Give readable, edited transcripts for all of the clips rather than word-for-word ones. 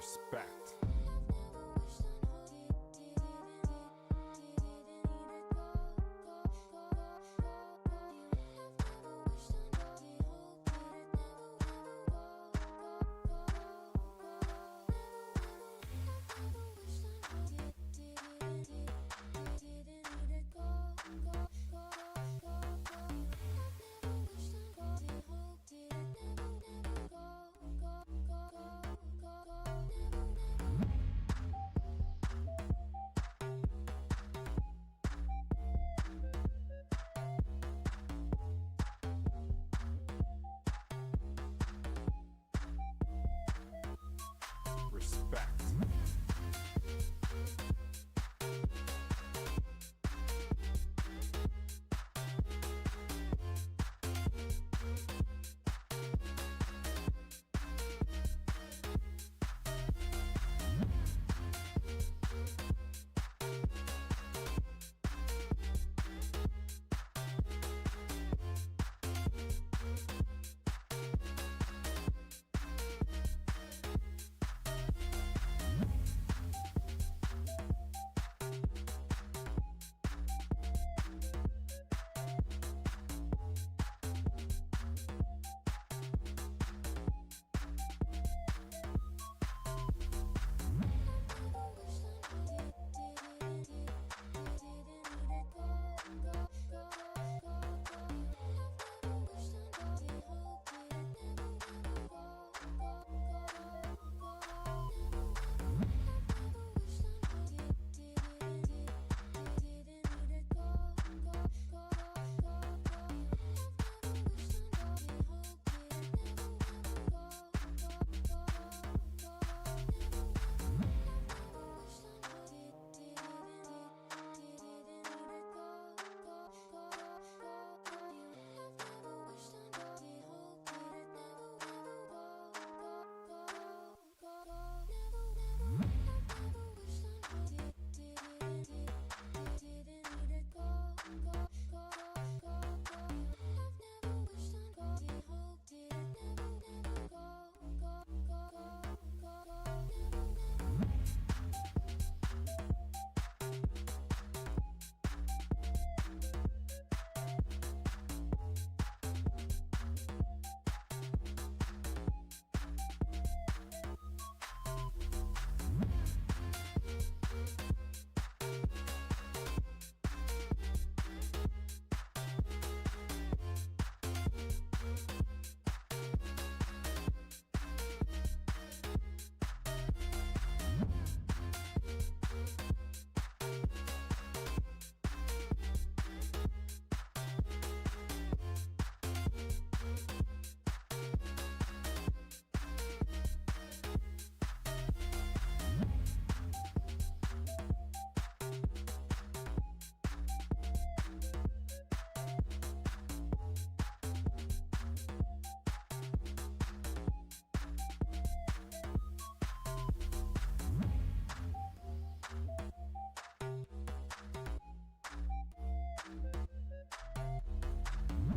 Respect.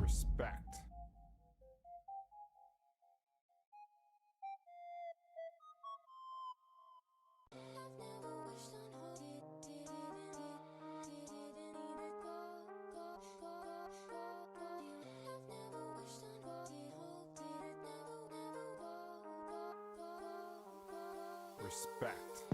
Respect. Respect.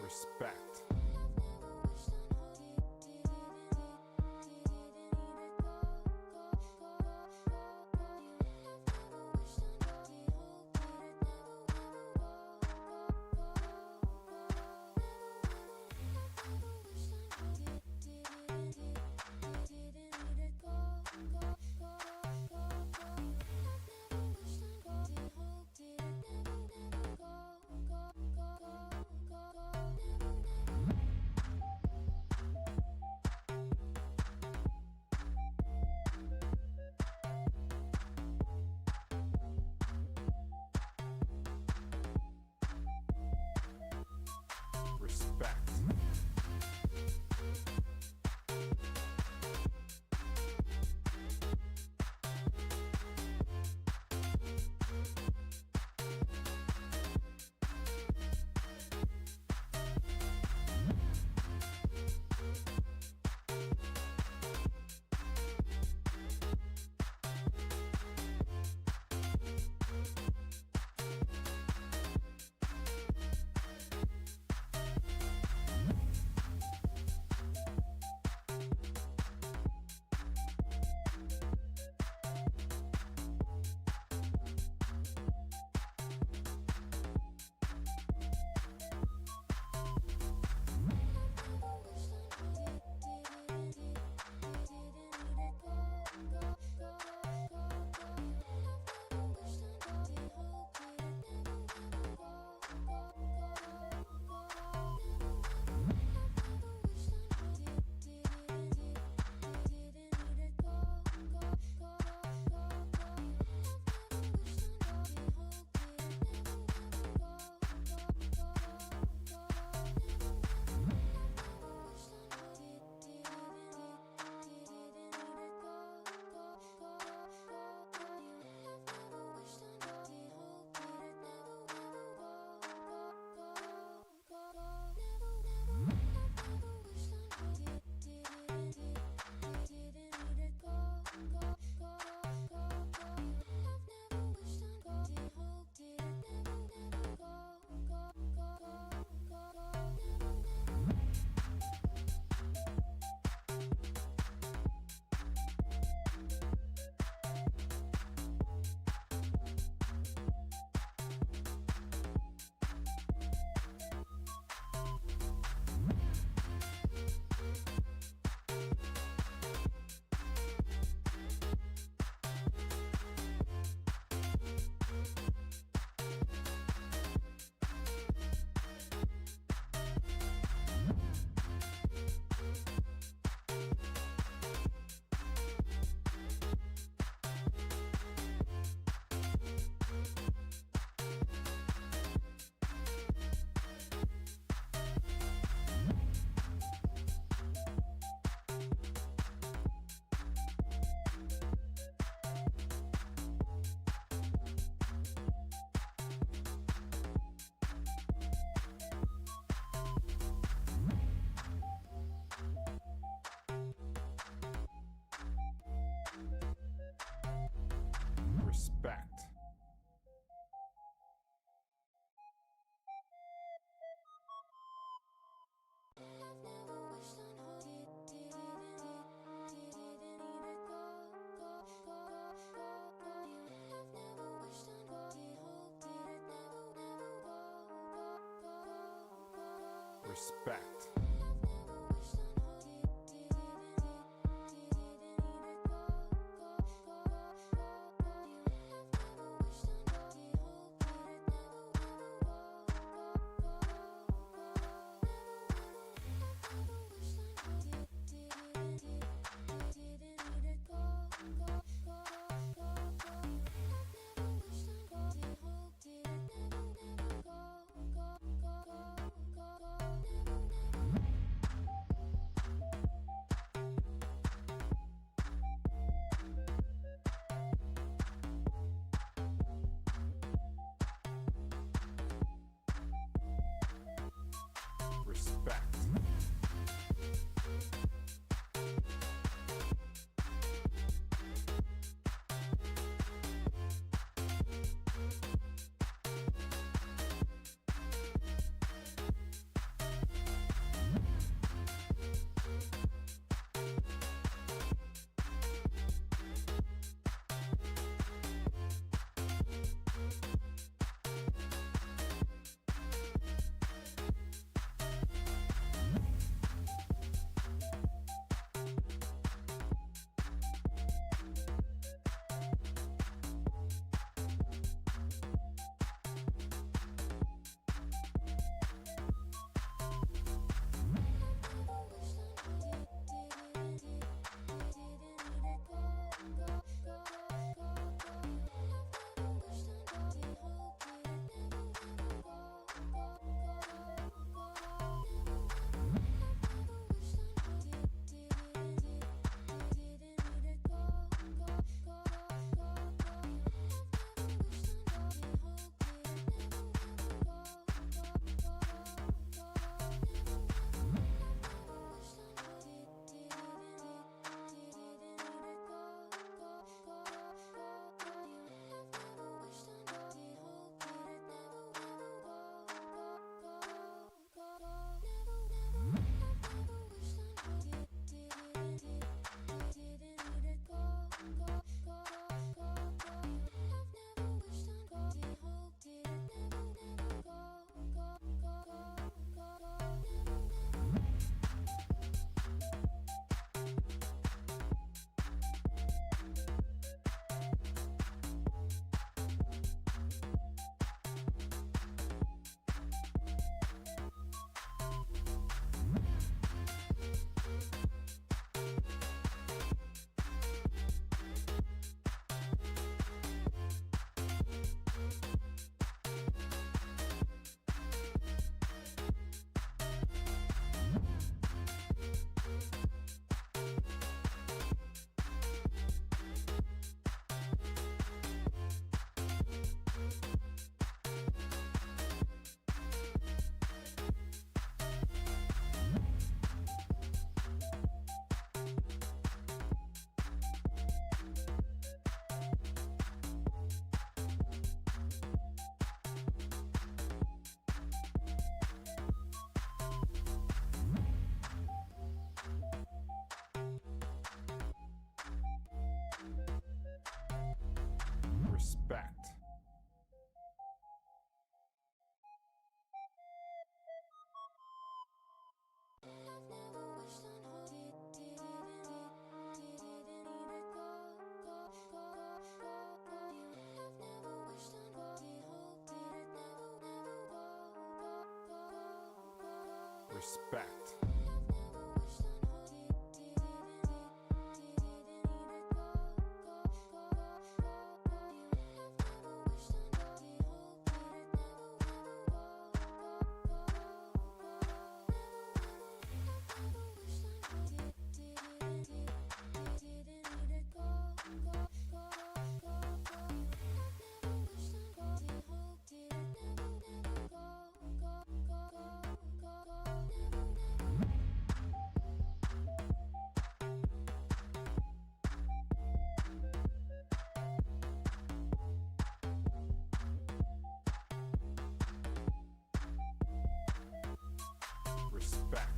Respect. Respect. Respect. Respect. Respect. Respect. Respect.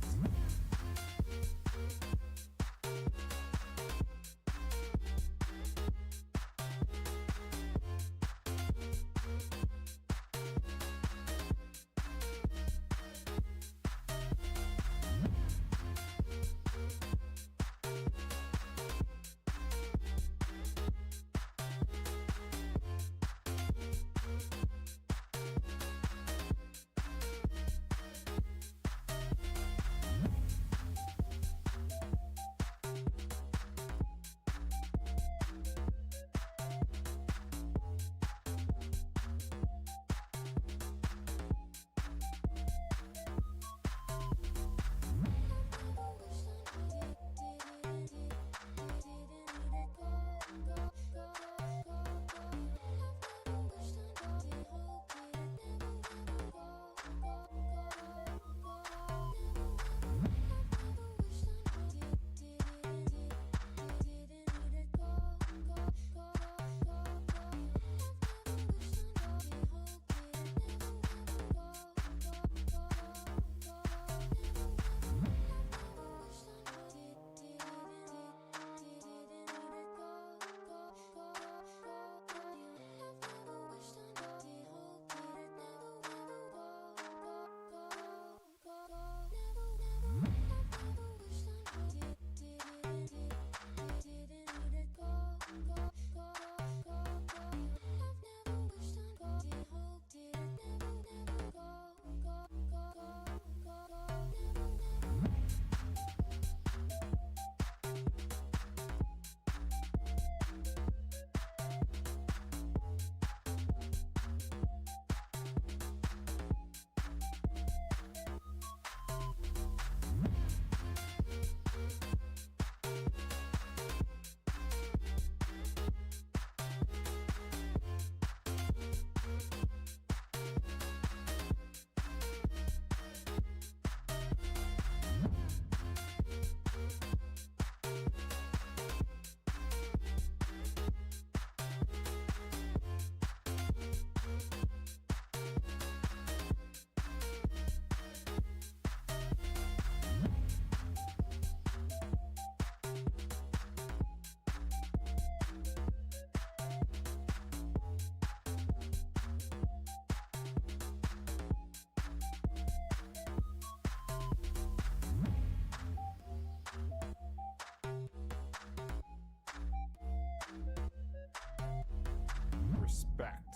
Respect.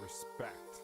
Respect.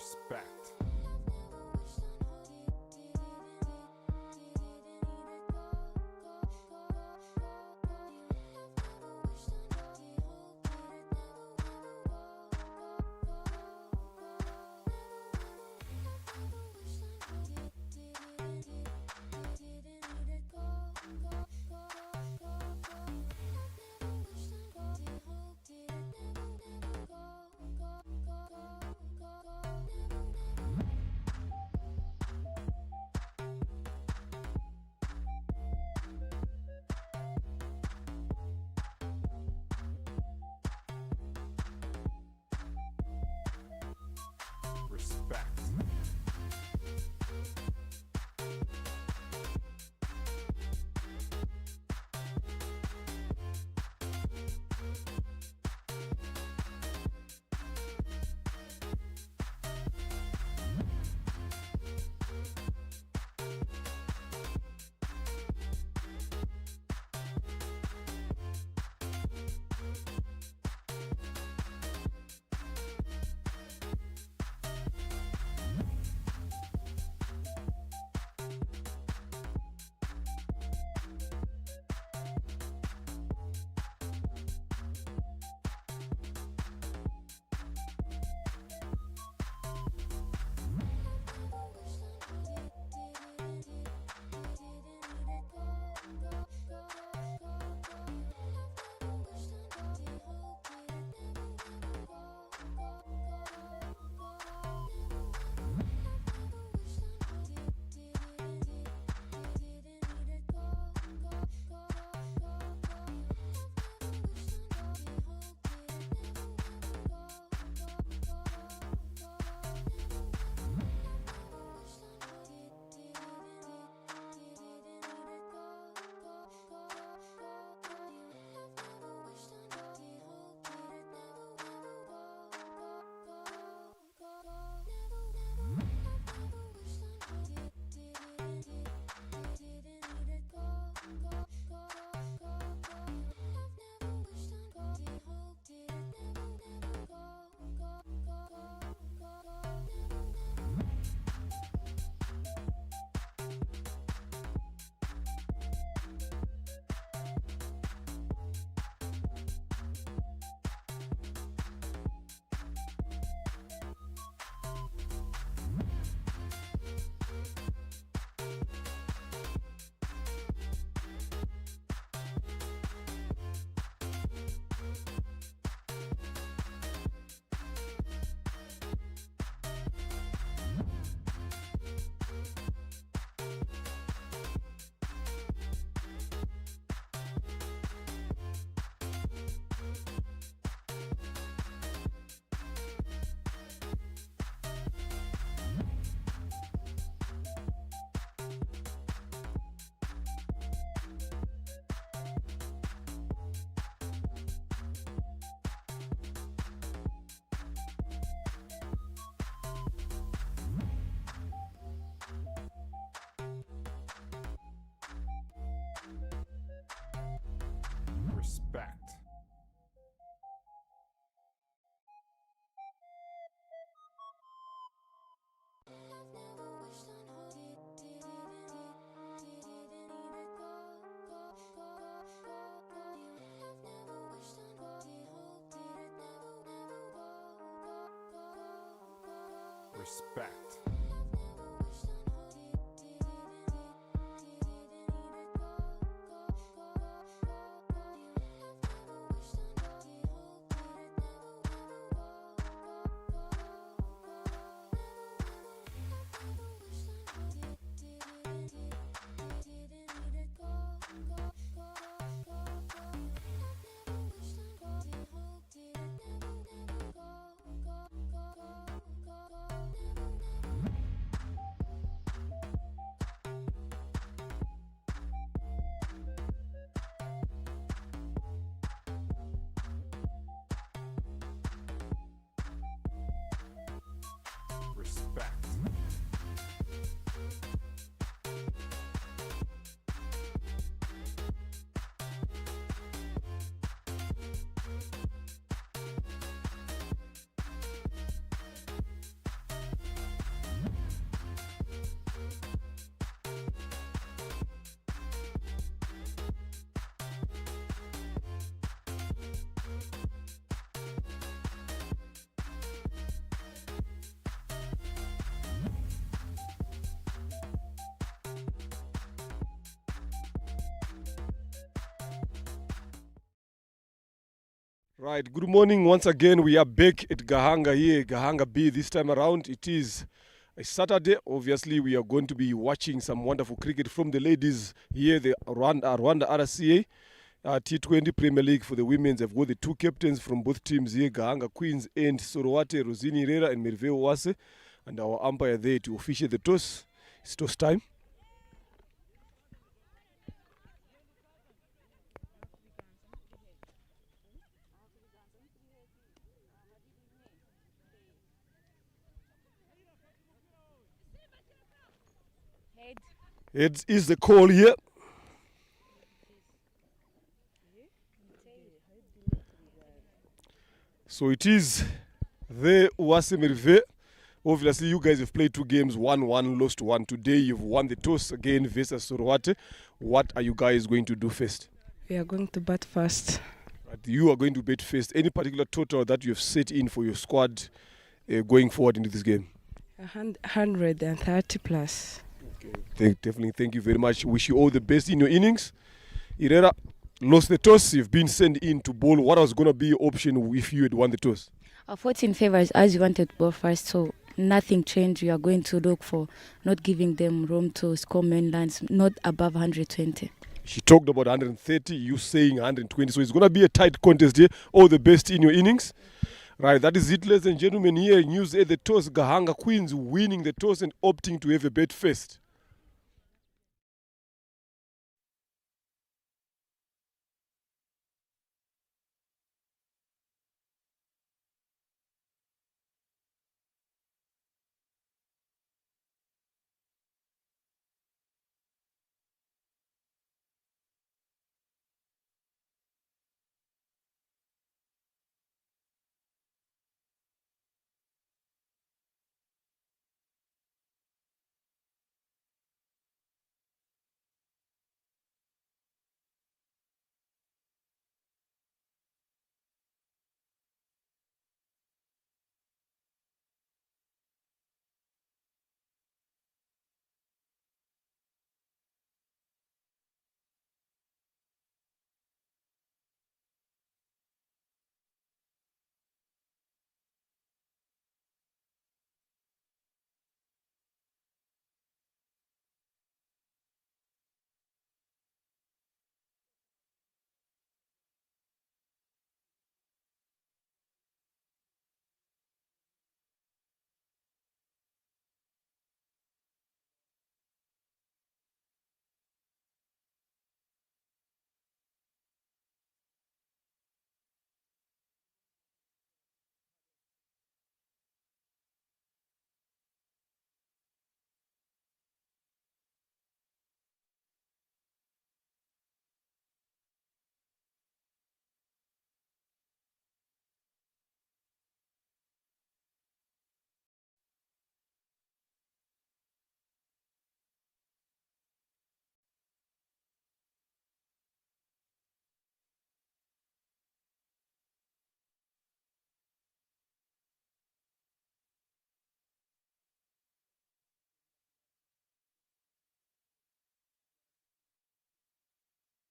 respect. Respect. Respect. Respect. Right, good morning once again. We are back at Gahanga here, Gahanga B this time around. It is a Saturday. Obviously, we are going to be watching some wonderful cricket from the ladies here, the Rwanda RCA. T20 Premier League for the women's. I've got the two captains from both teams here, Gahanga Queens and Sorowate, Rosini Herrera and Merve Owase. And our umpire there to officiate the toss. It's toss time. Heads is the call here. So it is the Owase Merve. Obviously, you guys have played two games, 1-1, lost 1. Today, you've won the toss again versus Sorowate. What are you guys going to do first? We are going to bat first. Right, you are going to bat first. Any particular total that you have set in for your squad going forward into this game? 130 plus. Definitely, thank you very much. Wish you all the best in your innings. Herrera lost the toss. You've been sent in to bowl. What was going to be your option if you had won the toss? Our 14 favors as you wanted to ball first, so nothing changed. We are going to look for not giving them room to score main lines, not above 120. She talked about 130, you saying 120. So it's going to be a tight contest here. All the best in your innings. Right, that is it, ladies and gentlemen. Here, news at the toss. Gahanga Queens winning the toss and opting to have a bet first.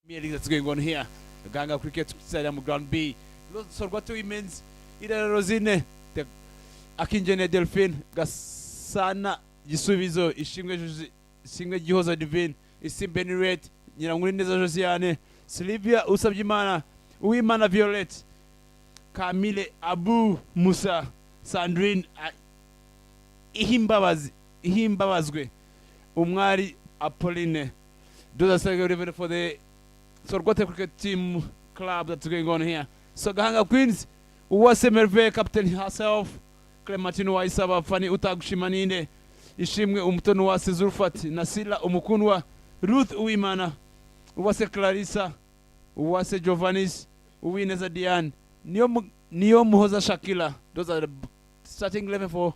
Meeting that's going on here. The Gahanga Cricket Stadium Ground B. Sorowate Women's Ida Rosine the Akinjene Delphine Gasana Gisubizo Ishimwe Gihoza Divine Isimbeni Red Nyirangurineza Josiane Sylvia Usabyimana Uwimana Violet Camille Abu Musa Sandrine Ihimbabazwe Umwari Apolline. Those are ready for the Sorowate Cricket Team Club that's going on here. So Gahanga Queens, Owase Merve, captain herself, Clementine Waisaba, Fanny Utagushimaninde, Ishimwe Umtono Owase Zulfat, Nasila Umukunwa, Ruth Uwimana, Owase Clarissa, Owase Giovannis, Uwineza Diane, Nio Muhoza Shakila. Those are the starting 11 for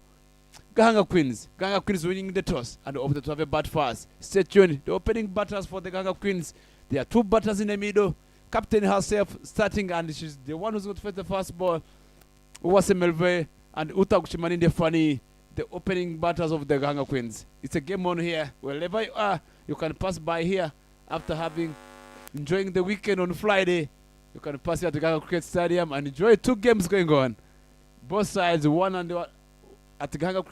Gahanga Queens. Gahanga Queens winning the toss and opted to have a bat first. Stay tuned. The opening batters for the Gahanga Queens. There are two batters in the middle. Captain herself starting, and she's the one who's going to face the first ball. Owase Merve and Utagushimaninde Fanny, the opening batters of the Gahanga Queens. It's a game on here. Wherever you are, you can pass by here after enjoying the weekend on Friday. You can pass here to Gahanga Cricket Stadium and enjoy 2 games going on. Both sides, one on the at the Gahanga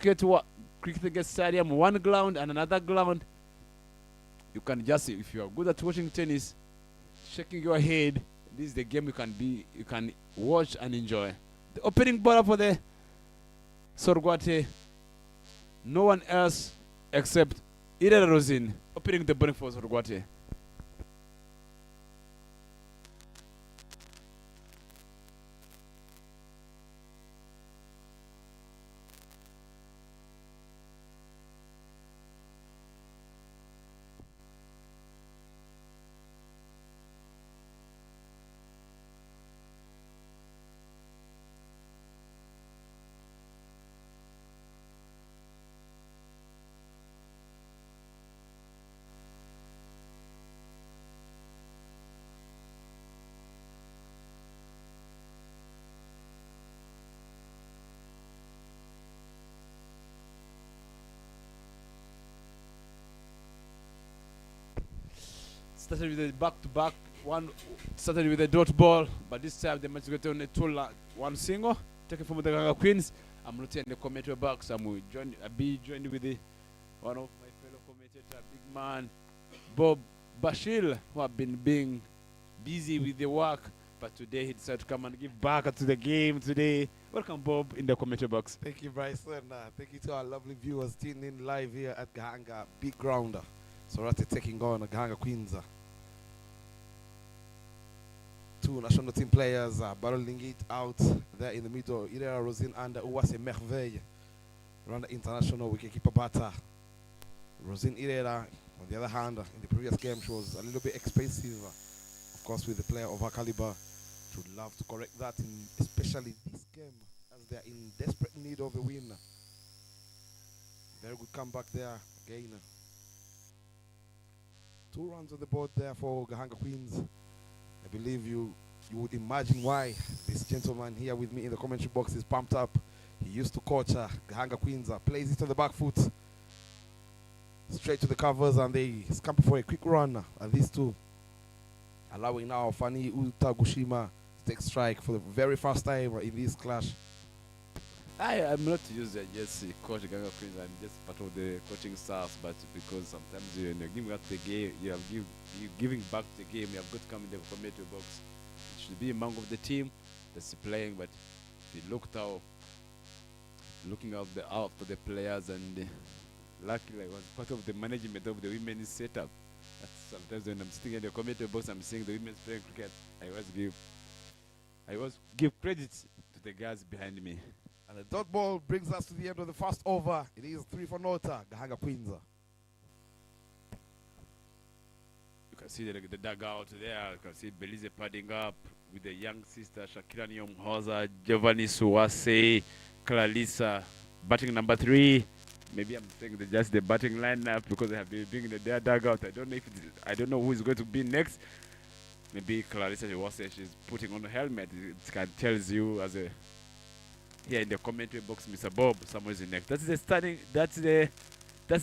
Cricket Stadium, one ground and another ground. You can just, if you are good at watching tennis, shaking your head, this is the game you can watch and enjoy. The opening bowler for the Sorguate, no one else except Ida Rosin opening the bowling for Sorguate. Started with a back-to-back one. Started with a dot ball, but this time they managed to get on a one single. Taken from the Gahanga Queens. I'm not in the commentary box. I'll be joined with one of my fellow commentators, big man Bob Bashil, who have been being busy with the work, but today he decided to come and give back to the game today. Welcome, Bob, in the commentary box. Thank you, Bryson. Thank you to our lovely viewers tuning in live here at Gahanga, big grounder. Sorate taking on Gahanga Queens. 2 national team players battling it out there in the middle. Ida Rosin and Uwase Merveille. Rwanda international wicketkeeper batter. Rosin Ida, on the other hand, in the previous game, she was a little bit expensive. Of course, with the player of her caliber, she would love to correct that, especially this game, as they are in desperate need of a win. Very good comeback there again. 2 runs on the board there for Gahanga Queens. I believe you would imagine why this gentleman here with me in the commentary box is pumped up. He used to coach Gahanga Queens, plays it on the back foot, straight to the covers, and they scamper for a quick run. And these 2 allowing now Fanny Utagushima to take strike for the very first time in this clash. I am not used to just coach Gahanga Queens. I'm just part of the coaching staff, but because sometimes when you're giving out the game, you're giving back to the game, you have got to come in the commentary box. It should be among of the team that's playing, but if you looking out for the players, and luckily I was part of the management of the women's setup. That's sometimes when I'm sitting in the commentary box, I'm seeing the women's playing cricket. I always give credit to the guys behind me. And the dot ball brings us to the end of the first over. It is 3-0, Gahanga Queens. You can see the dugout there. You can see Belize padding up with the young sister Shakira Nyomhoza, Giovanni Suwase, Clarissa, batting number 3. Maybe I'm saying just the batting lineup because they have been being in their dugout. I don't know who is going to be next. Maybe Clarissa Suwase, she's putting on a helmet. It can tells you as a here in the commentary box, Mr. Bob, someone is next. That's the starting. That's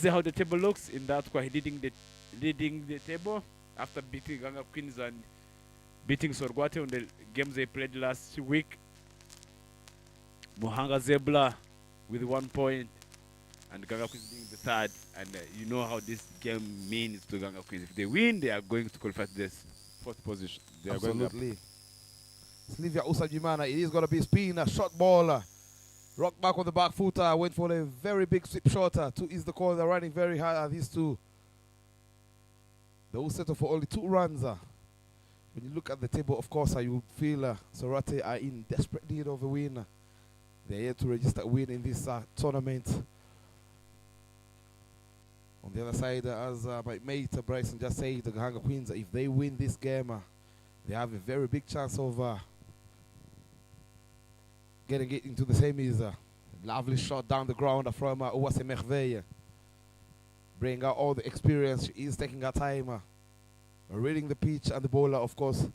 how the table looks. In that, quite leading the table after beating Gahanga Queens and beating Sorguate on the games they played last week. Muhanga Zebra with 1 point, and Gahanga Queens being the 3rd. And you know how this game means to Gahanga Queens. If they win, they are going to qualify to this 4th position. They are Absolutely. going up. Slivia Usajimana, it is going to be a spin, short ball. Rock back on the back foot, went for a very big sweep shot. 2 is the call, they're running very hard, these 2. They will settle for only 2 runs. When you look at the table, of course, you feel Sorate are in desperate need of a win. They're here to register a win in this tournament. On the other side, as my mate Bryson just said, the Gahanga Queens, if they win this game, they have a very big chance of getting it into the semis. Lovely shot down the ground from Uwase Merveille. Bring out all the experience. She is taking her time. Reading the pitch and the bowler, of course.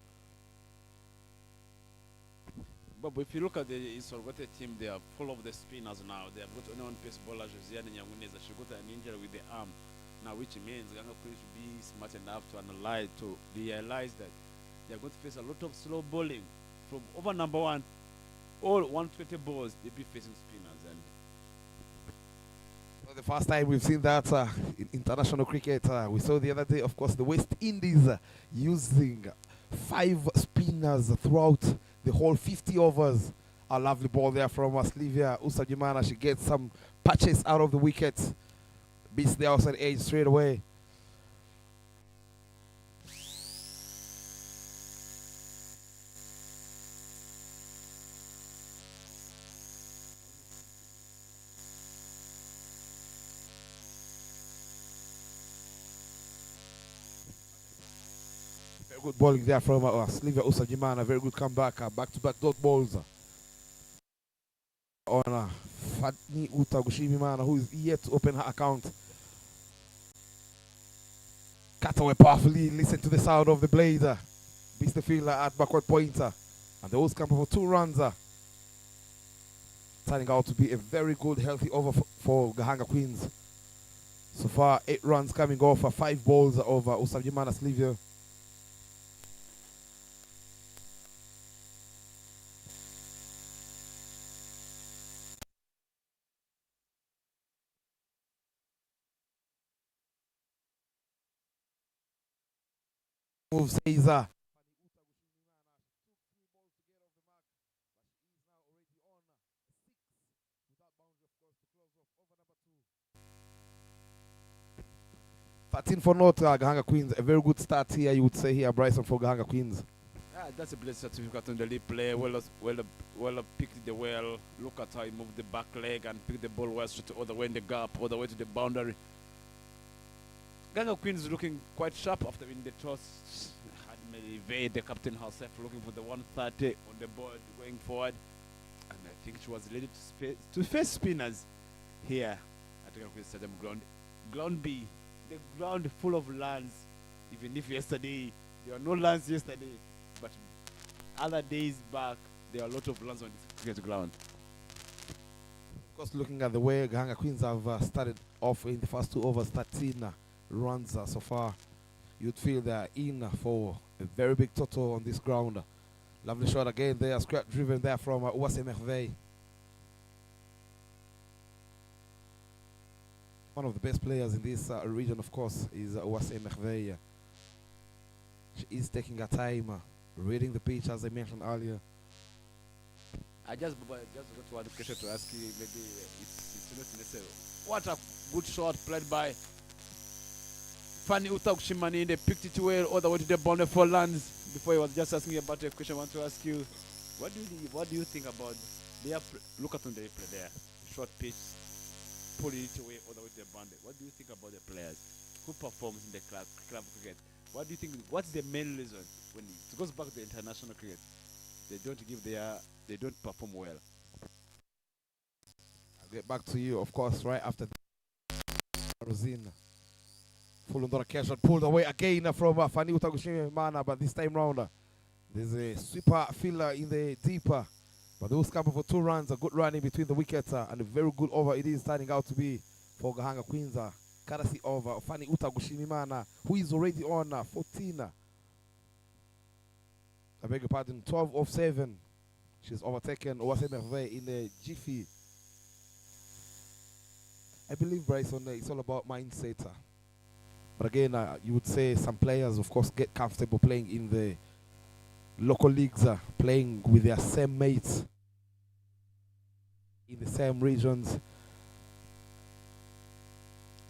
But if you look at the Sorguate team, they are full of the spinners now. They have got only one pace bowler, Josiane Nyanguneza. She got an injury with the arm. Now, which means Gahanga Queens should be smart enough to realize that they're going to face a lot of slow bowling from over number one. All 120 balls, they'll be facing spinners. And For the first time we've seen that in international cricket. We saw the other day, of course, the West Indies using 5 spinners throughout the whole 50 overs. A lovely ball there from Slivia Usajimana. She gets some patches out of the wicket. Beats the outside edge straight away. Very good bowling there from Slivia Usajimana. Very good comeback. Back-to-back dot balls. On Fani Utagushimimana, who is yet to open her account. Cut away powerfully. Listen to the sound of the blade. Beats the fielder at backward pointer. And the Wolves come for 2 runs. Turning out to be a very good, healthy over for Gahanga Queens. So far, 8 runs coming off 5 balls over Usajimana Slivia. Moves Caesar. Thirteen for note, Gahanga Queens. A very good start here, you would say here, Bryson, for Gahanga Queens. that's a blessed certificate on the lead play. Well picked the well. Look at how he moved the back leg and picked the ball well straight all the way in the gap, all the way to the boundary. Gahanga Queens looking quite sharp after winning the toss. Had Mary the captain herself, looking for the 130 on the board going forward. And I think she was ready to face spinners here at Gahanga Queens Stadium ground. Ground B, the ground full of lands. Even if yesterday there were no lands yesterday, but other days back there are a lot of lands on this cricket ground. Of course, looking at the way Gahanga Queens have started off in the first 2 overs, 13 runs so far, you'd feel they're in for a very big total on this ground. Lovely shot again there, scrap driven there from Ouasse Merveille. One of the best players in this region, of course, is Ouasse Merveille. She is taking her time, reading the pitch, as I mentioned earlier. I just got one question to ask you. Maybe it's not necessary. What a good shot played by Fanny Utakushimani. They picked it well all the way to the boundary for lands. Before he was just asking about a question, I want to ask you, what do you think about their look at on the play there? Short pitch, pulling it away all the way to the boundary. What do you think about the players who performs in the club cricket? What do you think? What's the main reason when it goes back to the international cricket? They don't perform well. I'll get back to you, of course, right after Rosine. Full under a catch shot pulled away again from Fanny Utagushimana, but this time round there's a sweeper filler in the deeper. But those come for 2 runs, a good run in between the wickets, and a very good over it is turning out to be for Gahanga Queens. Courtesy over Fanny Utagushimana, who is already on 14. I beg your pardon, 12 of 7. She's overtaken Ouasse Merveille in a jiffy. I believe, Bryson, it's all about mindset. But again, you would say some players, of course, get comfortable playing in the local leagues, playing with their same mates in the same regions.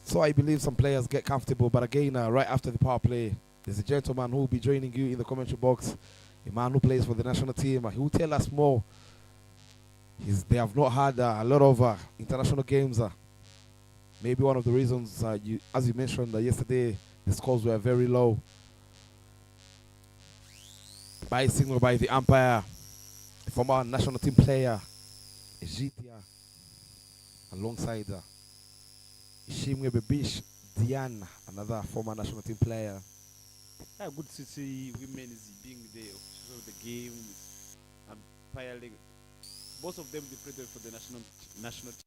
So I believe some players get comfortable. But again, right after the power play, there's a gentleman who will be joining you in the commentary box, a man who plays for the national team. He will tell us more. They have not had a lot of international games. Maybe one of the reasons, as you mentioned yesterday, the scores were very low. By signal by the umpire, a former national team player, Egitia, alongside Ishimwe Bebish Diane, another former national team player. Yeah, good to see women is being the officials of the games, umpiring. Most of them they play for the national team.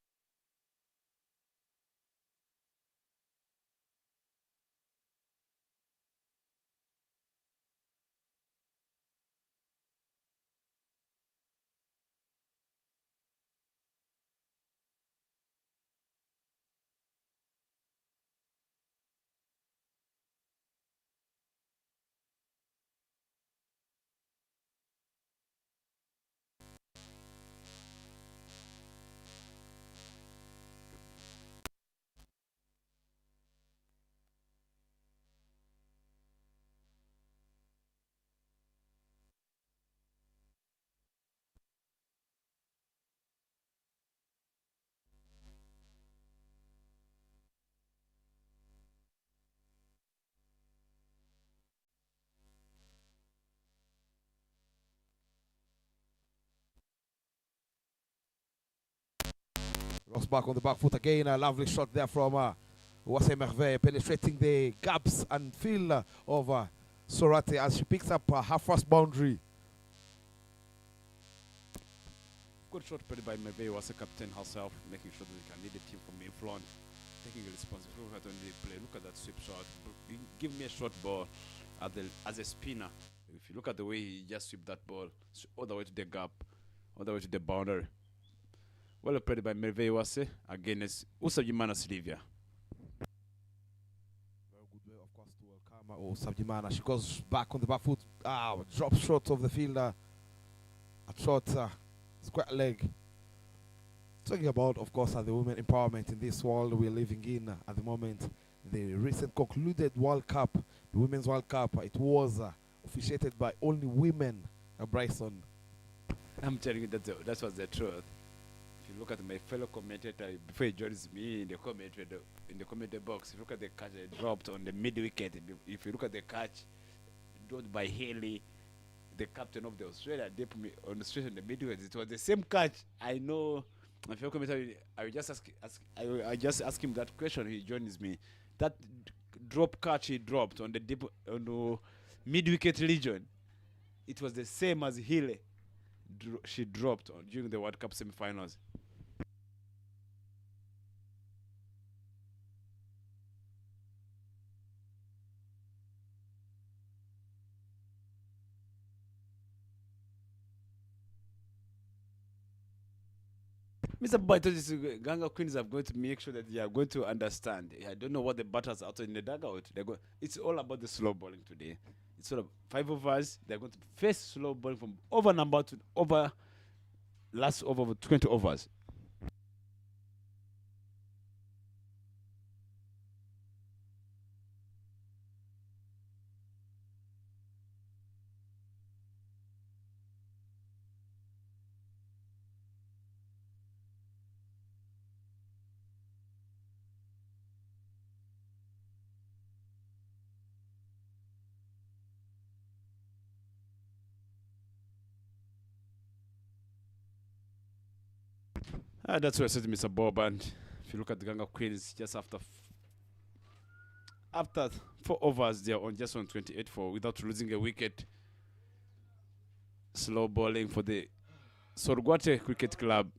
Ross back on the back foot again. A lovely shot there from Uwase Merveille, penetrating the gaps and field of Sorate as she picks up her first boundary. Good shot played by Merveille, was a captain herself, making sure that they can lead the team from in front, taking a responsibility on the play. Look at that sweep shot. Give me a short ball as a spinner. If you look at the way he just swept that ball all the way to the gap, all the way to the boundary. Well played by Merveille Wase against Usabjimana Sylvia. Very good way, of course, to welcome Usabjimana. She goes back on the back foot. Drop shot of the fielder. A short square leg. Talking about, of course, the women empowerment in this world we're living in at the moment. The recent concluded World Cup, the Women's World Cup, it was officiated by only women, Bryson. I'm telling you that was the truth. If you look at my fellow commentator before he joins me in the commentary box, if you look at the catch that dropped on the mid wicket, if you look at the catch dropped by Haley, the captain of the Australia, they put me on the straight in the mid wicket. It was the same catch. I know. If you commentator, I will just I just ask him that question. He joins me. That drop catch he dropped on the mid wicket region, it was the same as Haley. She dropped during the World Cup semi-finals. Mr. Boy, I told you Gahanga Queens are going to make sure that they are going to understand. I don't know what the batters out in the dugout. It's all about the slow bowling today. It's sort of 5 overs. They're going to face slow bowling from over number to over last over 20 overs. That's where I said to Mr. Bob, and if you look at the Gahanga Queens, just after 4 overs, they're on just on 28 for without losing a wicket. Slow bowling for the Sorgwate Cricket Club.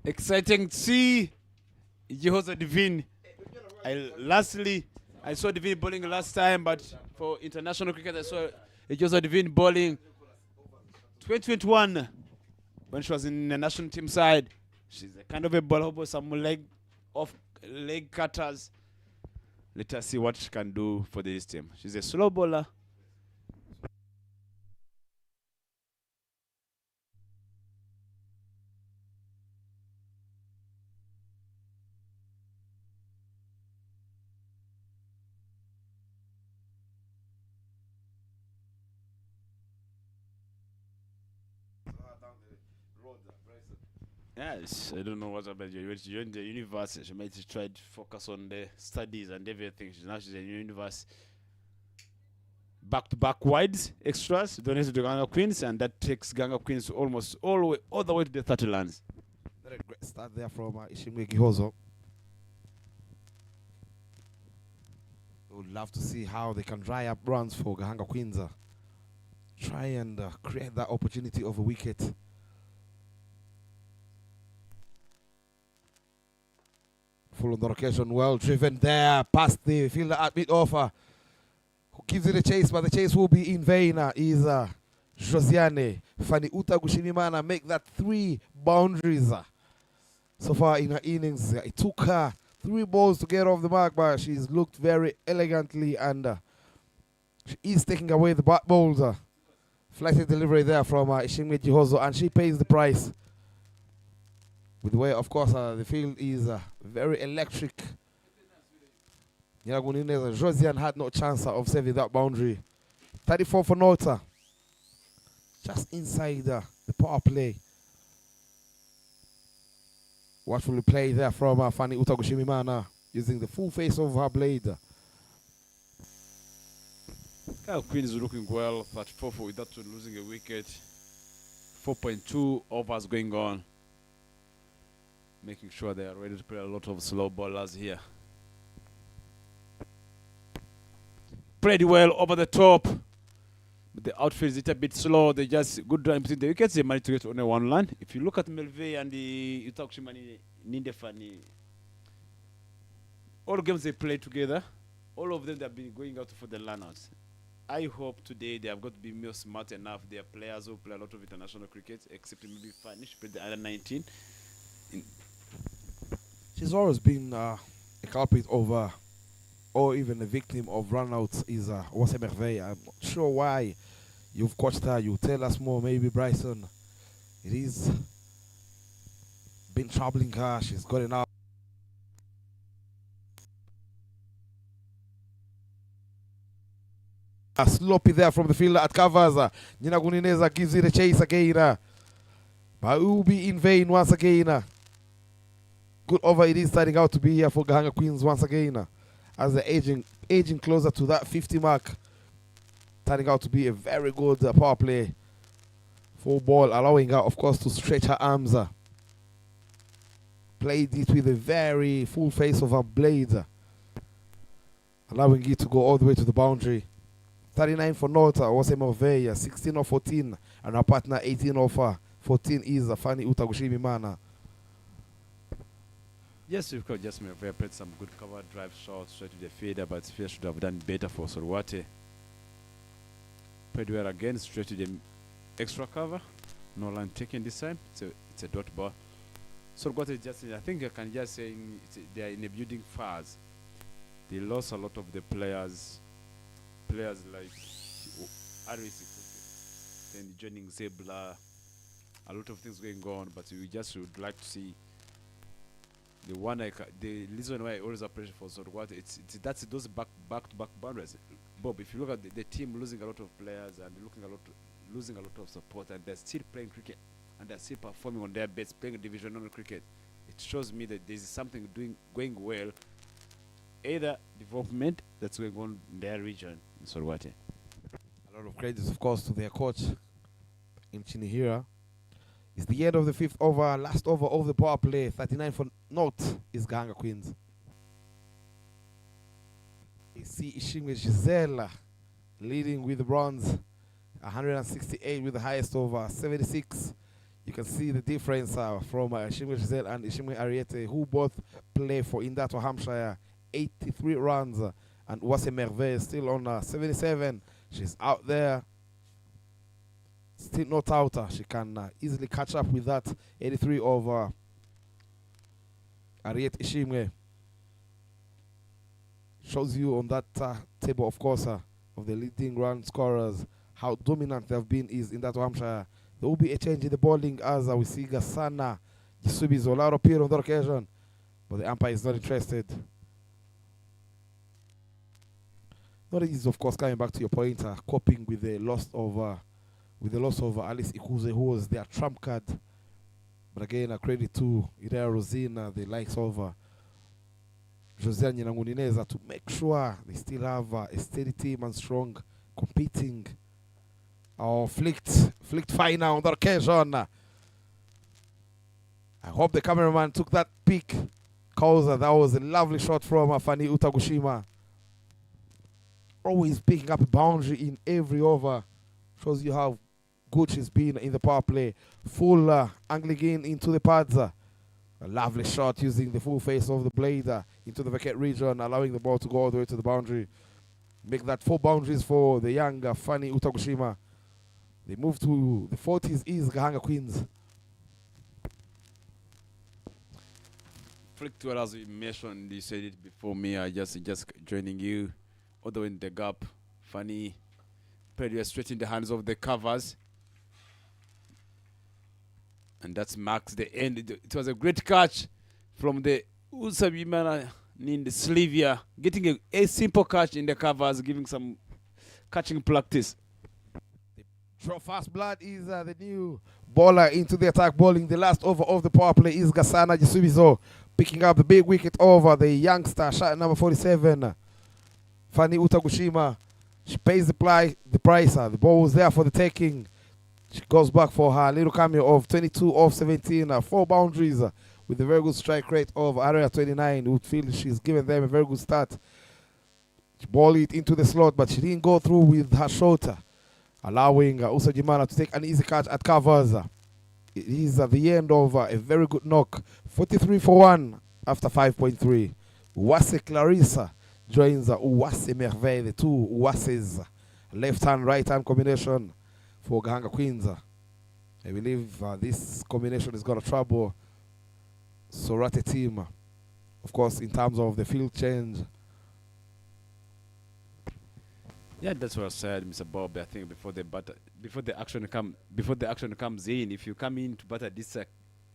Exciting to see Jehoza Divine. I saw Divine bowling last time, but for international cricket, I saw Jehoza Divine bowling 2021 when she was in the national team side. She's a kind of a bowler with some leg cutters. Let us see what she can do for this team. She's a slow bowler. Yes, I don't know what about you. She joined the university. She might try to focus on the studies and everything. Now she's in university. Back-to-back wides, extras, donated to Gahanga Queens, and that takes Gahanga Queens almost all the way to the 30 lands. Very great start there from Ishimwe Gihozo. We would love to see how they can dry up runs for Gahanga Queens. Try and create that opportunity of a wicket. Full on the occasion, well driven there, past the fielder at mid-offer. Who gives it a chase, but the chase will be in vain. Is Josiane Fani Uta Gushimimana make that 3 boundaries so far in her innings. It took her 3 balls to get off the mark, but she's looked very elegantly, and she is taking away the bat balls. Flighted delivery there from Ishimwe Gihozo, and she pays the price. With the way, of course, the field is very electric. Nyiragunineza, Josian had no chance of saving that boundary. 34 for Nota. Just inside the power play. Watchfully play there from Fanny Utagushimimana using the full face of her blade. Queen is looking well, 34 for without losing a wicket. 4.2 overs going on. Making sure they are ready to play a lot of slow bowlers here. Played well over the top. But the outfield is a bit slow. They just good drive between the wickets. They managed to get only one run. If you look at Melvey and the Utakushimani Nindefani, all games they play together, all of them they have been going out for the run-outs. I hope today they have got to be more smart enough. They are players who play a lot of international cricket, except maybe Fanish, play the under 19. She's always been a culprit of, or even a victim of run-outs is Wase Merveille. I'm not sure why you've coached her. You tell us more, maybe Bryson. It is been troubling her. She's got enough. Sloppy there from the fielder at covers. Nyiragunineza gives it a chase again. But it will be in vain once again. Good over it is starting out to be here for Gahanga Queens once again. As they're aging closer to that 50 mark. Turning out to be a very good power play. Full ball, allowing her, of course, to stretch her arms. Played it with a very full face of her blade. Allowing it to go all the way to the boundary. 39 for Nota, Wase Merveille, 16 of 14. And her partner, 18 of 14 is Fanny Utagushimimana. Yes, you could just Merveille played some good cover drive shots straight to the fader, but Sphere should have done better for Sorwate. Played well again, straight to the extra cover. No line taken this time. It's a dot ball. Sorwate just, I think I can just say they are in a building phase. They lost a lot of the players like RCA, then joining Zebla, a lot of things going on, but we just would like to see the reason why I always appreciate for Sorwate, that's those back-to-back boundaries. Bob, if you look at the team losing a lot of players and losing a lot of support, and they're still playing cricket and they're still performing on their best, playing divisional cricket, it shows me that there's something going well, either development that's going on in their region in Sorwate. A lot of credit, of course, to their coach, Imchinihira. It's the end of the fifth over, last over of the power play. 39 for Note is Gahanga Queens. You see Ishimwe Gisela leading with the bronze. 168 with the highest over, 76. You can see the difference from Ishimwe Gisela and Ishimwe Ariete, who both play for Indato Hampshire. 83 runs. And Wase Merveille still on 77. She's out there. Still not out. She can easily catch up with that 83 of Ariete Ishimwe. Shows you on that table, of course, of the leading run scorers, how dominant they have been is in that Hampshire. There will be a change in the bowling as we see Gasana Jisubi Zolaro appear on that occasion, but the umpire is not interested. Not easy, of course, coming back to your point, coping with the loss of Alice Ikuze, who was their trump card. But again, credit to Irea Rosina, the likes of Josiane Nyangunineza, to make sure they still have a steady team and strong, competing. Flicked final on that occasion. I hope the cameraman took that pic, because that was a lovely shot from Fanny Utagushima. Always picking up a boundary in every over. Shows you how good she's been in the power play. Full angling in into the pads. A lovely shot using the full face of the blade into the vacant region, allowing the ball to go all the way to the boundary. Make that 4 boundaries for the young Fanny Utagushima. They move to the 40s is Gahanga Queens. Flick to as we mentioned, you said it before me, I just joining you. All the way in the gap. Fanny played straight in the hands of the covers. And that marks the end. It was a great catch from the Usabimana Named Sylvia, getting a simple catch in the covers, giving some catching practice. Draw fast blood is the new baller into the attack, bowling the last over of the power play is Gasana Jisubizo, picking up the big wicket over the youngster, shot number 47, Fanny Utagushima. She pays the price. The ball was there for the taking. She goes back for her little cameo of 22 off 17, 4 boundaries with a very good strike rate of area 29. Would feel she's given them a very good start. She balled it into the slot, but she didn't go through with her shoulder, allowing Usa Jimana to take an easy catch at covers. It is at the end of a very good knock. 43 for 1 after 5.3. Uwase Clarissa joins Uwase Merveille, the two Uwases. Left-hand, right-hand combination for Gahanga Queens. I believe this combination is going to trouble Sorate team. Of course, in terms of the field change. Yeah, that's what I said, Mr. Bob. I think before the action comes in, if you come in to batter this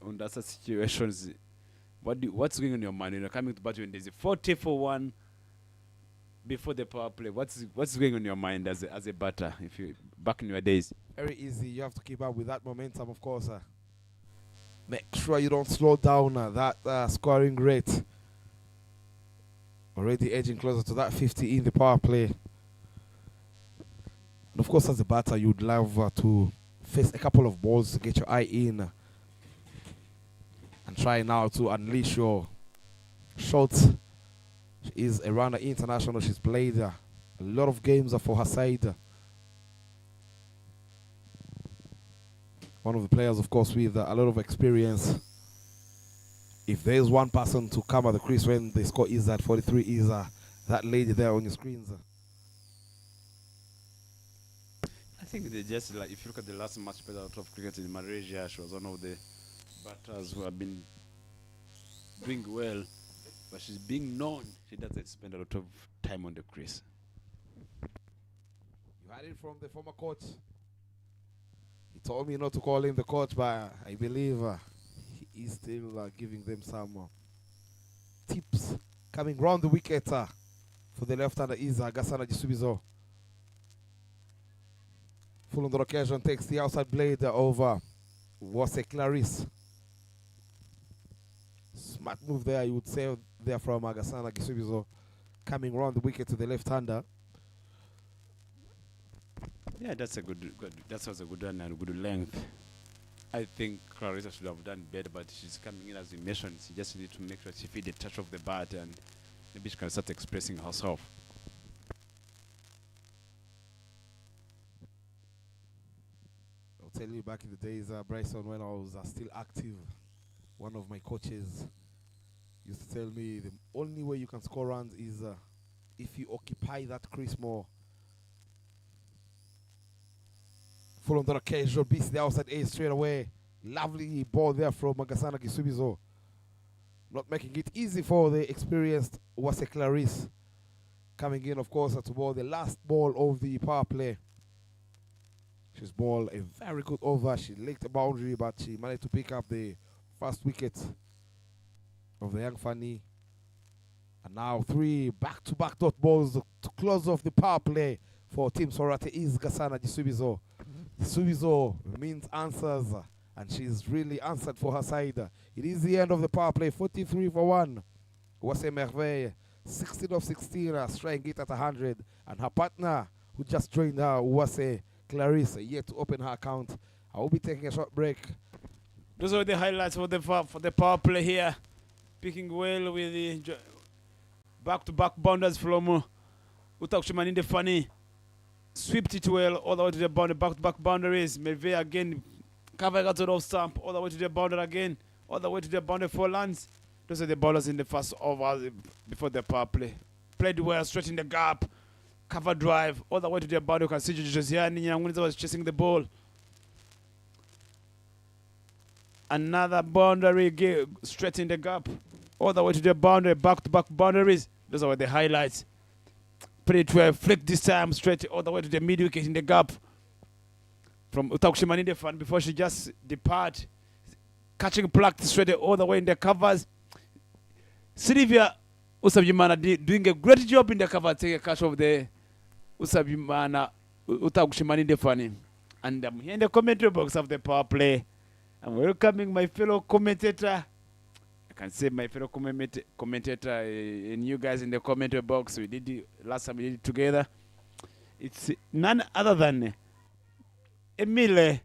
under such situations, what's going on in your mind? You're coming to batter when there's a 40 for 1 before the power play. What's going on in your mind as a batter? If you back in your days, very easy. You have to keep up with that momentum, of course. Make sure you don't slow down that scoring rate. Already edging closer to that 50 in the power play. And of course, as a batter, you'd love to face a couple of balls to get your eye in and try now to unleash your shots. She is a runner international. She's played a lot of games for her side. One of the players, of course, with a lot of experience. If there is one person to come at the crease when the score is at 43, is that lady there on your screens. I think they just, like, if you look at the last match played out of cricket in Malaysia, she was one of the batters who have been doing well, but she's being known. She doesn't spend a lot of time on the crease. You had it from the former coach. He told me not to call him the coach, but I believe he is still giving them some tips. Coming round the wicket for the left-hander is Gasana Jisubizo. Full on the occasion takes the outside blade over Wase Clarisse. Smart move there, you would say, there from Gasana Jisubizo. Coming round the wicket to the left-hander. Yeah, that's a good. That was a good run and good length. I think Clarissa should have done better, but she's coming in as you mentioned. She just needs to make sure she feeds the touch of the bat and maybe she can start expressing herself. I'll tell you, back in the days, Bryson, when I was still active, one of my coaches used to tell me the only way you can score runs is if you occupy that crease more. Full on the occasion, beats the outside edge straight away. Lovely ball there from Gasana Jisubizo. Not making it easy for the experienced Wase Clarisse. Coming in, of course, to ball the last ball of the power play. She's balled a very good over. She licked the boundary, but she managed to pick up the first wicket of the young Fanny. And now 3 back-to-back dot balls to close off the power play for Team Sorate is Gasana Jisubizo. Jisubizo means answers, and she's really answered for her side. It is the end of the power play, 43 for 1. Wase Merveille, 16 of 16, striking it at 100. And her partner, who just joined her, Wase Clarisse, yet to open her account. I will be taking a short break. Those are the highlights for the power play here. Picking well with the back-to-back bounders from Utakushima in the funny. Swept it well all the way to the boundary, back-to-back boundaries. Merveille again, covering out off stump, all the way to the boundary again, all the way to the boundary for lands. Those are the bowlers in the first over before the power play. Played well, straight in the gap, cover drive, all the way to the boundary. You can see Josiane Nyangunza was chasing the ball. Another boundary, straight in the gap, all the way to the boundary, back-to-back boundaries. Those are the highlights. Pretty well, flick this time straight all the way to the mid wicket in the gap from Utakushima in the fan before she just depart. Catching practice straight all the way in the covers. Sylvia Usabimana doing a great job in the cover, take a catch of the Usabimana Utagushimani Defani. And I'm here in the commentary box of the power play. I'm welcoming my fellow commentator. I can say my fellow commentator and you guys in the commentary box. We did it last time we did it together. It's none other than Emile.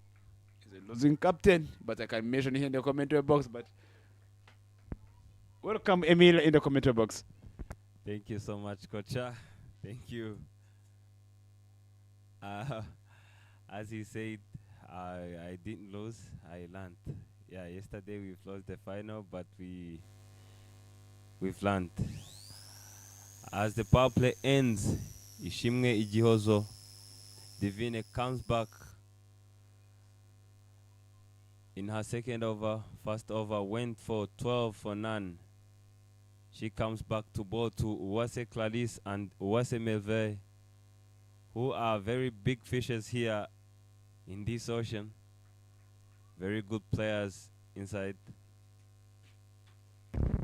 He's a losing captain, but I can mention here in the commentary box. But welcome Emile in the commentary box. Thank you so much, Kocha. Thank you. As he said, I didn't lose, I learned. Yeah, yesterday we've lost the final, but we've learned. As the power play ends, Ishimwe Ijihozo, Divine comes back in her second over. First over went for 12 for none. She comes back to ball to Uwase Clarisse and Uwase Melve, who are very big fishes here in this ocean. Very good players inside.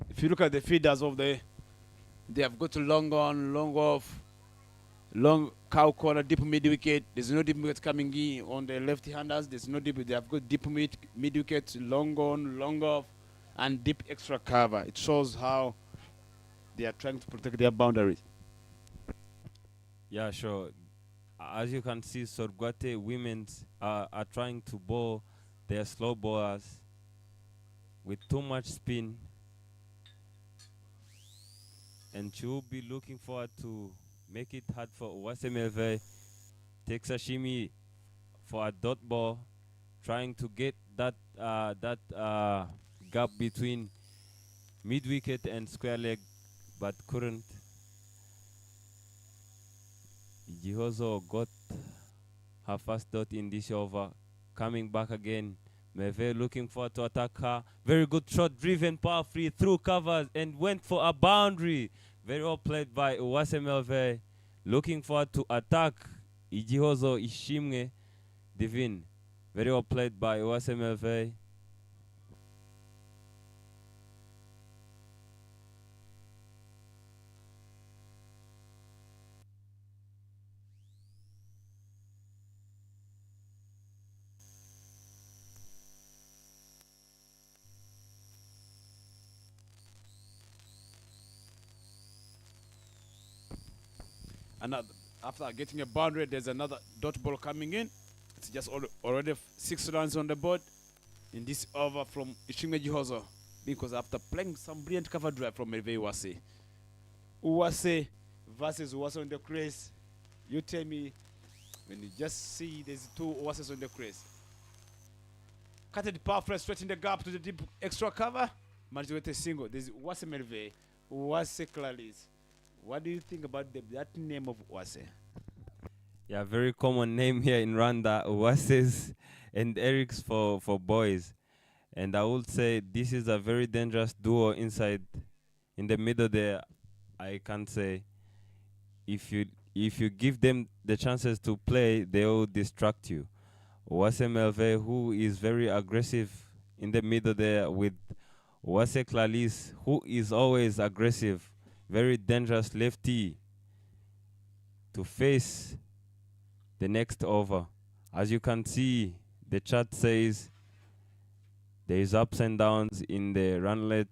If you look at the feeders of they have got long on, long off, long cow corner, deep mid wicket. There's no deep wicket coming in on the left-handers. There's no deep. They have got deep mid wicket, long on, long off, and deep extra cover. It shows how they are trying to protect their boundaries. Yeah, sure. As you can see, Sorgwate women's are trying to bowl their slow bowlers with too much spin, and she will be looking forward to make it hard for Uwase Melve. Takes a shimmy for a dot ball, trying to get that gap between mid wicket and square leg, but couldn't. Jihozo got her first dot in this over. Coming back again, Meve looking forward to attack her. Very good shot, driven power free through covers and went for a boundary. Very well played by Uwase Melve. Looking forward to attack Ijihozo Ishimwe Divine. Very well played by Uwase Melve. Another, after getting a boundary, there's another dot ball coming in. It's just already 6 runs on the board in this over from Ishimwe Jihozo, because after playing some brilliant cover drive from Melve Uwase. Uwase versus Uwase on the crease. You tell me, when you just see there's 2 Uwases on the crease. Cutted power press straight in the gap to the deep extra cover. Managed with a single. There's Uwase Melve, Uwase Clarisse. What do you think about that name of Uwase? Yeah, very common name here in Rwanda, Uwases and Erics for boys. And I would say this is a very dangerous duo inside. In the middle there, I can say, if you give them the chances to play, they will distract you. Uwase Melve, who is very aggressive in the middle there, with Uwase Clarisse, who is always aggressive. Very dangerous lefty to face the next over. As you can see, the chart says there is ups and downs in the runlet.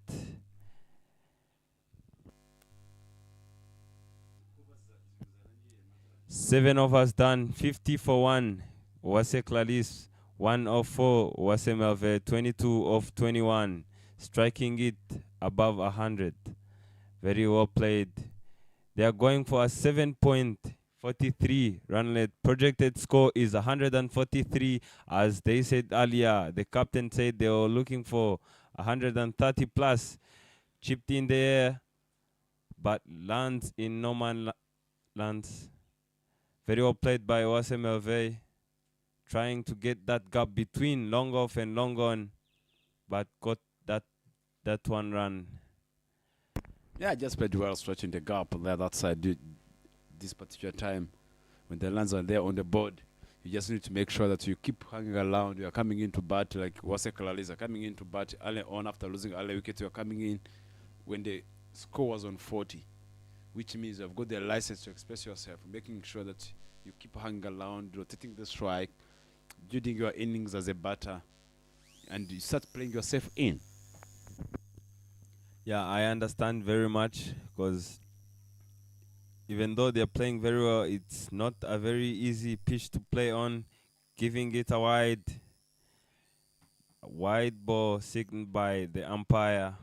Seven overs done, 50 for 1. Uwase Clarisse, 1 of 4. Uwase Melve, 22 of 21. Striking it above 100. Very well played. They are going for a 7.43 runlet. Projected score is 143. As they said earlier, the captain said they were looking for 130 plus. Chipped in the air, but lands in no man lands. Very well played by Uwase Melve. Trying to get that gap between long off and long on, but got that one run. Yeah, just played well, stretching the gap on the other side. This particular time, when the lands are there on the board, you just need to make sure that you keep hanging around. You are coming into bat, like Uwase Clarisse are coming into bat early on after losing early wicket. You are coming in when the score was on 40, which means you've got the license to express yourself, making sure that you keep hanging around, rotating the strike, building your innings as a batter, and you start playing yourself in. Yeah, I understand very much because even though they're playing very well, it's not a very easy pitch to play on. Giving it a wide ball signaled by the umpire.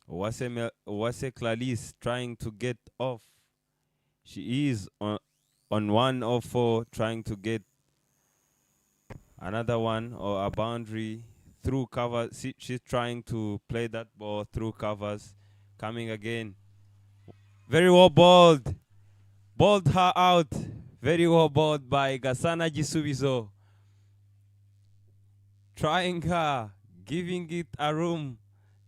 Wase Clalis trying to get off. She is on 104 trying to get another one or a boundary through cover. She's trying to play that ball through covers. Coming again. Very well balled. Balled her out. Very well balled by Gasana Jisubizo. Trying her, giving it a room,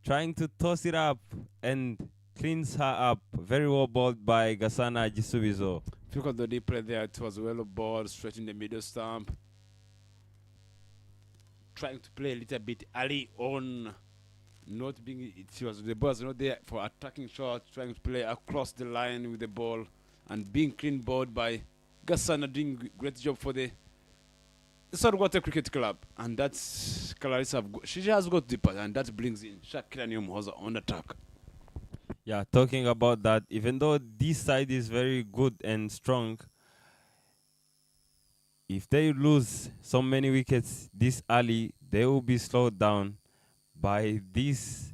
trying to toss it up and cleans her up. Very well balled by Gasana Jisubizo. If you look at the deep play there, it was well balled, straight in the middle stump. Trying to play a little bit early on, not being, the ball was not there for attacking shots, trying to play across the line with the ball and being clean balled by Gasana, doing great job for the Saltwater Cricket Club. And that's Clarissa. She has got the pass, and that brings in Shakira Nyumhoza on attack. Yeah, talking about that, even though this side is very good and strong, if they lose so many wickets this early, they will be slowed down by this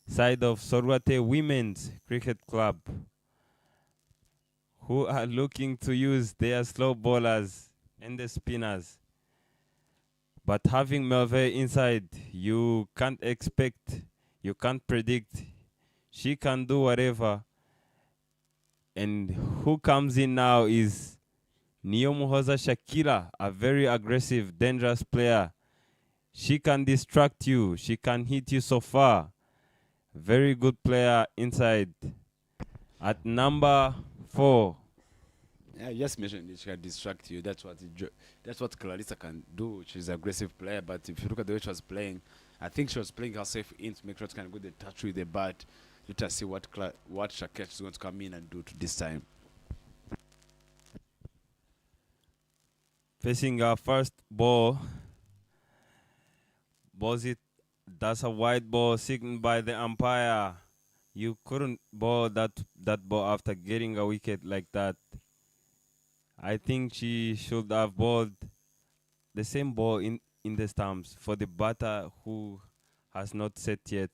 side of Sorwate Women's Cricket Club, who are looking to use their slow bowlers and the spinners. But having Melve inside, you can't expect, you can't predict. She can do whatever. And who comes in now is Niyomuhoza Shakira, a very aggressive, dangerous player. She can distract you. She can hit you so far. Very good player inside. At number 4. Yeah, you just mentioned it, she can distract you. That's what Clarissa can do. She's an aggressive player, but if you look at the way she was playing, I think she was playing herself in to make sure she can get the touch with the bat. Let us see what Shakira is going to come in and do to this time. Facing our first ball. That's a wide ball signaled by the umpire. You couldn't bowl that ball after getting a wicket like that. I think she should have bowled the same ball in the stumps for the batter who has not set yet.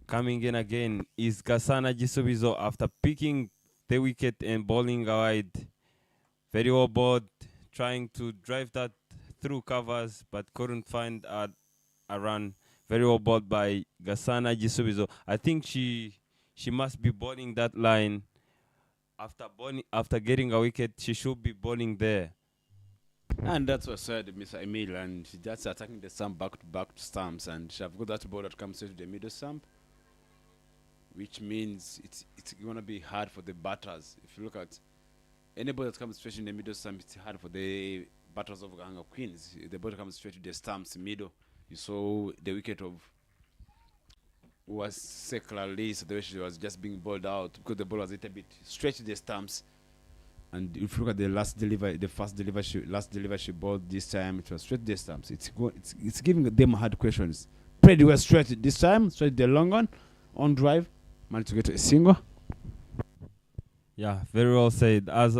Coming in again is Gasana Jisubizo after picking the wicket and bowling wide. Very well bowled, trying to drive that through covers but couldn't find a run. Very well bowled by Gasana Jisubizo. I think she must be bowling that line. After getting a wicket, she should be bowling there. And that's what said Mr. Emil, and that's attacking the stump back to stumps, and she have got that ball that comes to the middle stump, which means it's gonna be hard for the batters. If you look at any ball that comes straight in the middle stump, it's hard for the batters of Gahanga Queens. If the ball comes straight to the stumps middle, you saw the wicket of was secularly, so the way she was just being bowled out because the ball was a little bit straight to the stumps. And if you look at the last delivery she bowled this time, it was straight to the stumps. It's giving them hard questions. Played well straight this time, straight the long on drive, managed to get to a single. Yeah, very well said. As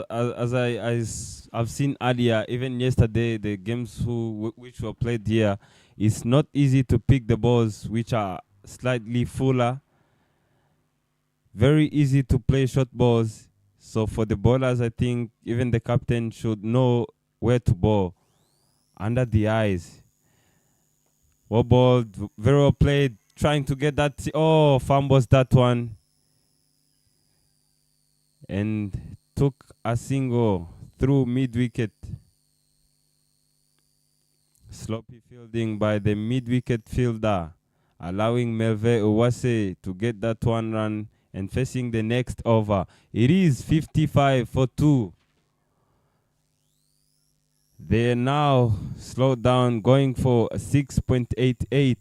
I've seen earlier, even yesterday, the games which were played here, it's not easy to pick the balls which are slightly fuller. Very easy to play short balls. So for the bowlers, I think even the captain should know where to bowl under the eyes. Well bowled, very well played. Trying to get that. Oh, fumbles that one. And took a single through mid-wicket. Sloppy fielding by the mid-wicket fielder, allowing Melve Uwase to get that one run and facing the next over. It is 55 for 2. They are now slowed down, going for a 6.88.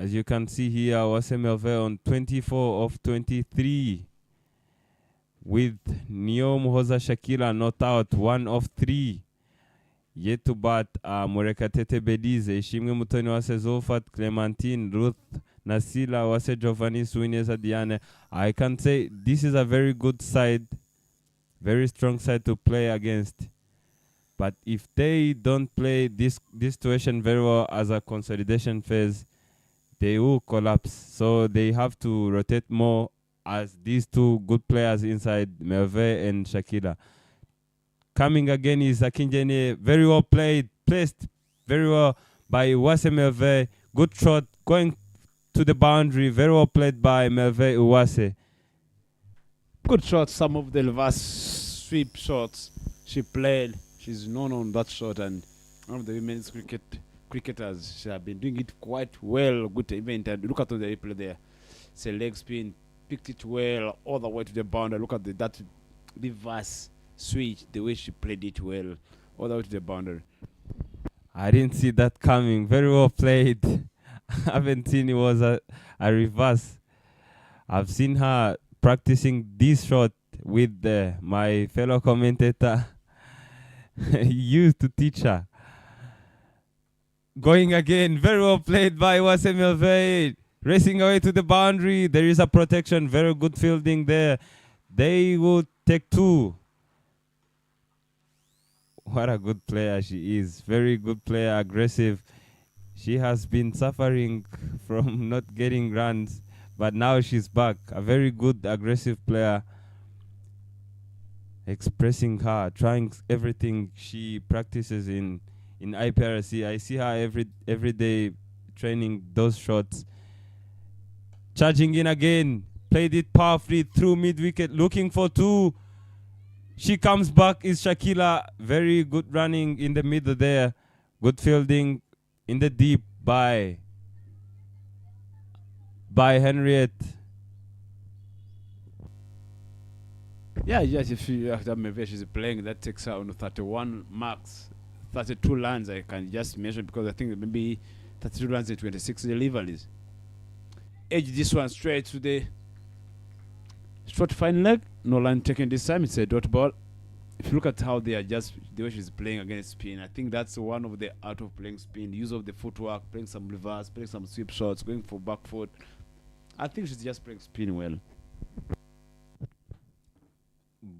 As you can see here, Wasemelve on 24 of 23 with Niomuhoza Shakila not out, 1 of 3. Yet to bat Murekatete Bedize, Ishimwe Mutoni Wase Zulfat, Clementine, Ruth, Nasila, Wase Giovanni, Suineza Diane. I can say this is a very good side, very strong side to play against. But if they don't play this situation very well as a consolidation phase, they will collapse. So they have to rotate more as these two good players inside, Melve and Shakila. Coming again is Akinjene, very well placed very well by Uwase Melve. Good shot, going to the boundary, very well played by Melve Uwase. Good shots, some of the reverse sweep shots she played. She's known on that shot, and one of the women's cricketers, she have been doing it quite well. Good event, and look at the replay there. It's a leg spin, picked it well all the way to the boundary. Look at that reverse switch, the way she played it well all the way to the boundary. I didn't see that coming. Very well played. I haven't seen it was a reverse. I've seen her practicing this shot with my fellow commentator. He used to teach her. Going again, very well played by Wasemelve. Racing away to the boundary. There is a protection, very good fielding there. They will take 2. What a good player she is. Very good player, aggressive. She has been suffering from not getting runs, but now she's back. A very good, aggressive player. Expressing her, trying everything she practices in IPRC. I see her every day training those shots. Charging in again. Played it powerfully through mid-wicket, looking for 2. She comes back, is Shakila. Very good running in the middle there. Good fielding in the deep by Henriette. Yeah, yes, if you have that she's playing, that takes her on 31 marks, 32 runs, I can just mention, because I think maybe 32 runs and 26 deliveries. Edge this one straight to the short fine leg. No line taken this time. It's a dot ball. If you look at how they are just the way she's playing against spin, I think that's one of the art of playing spin. Use of the footwork, playing some reverse, playing some sweep shots, going for back foot. I think she's just playing spin well.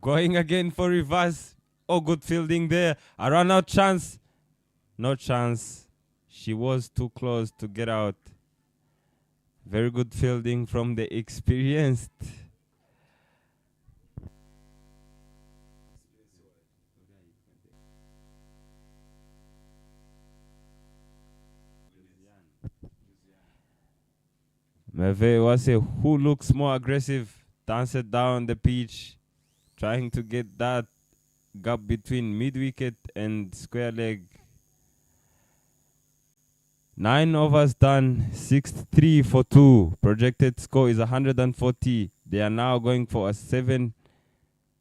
Going again for reverse. Oh, good fielding there. A run out chance. No chance. She was too close to get out. Very good fielding from the experienced. Meve Wase, who looks more aggressive, danced down the pitch, trying to get that gap between mid-wicket and square leg. 9 overs done, 6-3 for 2. Projected score is 140. They are now going for a 7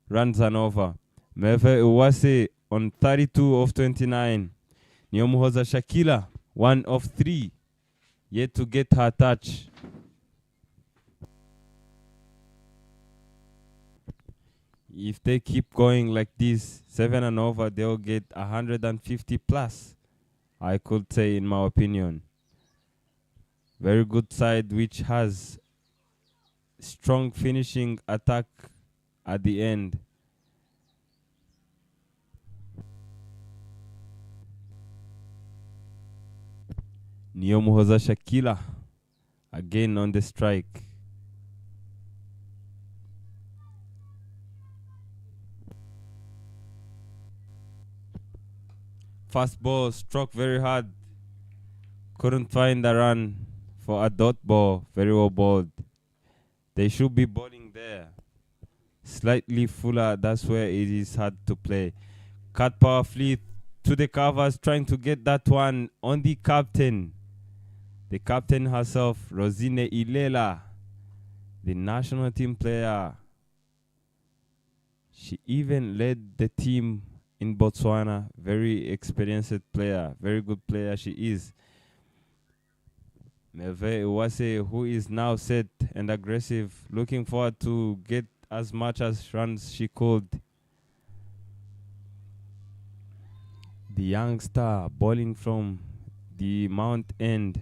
runs and over. Meve Uwase on 32 of 29. Niomuhoza Shakila, 1 of 3. Yet to get her touch. If they keep going like this, 7 and over, they'll get 150 plus, I could say, in my opinion. Very good side which has strong finishing attack at the end. Niomuhoza Shakila again on the strike. Fast ball struck very hard. Couldn't find a run for a dot ball. Very well balled. They should be bowling there. Slightly fuller. That's where it is hard to play. Cut power fleet to the covers, trying to get that one on the captain. The captain herself, Rosine Ilela, the national team player. She even led the team in Botswana. Very experienced player, very good player she is. Merve Uwase, who is now set and aggressive, looking forward to get as much as runs she could. The youngster bowling from the Mount End.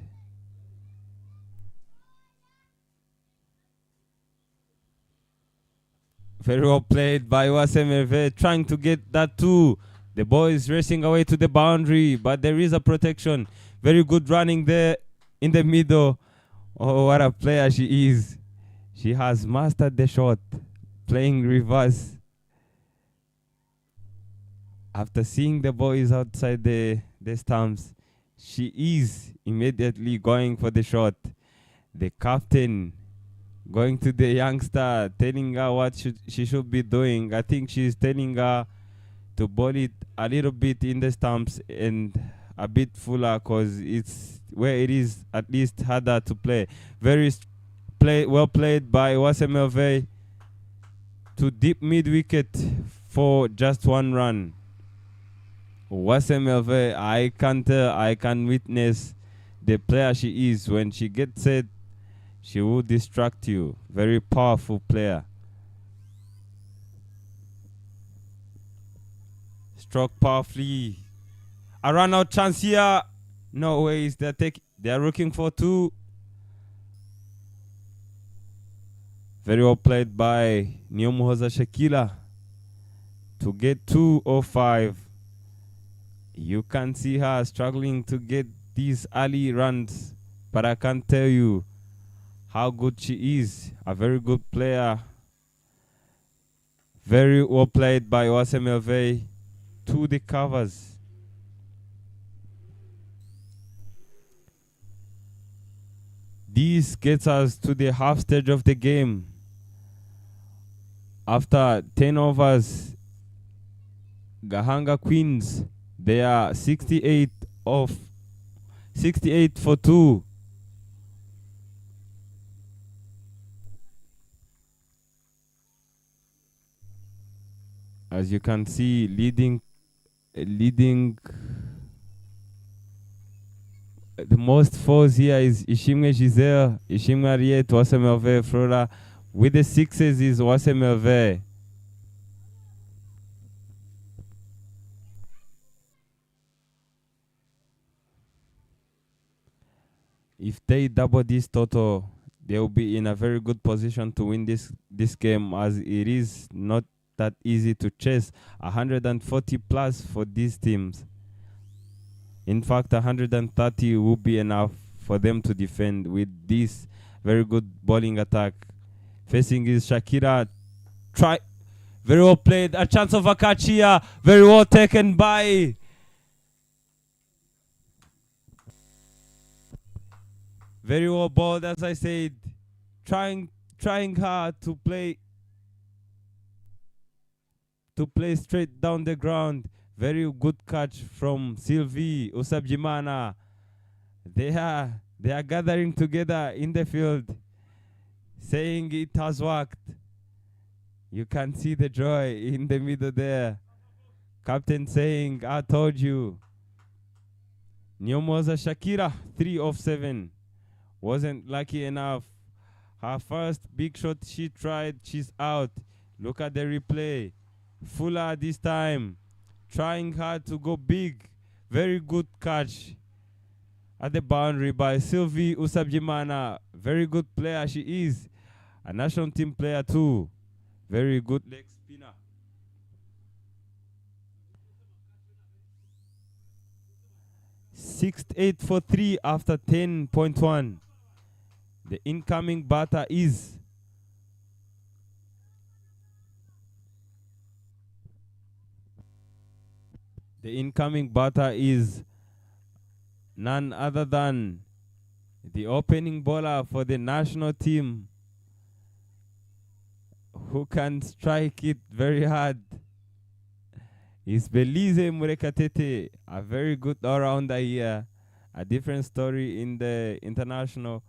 Very well played by Uwase Merve, trying to get that too. The ball is racing away to the boundary, but there is a protection. Very good running there in the middle. Oh, what a player she is. She has mastered the shot, playing reverse. After seeing the ball is outside the stumps, she is immediately going for the shot. The captain going to the youngster, telling her what she should be doing. I think she's telling her to ball it a little bit in the stumps and a bit fuller, because it's where it is at least harder to play. Very well played by Uwase Merve to deep mid wicket for just one run. Uwase Merve, I can witness the player she is. When she gets set, she will distract you. Very powerful player. Struck powerfully. A run out chance here. No ways. They're looking for two. Very well played by Nyomuhoza Shakila to get 205. You can see her struggling to get these early runs, but I can't tell you how good she is. A very good player. Very well played by Uwase Merve to the covers. This gets us to the half stage of the game. After 10 overs, Gahanga Queens, they are 68 for 2. As you can see, leading the most fours here is Ishimwe Giselle, Ishimwe Ariet, Uwase Merve, Flora. With the sixes is Uwase Merve. If they double this total, they will be in a very good position to win this game, as it is not that easy to chase 140 plus for these teams. In fact, 130 will be enough for them to defend with this very good bowling attack. Facing is Shakira. Very well played. A chance of a catch here. Very well taken by very well bowled, as I said. Trying hard to play straight down the ground. Very good catch from Sylvie Usabjimana. They are gathering together in the field, saying it has worked. You can see the joy in the middle there. Captain saying, I told you. Nyomoza Shakira, 3 of 7. Wasn't lucky enough. Her first big shot she tried, she's out. Look at the replay. Fuller this time. Trying hard to go big. Very good catch at the boundary by Sylvie Usabjimana. Very good player she is. A national team player too. Very good leg spinner. Six 8 for 3 after 10.1. The incoming batter is none other than the opening bowler for the national team, who can strike it very hard. Is Belize Murekatete, a very good all-rounder here. A different story in the international,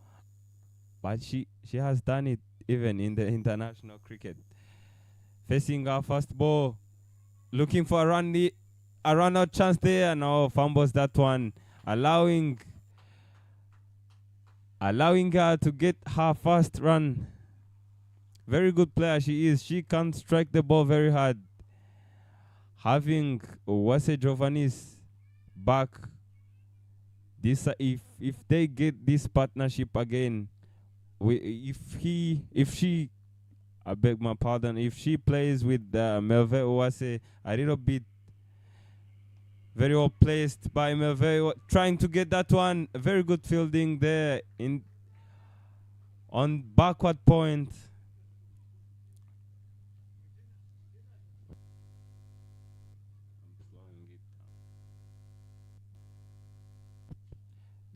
but she has done it even in the international cricket. Facing our first ball, looking for a run-out chance there. No, fumbles that one, allowing allowing her to get her first run. Very good player she is. She can strike the ball very hard. Having Wase Giovannis back, this if they get this partnership again, if she, I beg my pardon, if she plays with Melve Owase a little bit, very well placed by Melve, trying to get that one. Very good fielding there on backward point.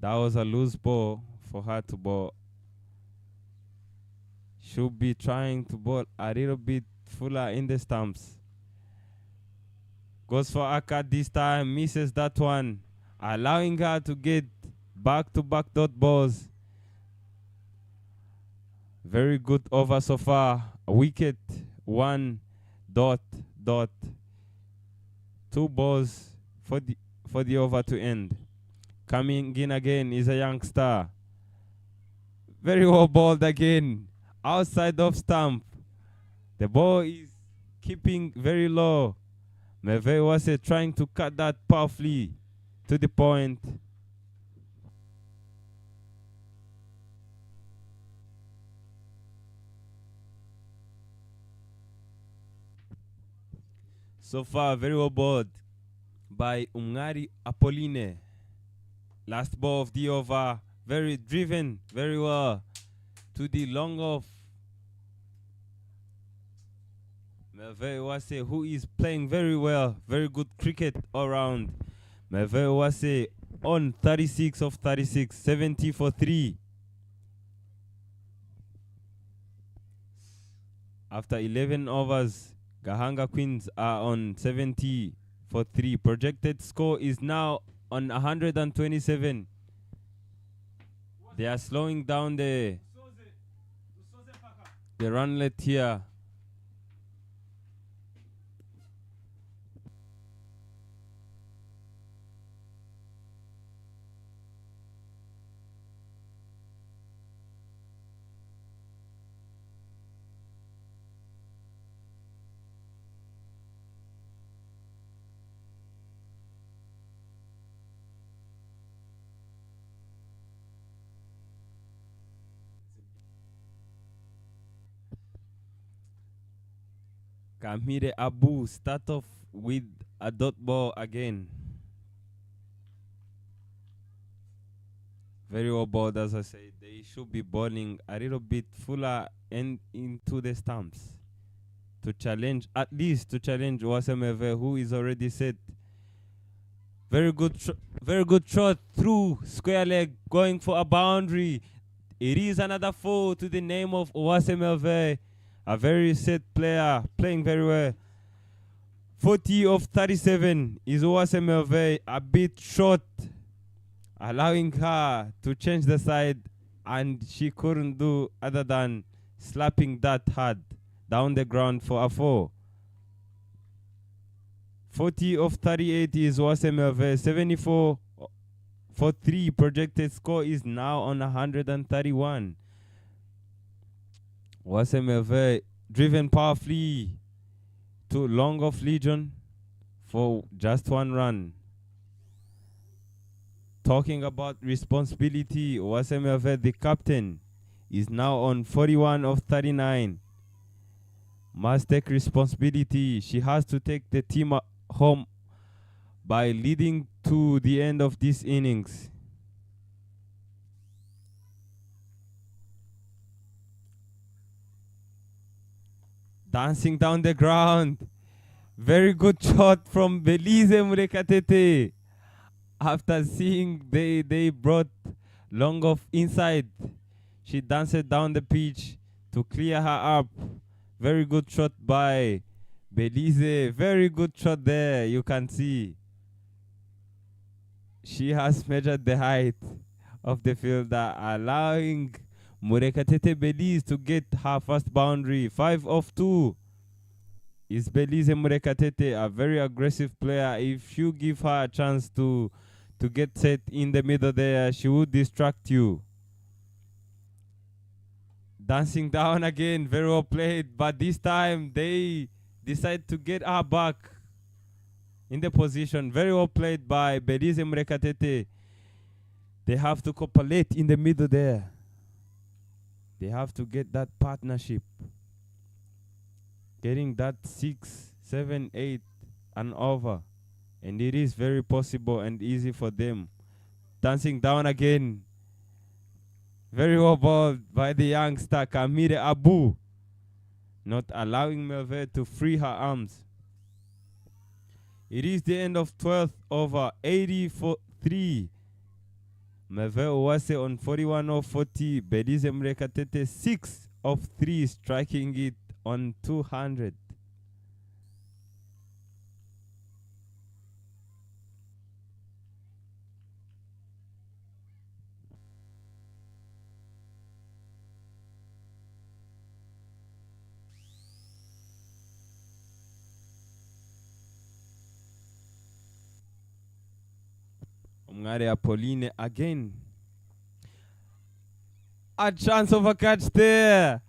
That was a loose ball for her to bowl. Should be trying to bowl a little bit fuller in the stumps. Goes for Aka this time, misses that one, allowing her to get back-to-back dot balls. Very good over so far. A wicket, 1 dot. 2 balls for the over to end. Coming in again is a youngster. Very well balled again. Outside of stump. The ball is keeping very low. Meve was trying to cut that powerfully to the point. So far, very well balled by Umngari Apolline. Last ball of the over, very driven, very well to the long off. Melve Owase, who is playing very well, very good cricket all round. Melve Owase on 36 of 36, 70 for 3. After 11 overs, Gahanga Queens are on 70 for 3. Projected score is now on 127. They are slowing down the runlet here. Kamire Abu start off with a dot ball again. Very well balled, as I said. They should be bowling a little bit fuller and into the stumps to challenge, at least to challenge Wasemeve, who is already set. Very good shot through square leg, going for a boundary. It is another 4 to the name of Wasemeve. A very set player, playing very well. 40 of 37 is Owasemeve, a bit short, allowing her to change the side, and she couldn't do other than slapping that hard down the ground for a 4. 40 of 38 is Owasemeve, 74 for 3. Projected score is now on 131. Wasemeve driven powerfully to long off Legion for just 1 run. Talking about responsibility, Wasemeve, the captain, is now on 41 of 39. Must take responsibility. She has to take the team home by leading to the end of this innings. Dancing down the ground. Very good shot from Belize Murekatete. After seeing they brought long off inside, she danced down the pitch to clear her up. Very good shot by Belize. Very good shot there, you can see. She has measured the height of the fielder, allowing Murekatete Belize to get her first boundary. 5 of 2 is Belize Murekatete, a very aggressive player. If you give her a chance to get set in the middle there, she would distract you. Dancing down again, very well played, but this time they decide to get her back in the position. Very well played by Belize Mrekatete. They have to copulate in the middle there. They have to get that partnership. Getting that 6, 7, 8 and over. And it is very possible and easy for them. Dancing down again. Very well balled by the youngster Kamire Abu. Not allowing Melve to free her arms. It is the end of 12th over, 83. Melve Owase on 41 of 40. Belize Mrekatete 6 of 3, striking it on 200. Umngare Apolline again. A chance of a catch there.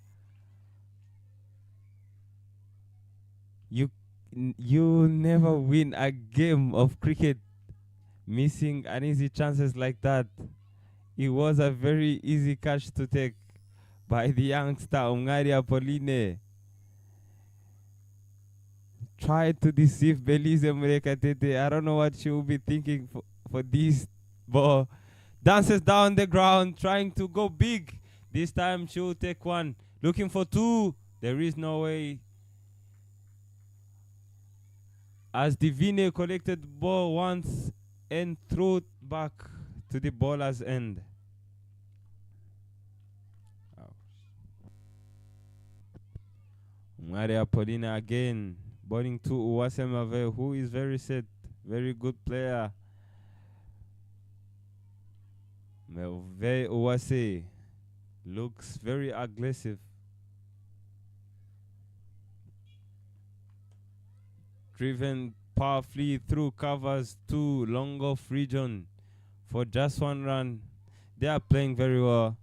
You never win a game of cricket missing an easy chances like that. It was a very easy catch to take by the youngster Umngare Apolline. Tried to deceive Belize Mrekatete. I don't know what she will be thinking for this ball. Dances down the ground, trying to go big. This time she will take one. Looking for two. There is no way. As Divine collected the ball once and threw it back to the bowler's end. Maria Paulina again, bowling to Uwase Mave, who is very set, very good player. Mave Uwase looks very aggressive. Driven powerfully through covers to long off region for just one run. They are playing very well.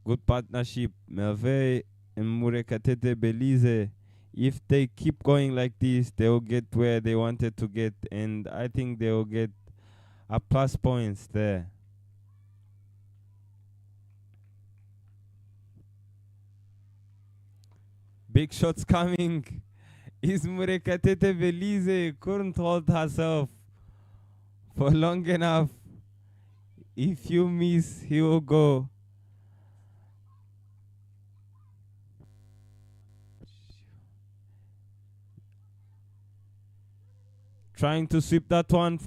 Good partnership. Melve and Murekatete Belize. If they keep going like this, they will get where they wanted to get, and I think they will get a plus points there. Big shots coming. Is Murekatete Belize couldn't hold herself for long enough. If you miss, he will go. Trying to sweep that one.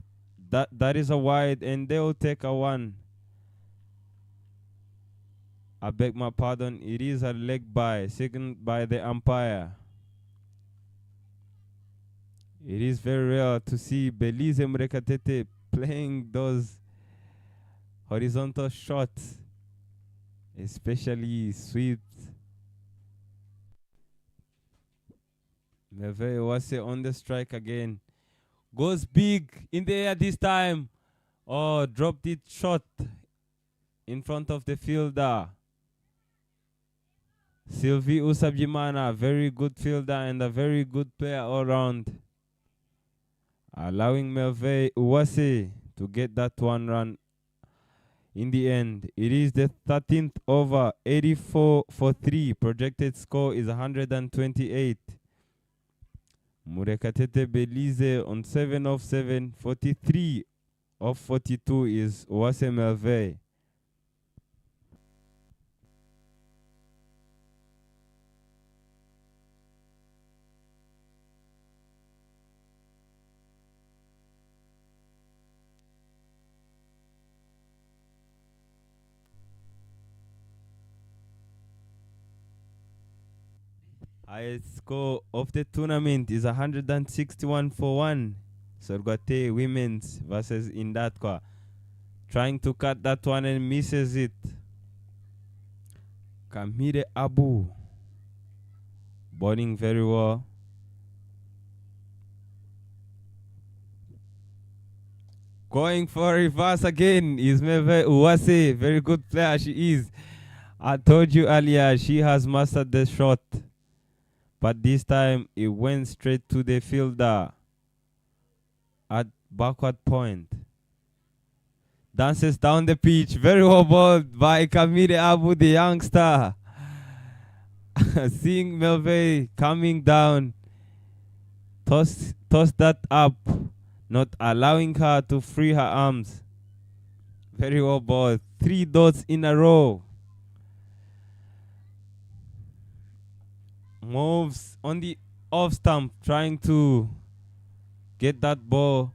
That is a wide, and they will take a one. I beg my pardon. It is a leg by, second by the umpire. It is very rare to see Belize Mrekatete playing those horizontal shots, especially sweeps. Meve Owase on the strike again. Goes big in the air this time. Oh, dropped it short in front of the fielder. Sylvie Usabjimana, very good fielder and a very good player all round. Allowing Melve Uwase to get that one run in the end. It is the 13th over, 84 for 3. Projected score is 128. Murekatete Belize on 7 of 7, 43 of 42 is Uwase Melve. Highest score of the tournament is 161 for 1. Sorgate Women's versus Indatkwa. Trying to cut that one and misses it. Kamire Abu. Bowling very well. Going for reverse again is Meve Uwase. Very good player she is. I told you earlier, she has mastered the shot. But this time, it went straight to the fielder at backward point. Dances down the pitch. Very well balled by Kamide Abu, the youngster. Seeing Melvey coming down. Toss that up. Not allowing her to free her arms. Very well balled. 3 dots in a row. Moves on the off stump, trying to get that ball.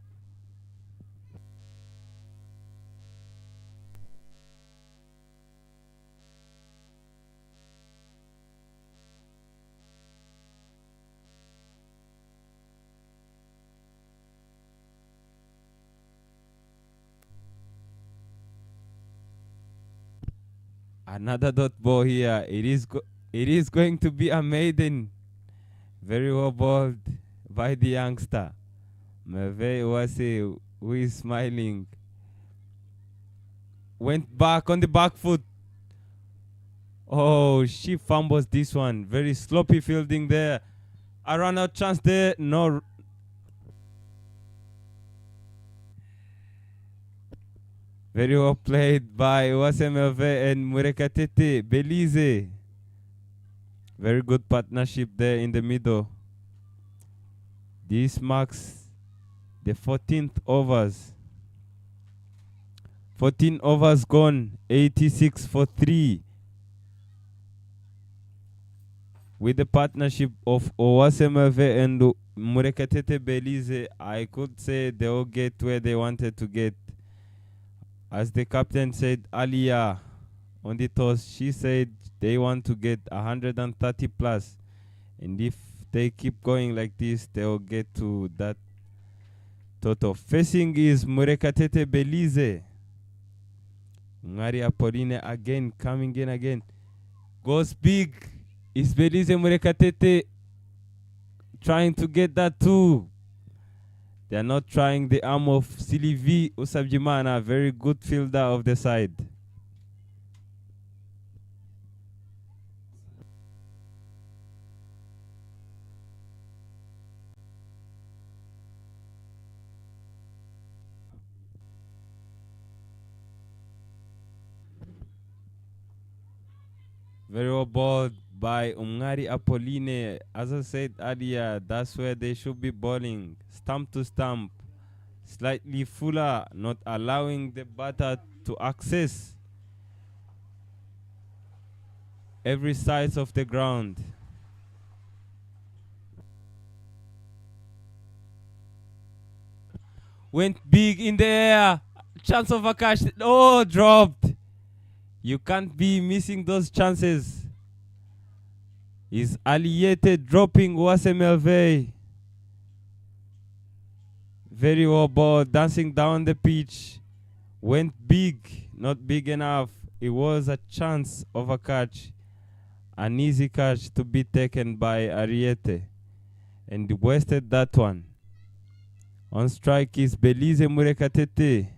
Another dot ball here. It is going to be a maiden. Very well balled by the youngster. Merve Uwase, who is smiling. Went back on the back foot. Oh, she fumbles this one. Very sloppy fielding there. A run out chance there. No. Very well played by Uwase Merve and Murekatete Belize. Very good partnership there in the middle. This marks the 14th overs. 14 overs gone, 86 for 3. With the partnership of Uwase Merve and Murekatete Belize, I could say they will get where they wanted to get. As the captain said earlier on the toss, she said they want to get 130 plus. And if they keep going like this, they will get to that total. Facing is Murekatete Belize. Ngari Apolline again, coming in again. Goes big. Is Belize Murekatete trying to get that too? They are not trying the arm of Silivi Usabjimana, very good fielder of the side. Very well balled by Umngari Apolline. As I said earlier, that's where they should be bowling. Stump to stump. Slightly fuller, not allowing the batter to access every side of the ground. Went big in the air. Chance of a catch. Oh, dropped. You can't be missing those chances. Is Aliete dropping Uwase Merve. Very well ball, dancing down the pitch. Went big, not big enough. It was a chance of a catch. An easy catch to be taken by Ariete. And wasted that one. On strike is Belize Murekatete.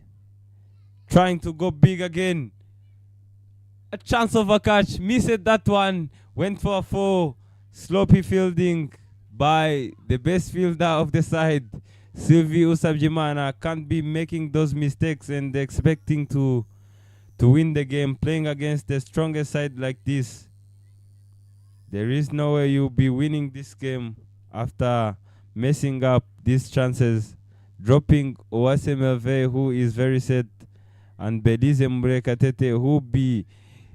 Trying to go big again. A chance of a catch. Missed that one. Went for a 4. Sloppy fielding by the best fielder of the side. Sylvie Usabjimana can't be making those mistakes and expecting to win the game. Playing against the strongest side like this. There is no way you'll be winning this game after messing up these chances. Dropping Uwase Merve, who is very set, and Belize Murekatete, who will be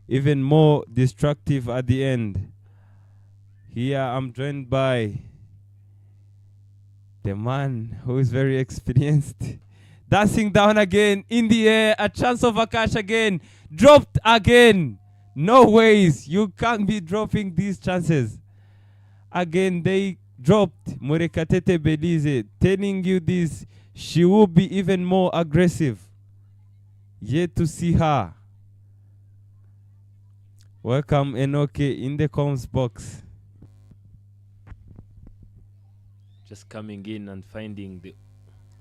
even more destructive at the end. Here I'm joined by the man who is very experienced. Dancing down again, in the air, a chance of a catch again. Dropped again. No ways, you can't be dropping these chances. Again, they dropped Murekatete Belize, telling you this, she will be even more aggressive. Yet to see her. Welcome Enoke in the comms box. Just coming in and finding the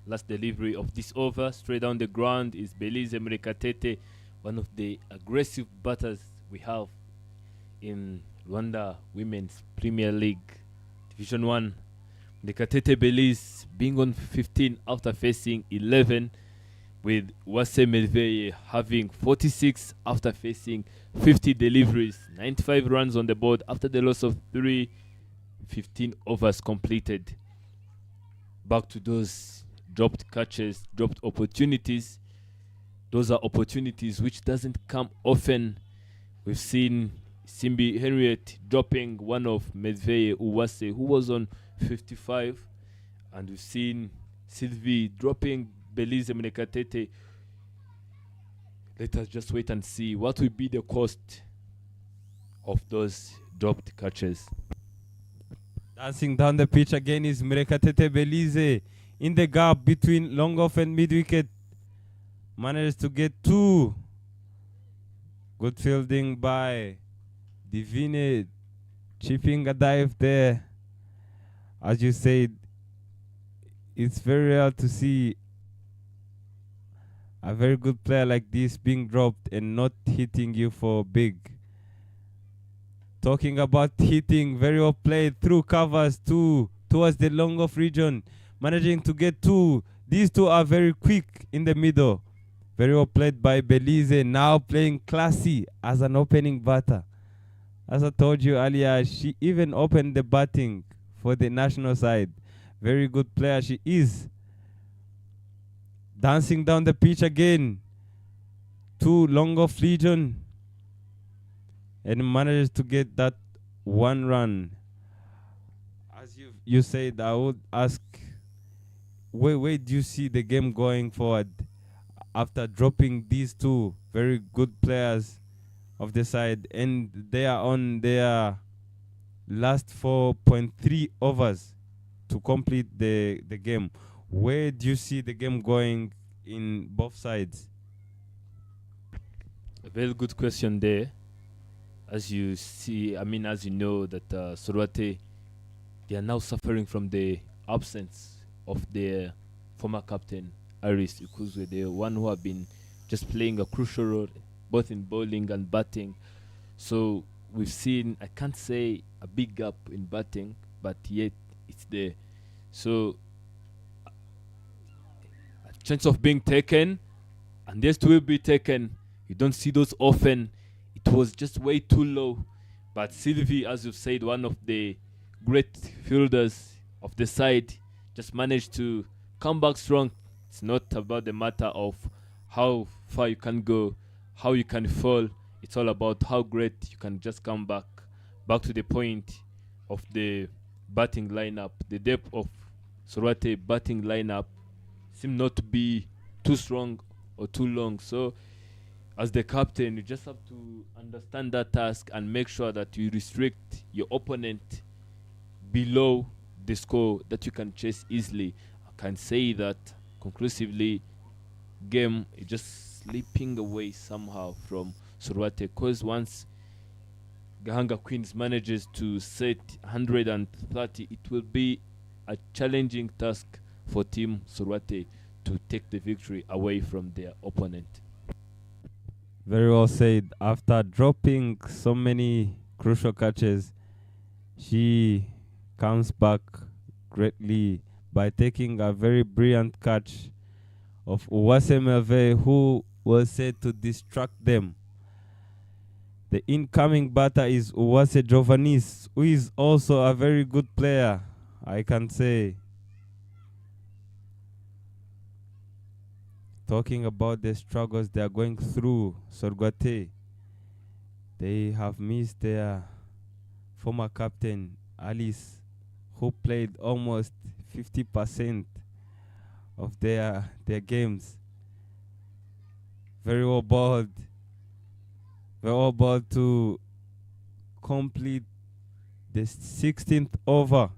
last delivery of this over. Straight down the ground is Belize Murekatete, one of the aggressive batters we have in Rwanda Women's Premier League Division 1. Murekatete Belize being on 15 after facing 11, with Uwase Merveille having 46 after facing 50 deliveries, 95 runs on the board after the loss of 15 overs completed. Back to those dropped catches, dropped opportunities. Those are opportunities which doesn't come often. We've seen Simbi Henriette dropping one of Merveille Uwase, who was on 55, and we've seen Sylvie dropping Belize Murekatete. Let us just wait and see what will be the cost of those dropped catches. Dancing down the pitch again is Murekatete Belize in the gap between long off and mid wicket. Managed to get 2. Good fielding by Divine, chipping a dive there. As you said, it's very rare to see a very good player like this being dropped and not hitting you for big. Talking about hitting, very well played through covers towards the long off region, managing to get 2. These 2 are very quick in the middle. Very well played by Belize, now playing classy as an opening batter. As I told you earlier, she even opened the batting for the national side. Very good player she is. Dancing down the pitch again. 2 long off region. And manages to get that 1 run. As you said, I would ask, where do you see the game going forward after dropping these 2 very good players of the side, and they are on their last 4.3 overs to complete the game? Where do you see the game going in both sides? A very good question there. As you see, as you know, that Sorwate, they are now suffering from the absence of their former captain, Aris Ikuzwe, the one who have been just playing a crucial role both in bowling and batting. So we've seen, I can't say a big gap in batting, but yet it's there. So a chance of being taken, and this will be taken. You don't see those often. It was just way too low. But Sylvie, as you've said, one of the great fielders of the side, just managed to come back strong. It's not about the matter of how far you can go, how you can fall. It's all about how great you can just come back to the point of the batting lineup. The depth of Sorwate batting lineup seemed not to be too strong or too long. So as the captain, you just have to understand that task and make sure that you restrict your opponent below the score that you can chase easily. I can say that conclusively, game is just slipping away somehow from Sorwate, because once Gahanga Queens manages to set 130, it will be a challenging task for Team Sorwate to take the victory away from their opponent. Very well said. After dropping so many crucial catches, she comes back greatly by taking a very brilliant catch of Uwase Merveille, who was said to distract them. The incoming batter is Uwase Jovanis, who is also a very good player, I can say. Talking about the struggles they are going through, Sorwate, they have missed their former captain, Alice, who played almost 50% of their games. Very well bowled to complete the 16th over.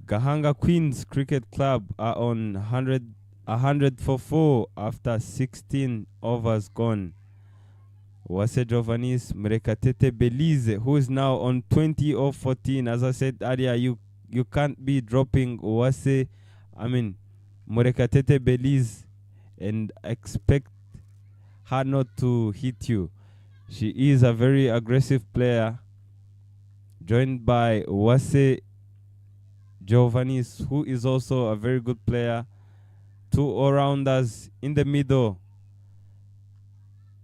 Gahanga Queens Cricket Club are on 100 for 4 after 16 overs gone. Uwase Jovanis Murekatete Belize, who is now on 20 of 14. As I said earlier, you can't be dropping Murekatete Belize and expect her not to hit you. She is a very aggressive player, joined by Wase Giovannis, who is also a very good player. Two all-rounders in the middle.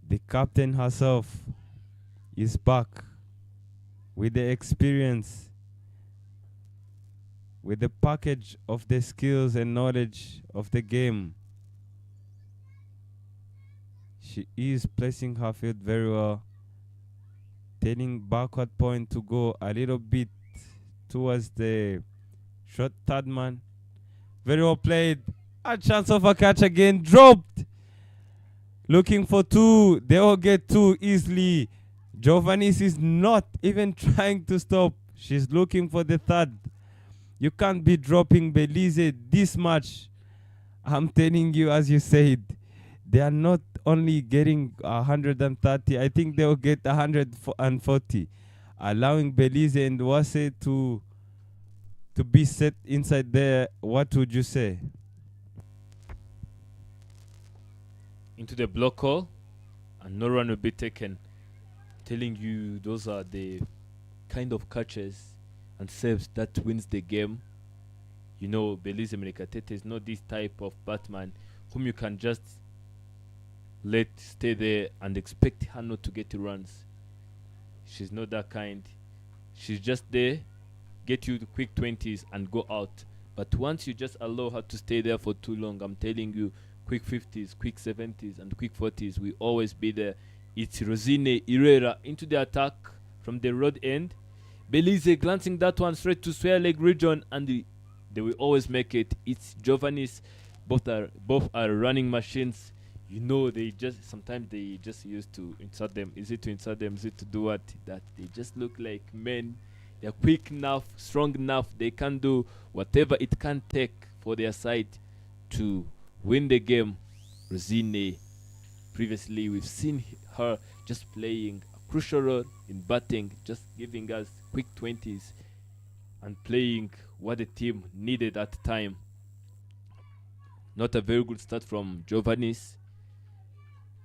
The captain herself is back with the experience, with the package of the skills and knowledge of the game. She is placing her field very well, turning backward point to go a little bit towards the short third man. Very well played. A chance of a catch again, dropped. Looking for two. They all get two easily. Giovannis is not even trying to stop. She's looking for the third. You can't be dropping Belize this much. I'm telling you, as you said, they are not only getting 130. I think they'll get 140. Allowing Belize and Wase to be set inside there. What would you say? Into the block call, and no run will be taken. Telling you, those are the kind of catches and saves that wins the game. You know, Belize Merikatete is not this type of Batman whom you can just let stay there and expect her not to get runs. She's not that kind. She's just there, get you the quick 20s and go out. But once you just allow her to stay there for too long, I'm telling you, quick 50s, quick 70s, and quick 40s will always be there. It's Rosine Irera into the attack from the road end. Belize glancing that one straight to square leg region, and they will always make it. It's Giovannis. Both are running machines. You know, sometimes they just used to insert them. Is it to insert them? Is it to do what? That they just look like men. They're quick enough, strong enough. They can do whatever it can take for their side to win the game. Rosine, previously we've seen her just playing a crucial role in batting, just giving us quick 20s and playing what the team needed at the time. Not a very good start from Giovannis.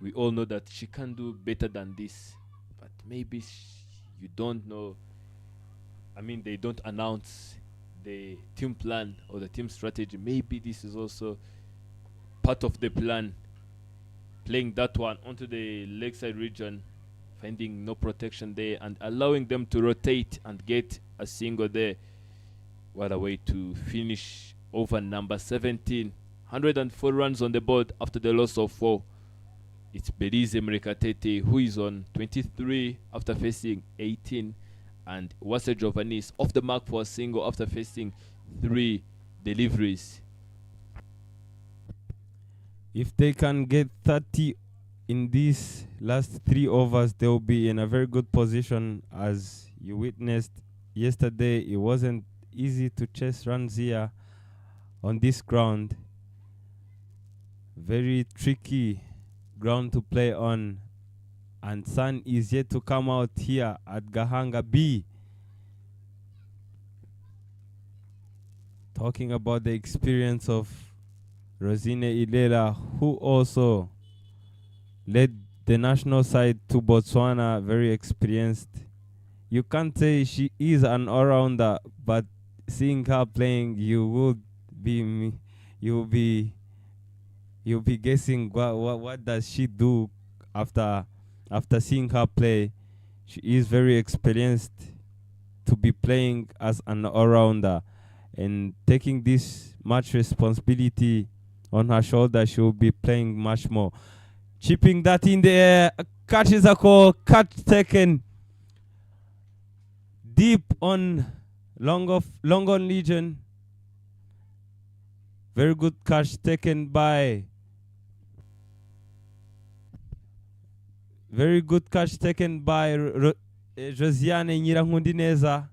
We all know that she can do better than this, but maybe you don't know. I mean, they don't announce the team plan or the team strategy. Maybe this is also part of the plan, playing that one onto the leg side region, finding no protection there and allowing them to rotate and get a single there. What a way to finish over number 17. 104 runs on the board after the loss of 4. It's Belize Merikatete who is on 23 after facing 18, and Wase Giovannis off the mark for a single after facing 3 deliveries. If they can get 30 in these last 3 overs, they'll be in a very good position. As you witnessed yesterday, it wasn't easy to chase runs here on this ground. Very tricky ground to play on, and sun is yet to come out here at Gahanga B. Talking about the experience of Rosine Ilela, who also led the national side to Botswana, very experienced. You can't say she is an all-rounder, but seeing her playing, you'll be guessing what does she do after seeing her play. She is very experienced to be playing as an all-rounder and taking this much responsibility on her shoulder. She will be playing much more. Chipping that in the air, catch is a call, catch taken deep on long on Legion. Very good catch taken by Josiane Nyirahundineza.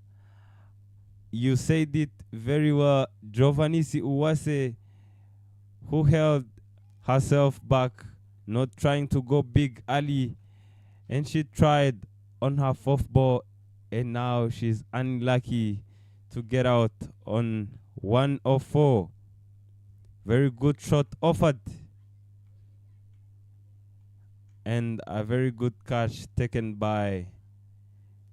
You said it very well. Giovannisi Uwase, who held herself back, not trying to go big early, and she tried on her 4th ball, and now she's unlucky to get out on 104. Very good shot offered. and a very good catch taken by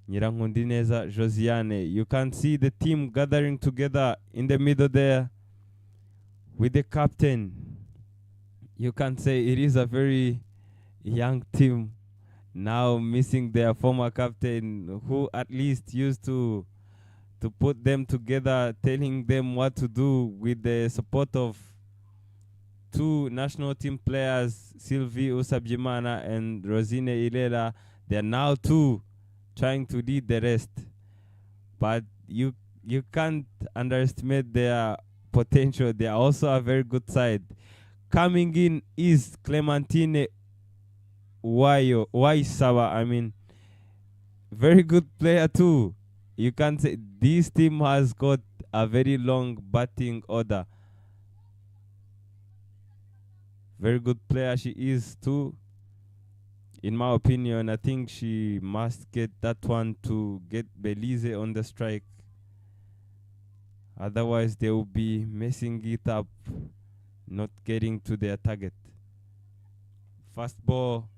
Nyirangundineza Josiane. You can see the team gathering together in the middle there with the captain. You can say it is a very young team now missing their former captain, who at least used to put them together, telling them what to do with the support of two national team players, Sylvie Usabjimana and Rosine Ilela. They are now two trying to lead the rest. But you can't underestimate their potential. They are also a very good side. Coming in is Clementine Waisawa. I mean, very good player too. You can say this team has got a very long batting order. Very good player she is too. In my opinion, I think she must get that one to get Belize on the strike. Otherwise, they will be messing it up, not getting to their target. Fast ball.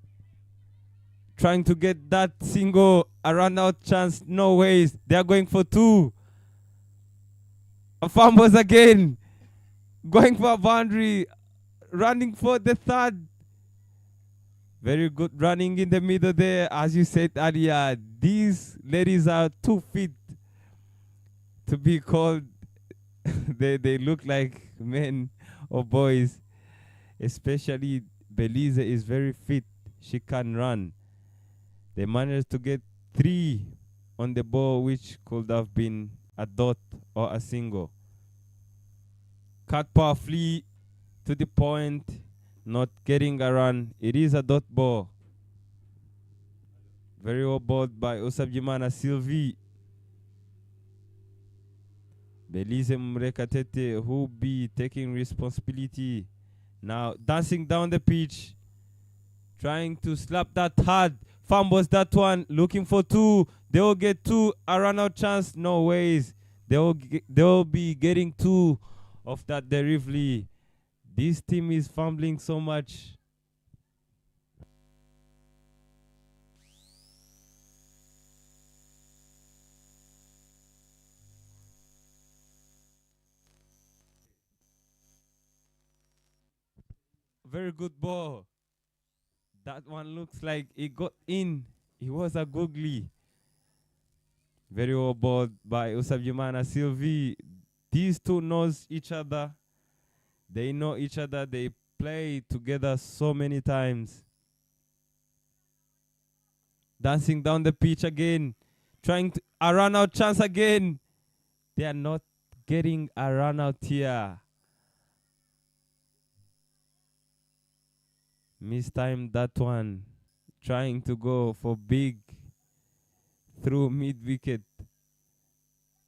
Trying to get that single, a run-out chance. No ways. They are going for two. A fumbles again. Going for a boundary. Running for the third. Very good running in the middle there. As you said earlier, these ladies are too fit to be called. They look like men or boys. Especially Belize is very fit. She can run. They managed to get 3 on the ball, which could have been a dot or a single. Cut powerfully to the point, not getting a run. It is a dot ball. Very well balled by Osabjimana Sylvie. Belize Mrekatete, who will be taking responsibility. Now dancing down the pitch, trying to slap that hard. Fumbles that one, looking for 2. They will get 2. A run-out chance, no ways. They will be getting 2 of that derively. This team is fumbling so much. Very good ball. That one looks like it got in. It was a googly. Very well balled by Usabjimana Sylvie. These two knows each other. They know each other. They play together so many times. Dancing down the pitch again. Trying to a run out chance again. They are not getting a run out here. Mistimed that one. Trying to go for big through mid wicket.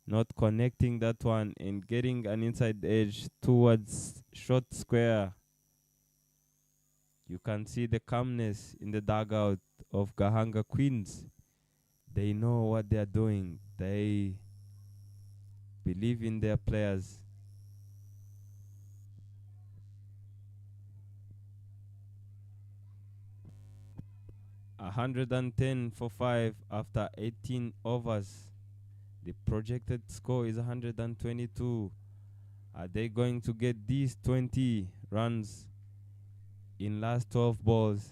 Not connecting that one and getting an inside edge towards short square. You can see the calmness in the dugout of Gahanga Queens. They know what they are doing. They believe in their players. A 110 for 5 after 18 overs. The projected score is 122. Are they going to get these 20 runs in last 12 balls?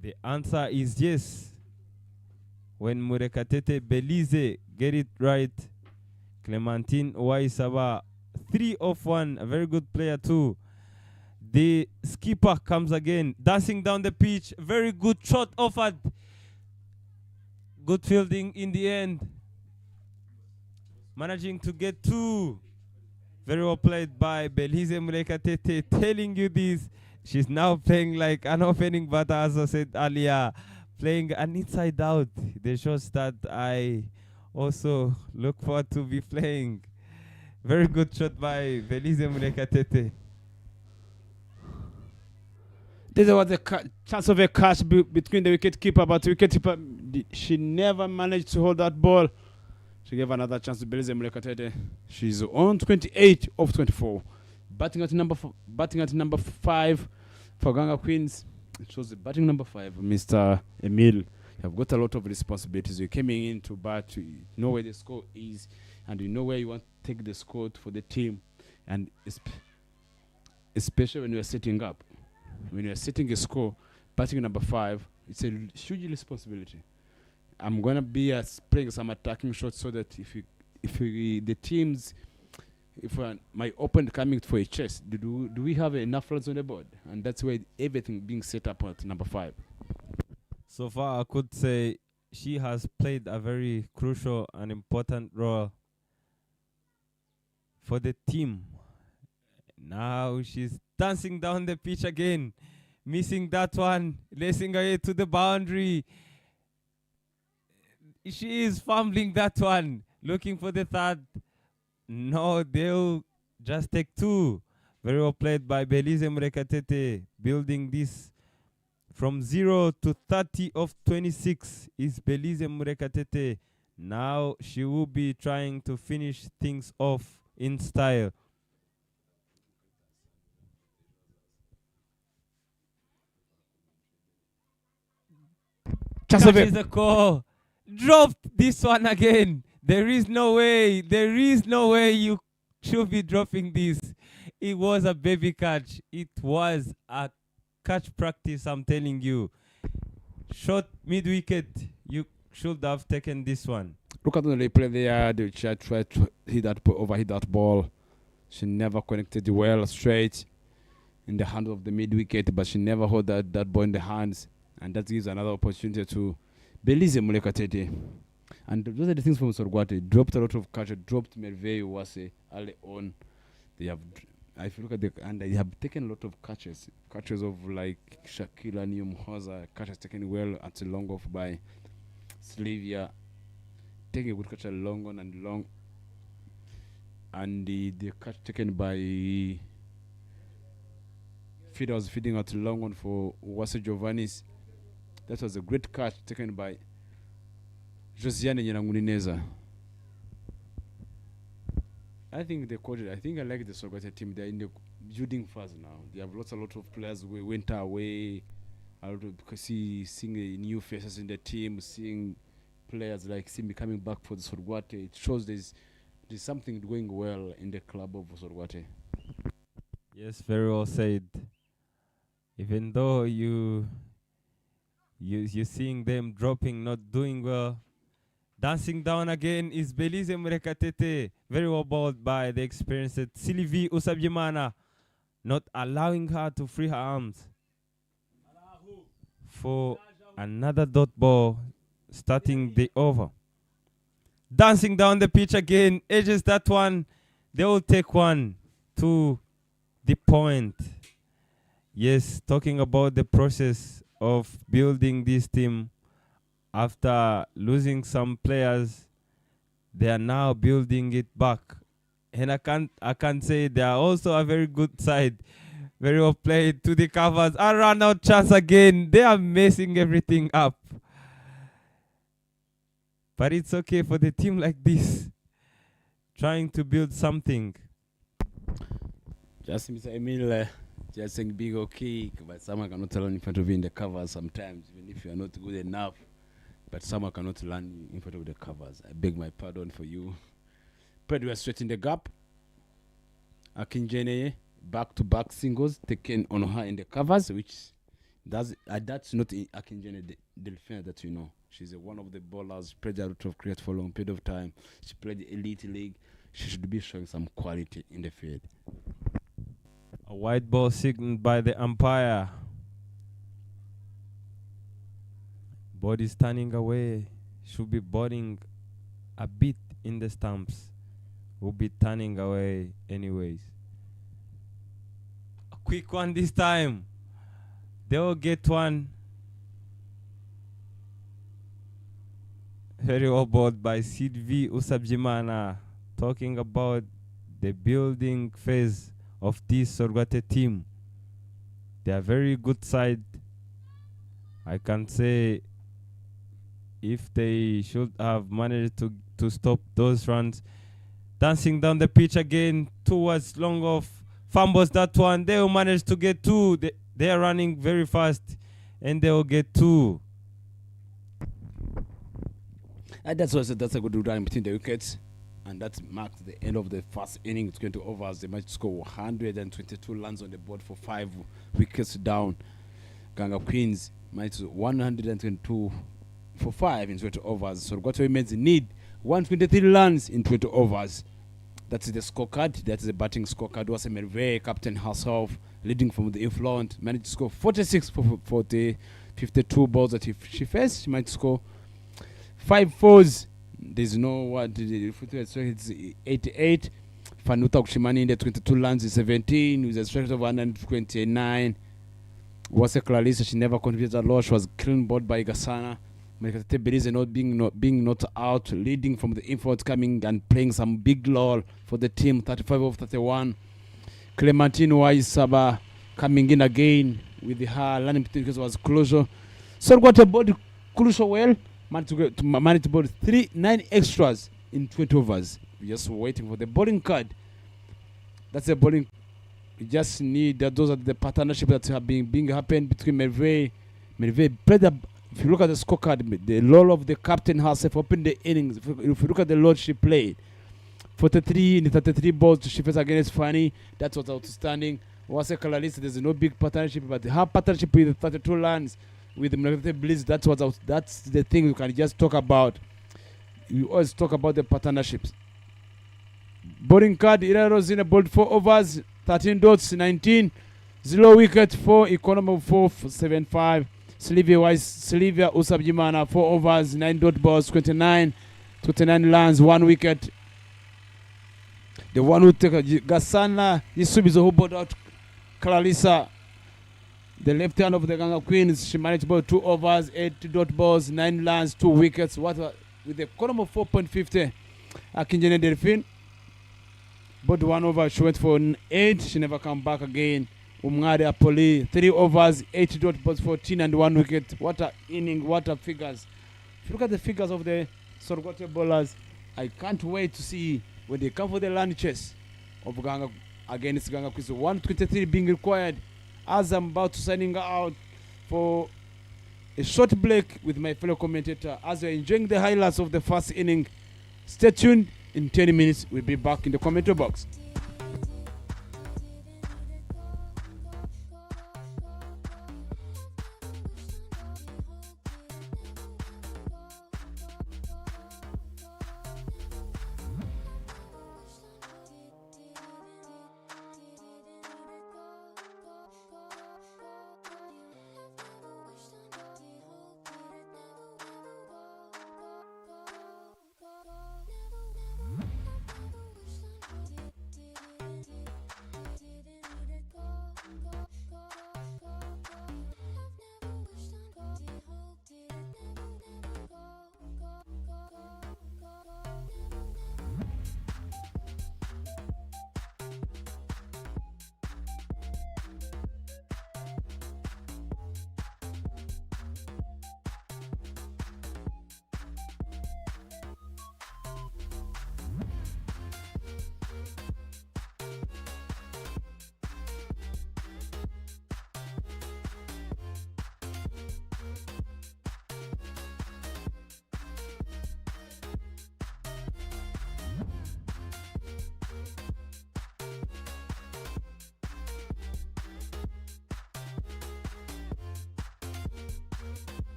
The answer is yes. When Murekatete Belize get it right, Clementine Waisaba, 3 of 1, a very good player too. The skipper comes again, dancing down the pitch. Very good shot offered. Good fielding in the end. Managing to get 2. Very well played by Belize Murekatete. Telling you this, she's now playing like an opening batter, as I said earlier. Playing an inside out. The shots that I also look forward to be playing. Very good shot by Belize Murekatete. This was a chance of a catch between the wicketkeeper, but the wicketkeeper, she never managed to hold that ball. She gave another chance to Belize Murekatete. She's on 28 of 24. Batting at number 5, For Gahanga Queens, it was the batting number 5, Mr. Emil. You have got a lot of responsibilities. You're coming in to bat, you know where the score is, and you know where you want to take the score for the team. And especially when you are setting up. When you are setting a score, batting number 5, it's a huge responsibility. I'm going to be playing some attacking shots so that if my opponent coming for a chase, do we have enough runs on the board? And that's where everything being set up at number 5. So far, I could say she has played a very crucial and important role for the team. Now she's dancing down the pitch again, missing that one, lacing away to the boundary. She is fumbling that one, looking for the third. No, they'll just take 2. Very well played by Belize Murekatete, building this from 0 to 30 of 26 is Belize Murekatete. Now she will be trying to finish things off in style. Catches the call. Dropped this one again. There is no way you should be dropping this. It was a baby catch. It was a catch practice, I'm telling you. Short mid-wicket. You should have taken this one. Look at the replay there. The child tried to overhit that ball. She never connected well straight in the hand of the mid-wicket, but she never hold that ball in the hands. And that gives another opportunity to Belize Murekatete. And those are the things from Sorgwate. Dropped a lot of catches. Dropped Merveille Wase early on. They have, if you look at they have taken a lot of catches. Catches of like Shakila Nyumhoza. Catches taken well at the long off by Sylvia. Taking a good catch at long on and long. And the catch taken by Feeder was feeding out long one for Wase Giovannis. That was a great catch taken by Josiane Nyanangunineza. I like the Sorgate team. They're in the building phase now. They have a lot of players who went away. Because seeing new faces in the team, seeing players like Simi coming back for the Sorgate, it shows there's something going well in the club of Sorgate. Yes, very well said. Even though you're seeing them dropping, not doing well. Dancing down again is Belize Murekatete. Very well bowled by the experienced Sylvie Usabjimana, not allowing her to free her arms. For another dot ball, starting the over. Dancing down the pitch again, edges that one. They will take one to the point. Yes, talking about the process of building this team. After losing some players, they are now building it back. And I can't say they are also a very good side. Very well played to the covers. A run out chance again. They are messing everything up. But it's okay for the team like this. Trying to build something. Just Mr. Emil, just saying big okay, but someone cannot learn in front of you in the covers sometimes, even if you are not good enough. But someone cannot learn in front of the covers. I beg my pardon for you. But we are straight in the gap. Akinjene, back-to-back singles taken on her in the covers, which that's not Akinjene, the defender that you know. She's one of the bowlers, played a lot of cricket for a long period of time. She played the elite league. She should be showing some quality in the field. A white ball signaled by the umpire. Body standing away. Should be boarding a bit in the stumps. Will be turning away anyways. A quick one this time. They will get one. Very well bowled by Sylvie Usabjimana. Talking about the building phase of this Sorgate team. They are very good side. I can say if they should have managed to stop those runs. Dancing down the pitch again towards long off. Fumbles that one. They will manage to get two. They are running very fast, and they will get 2. That's a good run between the wickets, and that marks the end of the first inning. 20 overs. They managed to score 122 runs on the board for 5 wickets down. Gahanga Queens managed to 122 for 5 in 20 overs. So Sorgota Women's need 123 runs in 20 overs. That's the scorecard. That's the batting scorecard. Was Merve, captain herself, leading from the influence, managed to score 46 for the 52 balls that she faced. She managed to score 5 fours. There's no what so it's 88. Fanuta Kushimani in the 22 runs is 17 with a strike of 129. Was a Clarissa, she never contributed a lot. She was clean bowled by Gasana. Mekate Berize not being not out, leading from the influence, coming and playing some big role for the team. 35 of 31. Clementine Waisaba coming in again with her landing because it was closure. So got a body crucial well. Managed to bowl 9 extras in 20 overs. We're just waiting for the bowling card. That's the bowling. We just need that. Those are the partnership that have been happened between Merve. If you look at the scorecard, the role of the captain herself opened the innings. If you look at the load she played, 43 in the 33 balls she faced against Fanny, that was outstanding. Was a Clarissa, there's no big partnership, but her partnership with the 32 runs with the Mekate Bliss, that's the thing you can just talk about. You always talk about the partnerships. Bowling card, Ira Rosina bowled 4 overs, 13 dots, 19, 0 wicket, 4, economy 4, 7-5. Sylvia Usabjimana, 4 overs, 9 dot balls, 29 runs, 1 wicket. The one who took Gasana Isubizo who bowled out Clarissa. The left hand of the Gahanga Queens, she managed to bowl 2 overs, 8 dot balls, 9 runs, 2 wickets. With the column of 4.50, Akinjene Delphine bowled 1 over, she went for 8, she never come back again. Umngari Apoli, 3 overs, 8 dot balls, 14 and 1 wicket. What a inning, what a figures. If you look at the figures of the Sorgote bowlers, I can't wait to see when they come for the land chase of Gahanga against Gahanga Queens. 123 being required. As I'm about to signing out for a short break with my fellow commentator, as you're enjoying the highlights of the first inning, stay tuned. In 10 minutes, we'll be back in the commentary box.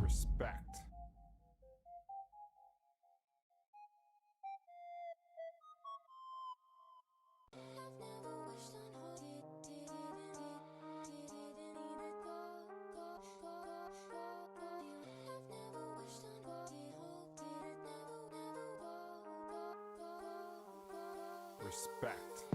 Respect. Respect.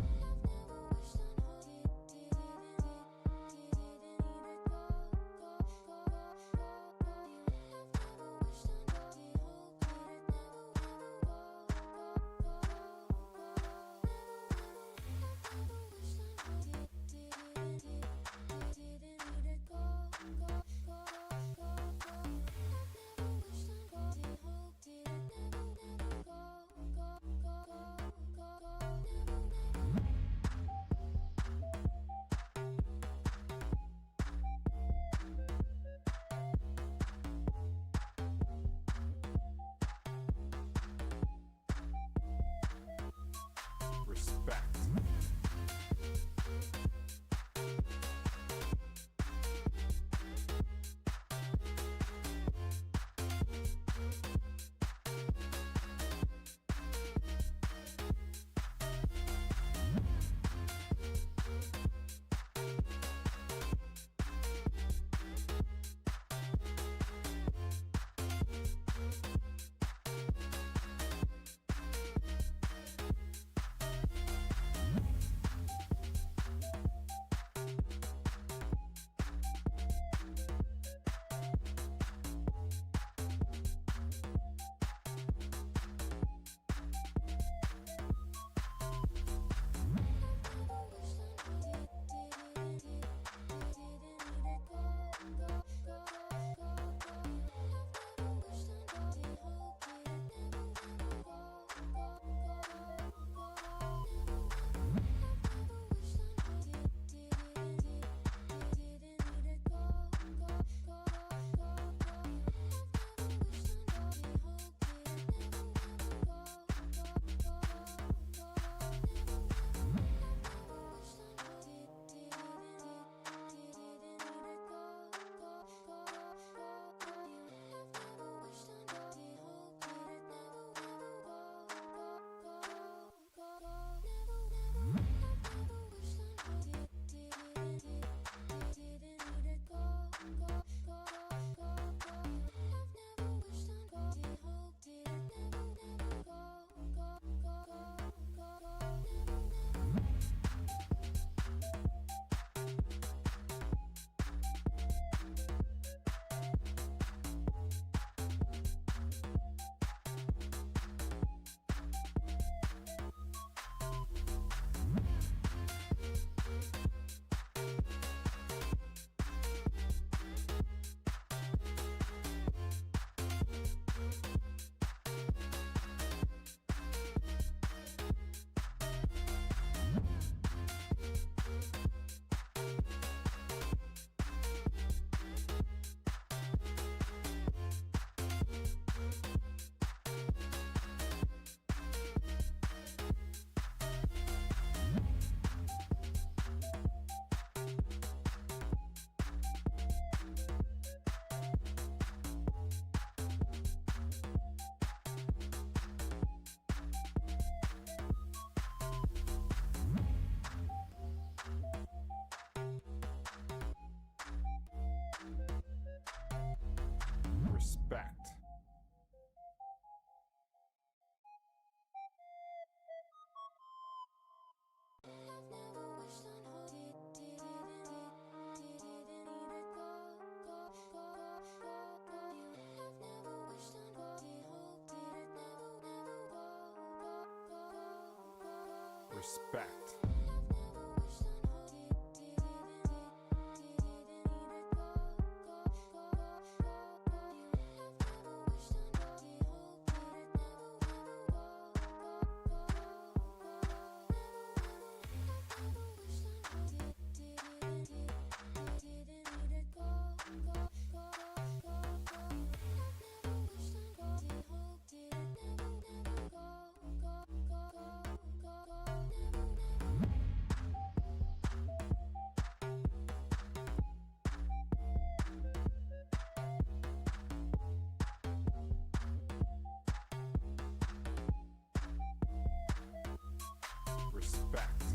Respect. Respect.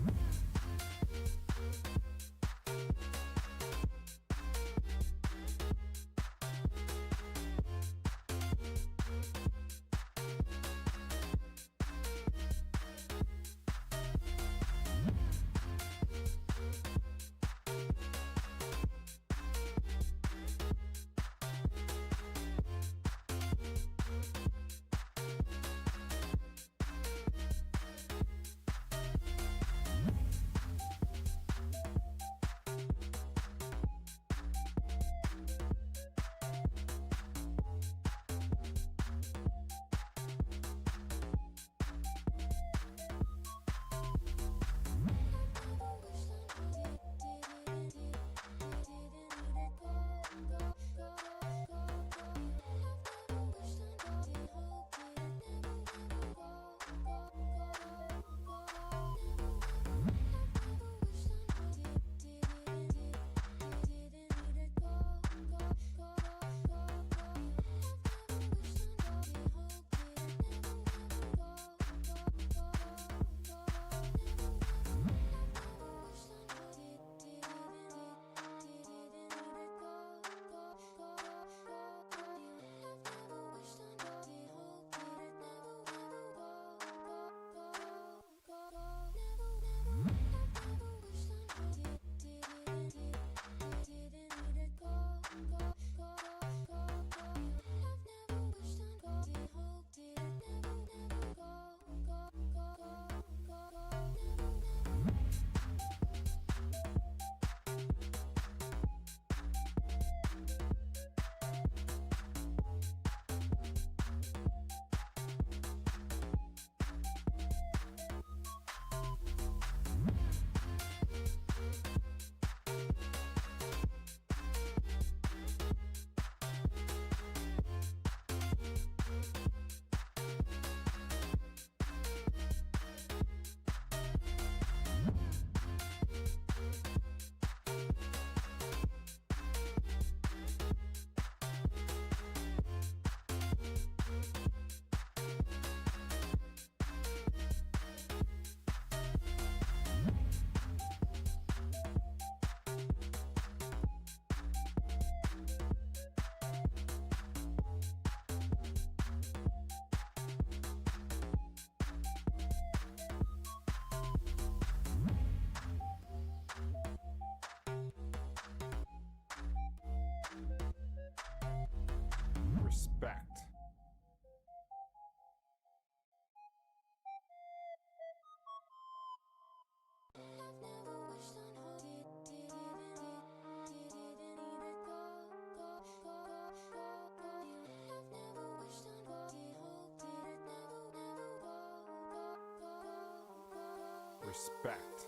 Respect. Respect.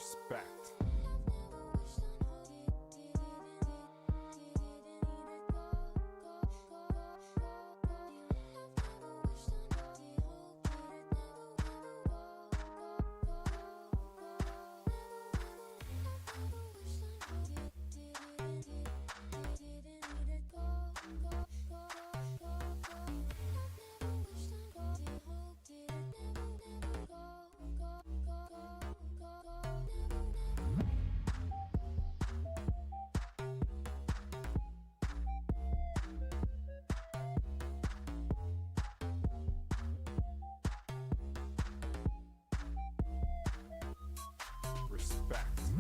Respect. Respect.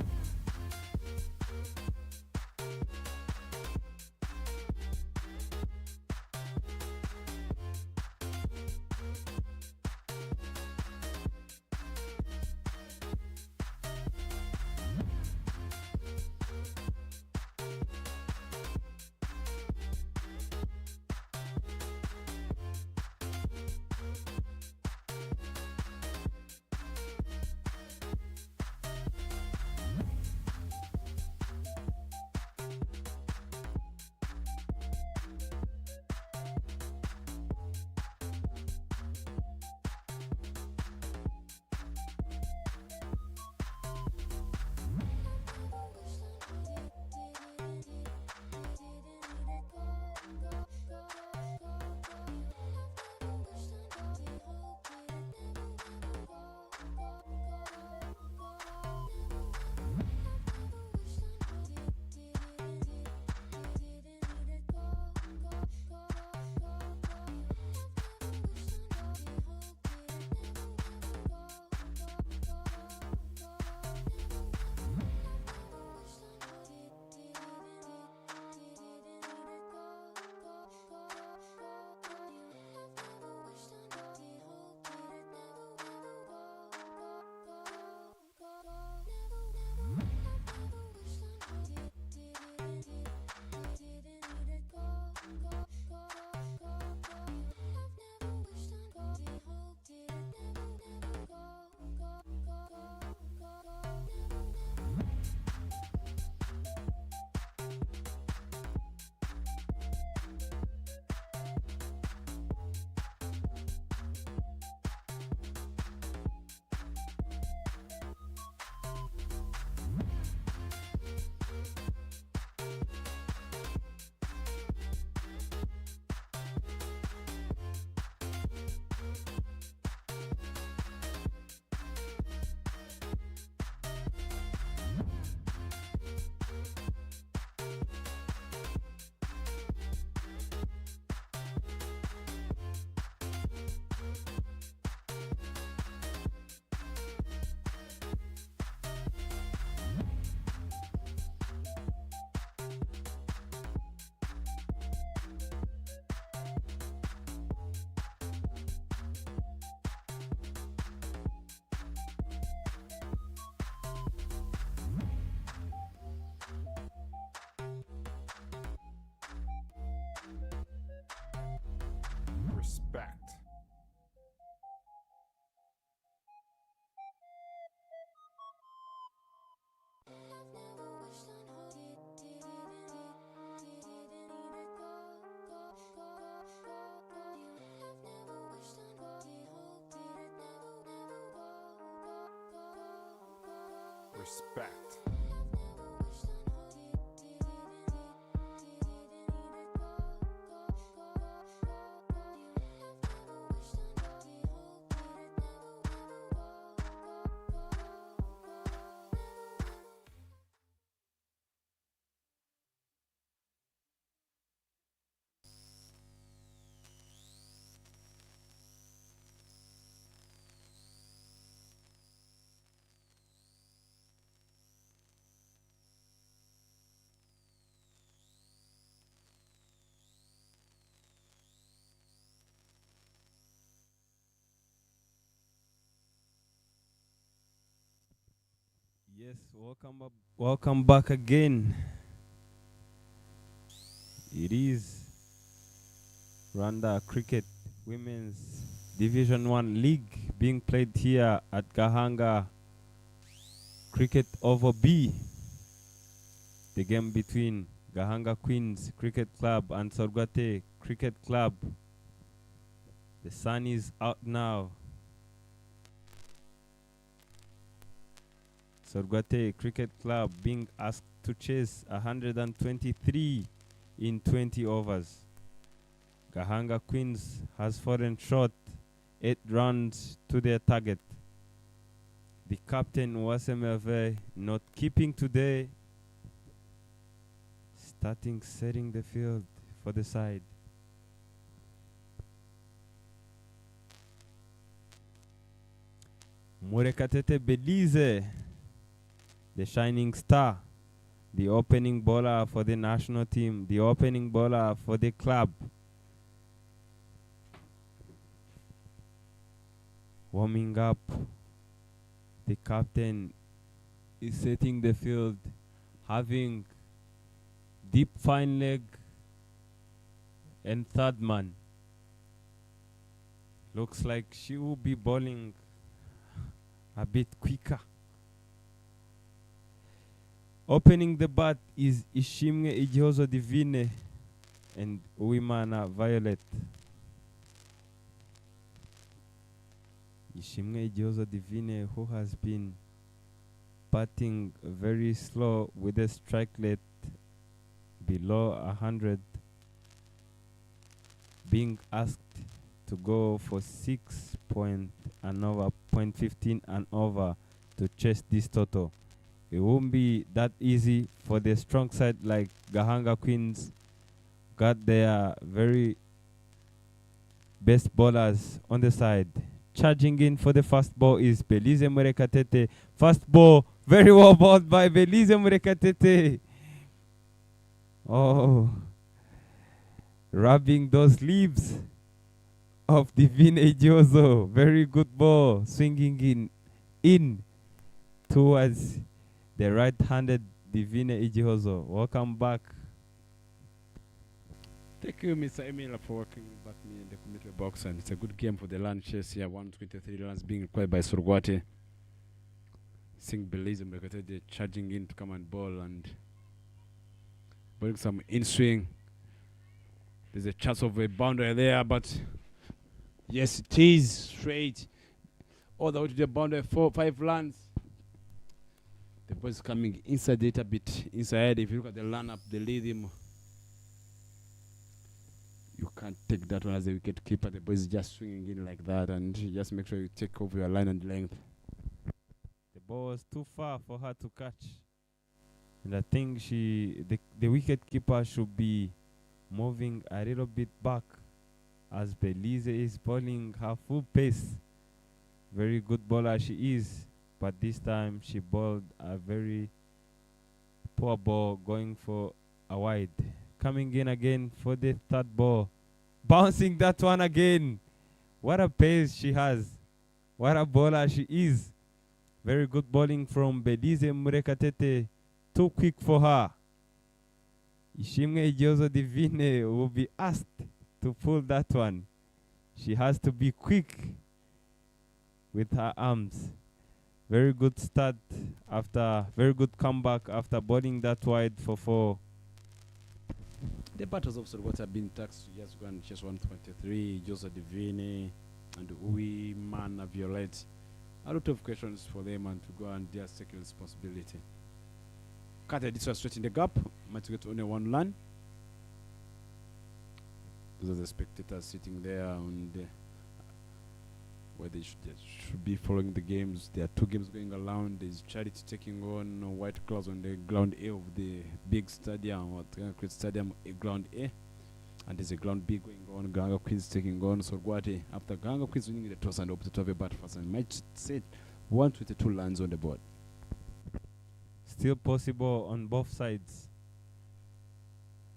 Respect. Respect. Yes, welcome back again. It is Rwanda Cricket Women's Division 1 League being played here at Gahanga Cricket over B. The game between Gahanga Queens Cricket Club and Sorgate Cricket Club. The sun is out now. Sorgate Cricket Club being asked to chase 123 in 20 overs. Gahanga Queens has fallen short 8 runs to their target. The captain Wasemelve not keeping today, starting setting the field for the side. Murekatete Belize, the shining star, the opening bowler for the national team, the opening bowler for the club. Warming up, the captain is setting the field, having deep fine leg and third man. Looks like she will be bowling a bit quicker. Opening the bat is Ishimwe Igihozo Divine and Uwimana Violet. Ishimwe Igihozo Divine, who has been batting very slow with a strike rate below 100, being asked to go for 6 point and over, 0.15 and over to chase this total. It won't be that easy for the strong side like Gahanga Queens. Got their very best bowlers on the side. Charging in for the first ball is Belize Murekatete. First ball, very well bowled by Belize Murekatete. Oh, rubbing those leaves of Divine Ijozo. Very good ball, swinging in towards the right-handed Divine Ijozo. Welcome back. Thank you, Mr. Emil, for working back me in the commentary box. And it's a good game for the land chase here. 123 runs being required by Sorgate. Seeing Belize Murekatete charging in to come and bowl and bring some in-swing. There's a chance of a boundary there, but yes, it is straight. All the way to the boundary, 4-5 runs. The ball is coming inside it a bit. Inside, if you look at the lineup, the lead him. You can't take that one as a wicket keeper. The ball is just swinging in like that, and you just make sure you take over your line and length. The ball was too far for her to catch. And I think the wicket keeper should be moving a little bit back as Belize is bowling her full pace. Very good bowler she is, but this time she bowled a very poor ball going for a wide. Coming in again for the third ball. Bouncing that one again. What a pace she has. What a bowler she is. Very good bowling from Belize Murekatete. Too quick for her. Ishimwe Ijozo Divine will be asked to pull that one. She has to be quick with her arms. Very good start after, very good comeback after bowling that wide for 4. The batters of Sorgate have been taxed to just go and chase 123, Joseph Divine and Uwi Mana Violet. A lot of questions for them and to go and their second responsibility. Carter this was straight in the gap, might get only one run. Those are the spectators sitting there on the where they should be following the games. There are 2 games going around. There's Charity taking on White Clouds on the ground A of the big stadium, or Great Stadium, ground A. And there's a ground B going on. Gahanga Queens taking on Sorgate. After Gahanga Queens winning the toss and opted to have a bat first, and might say 122 runs on the board. Still possible on both sides.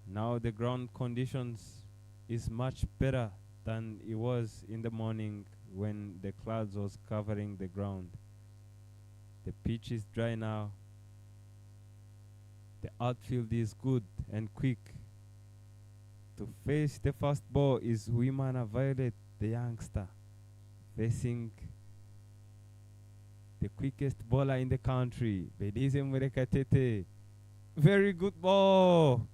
Now the ground conditions is much better than it was in the morning when the clouds was covering the ground. The pitch is dry now. The outfield is good and quick. To face the first ball is Wimana Violet, the youngster, facing the the quickest bowler in the country, Belize Murekatete. Very good ball.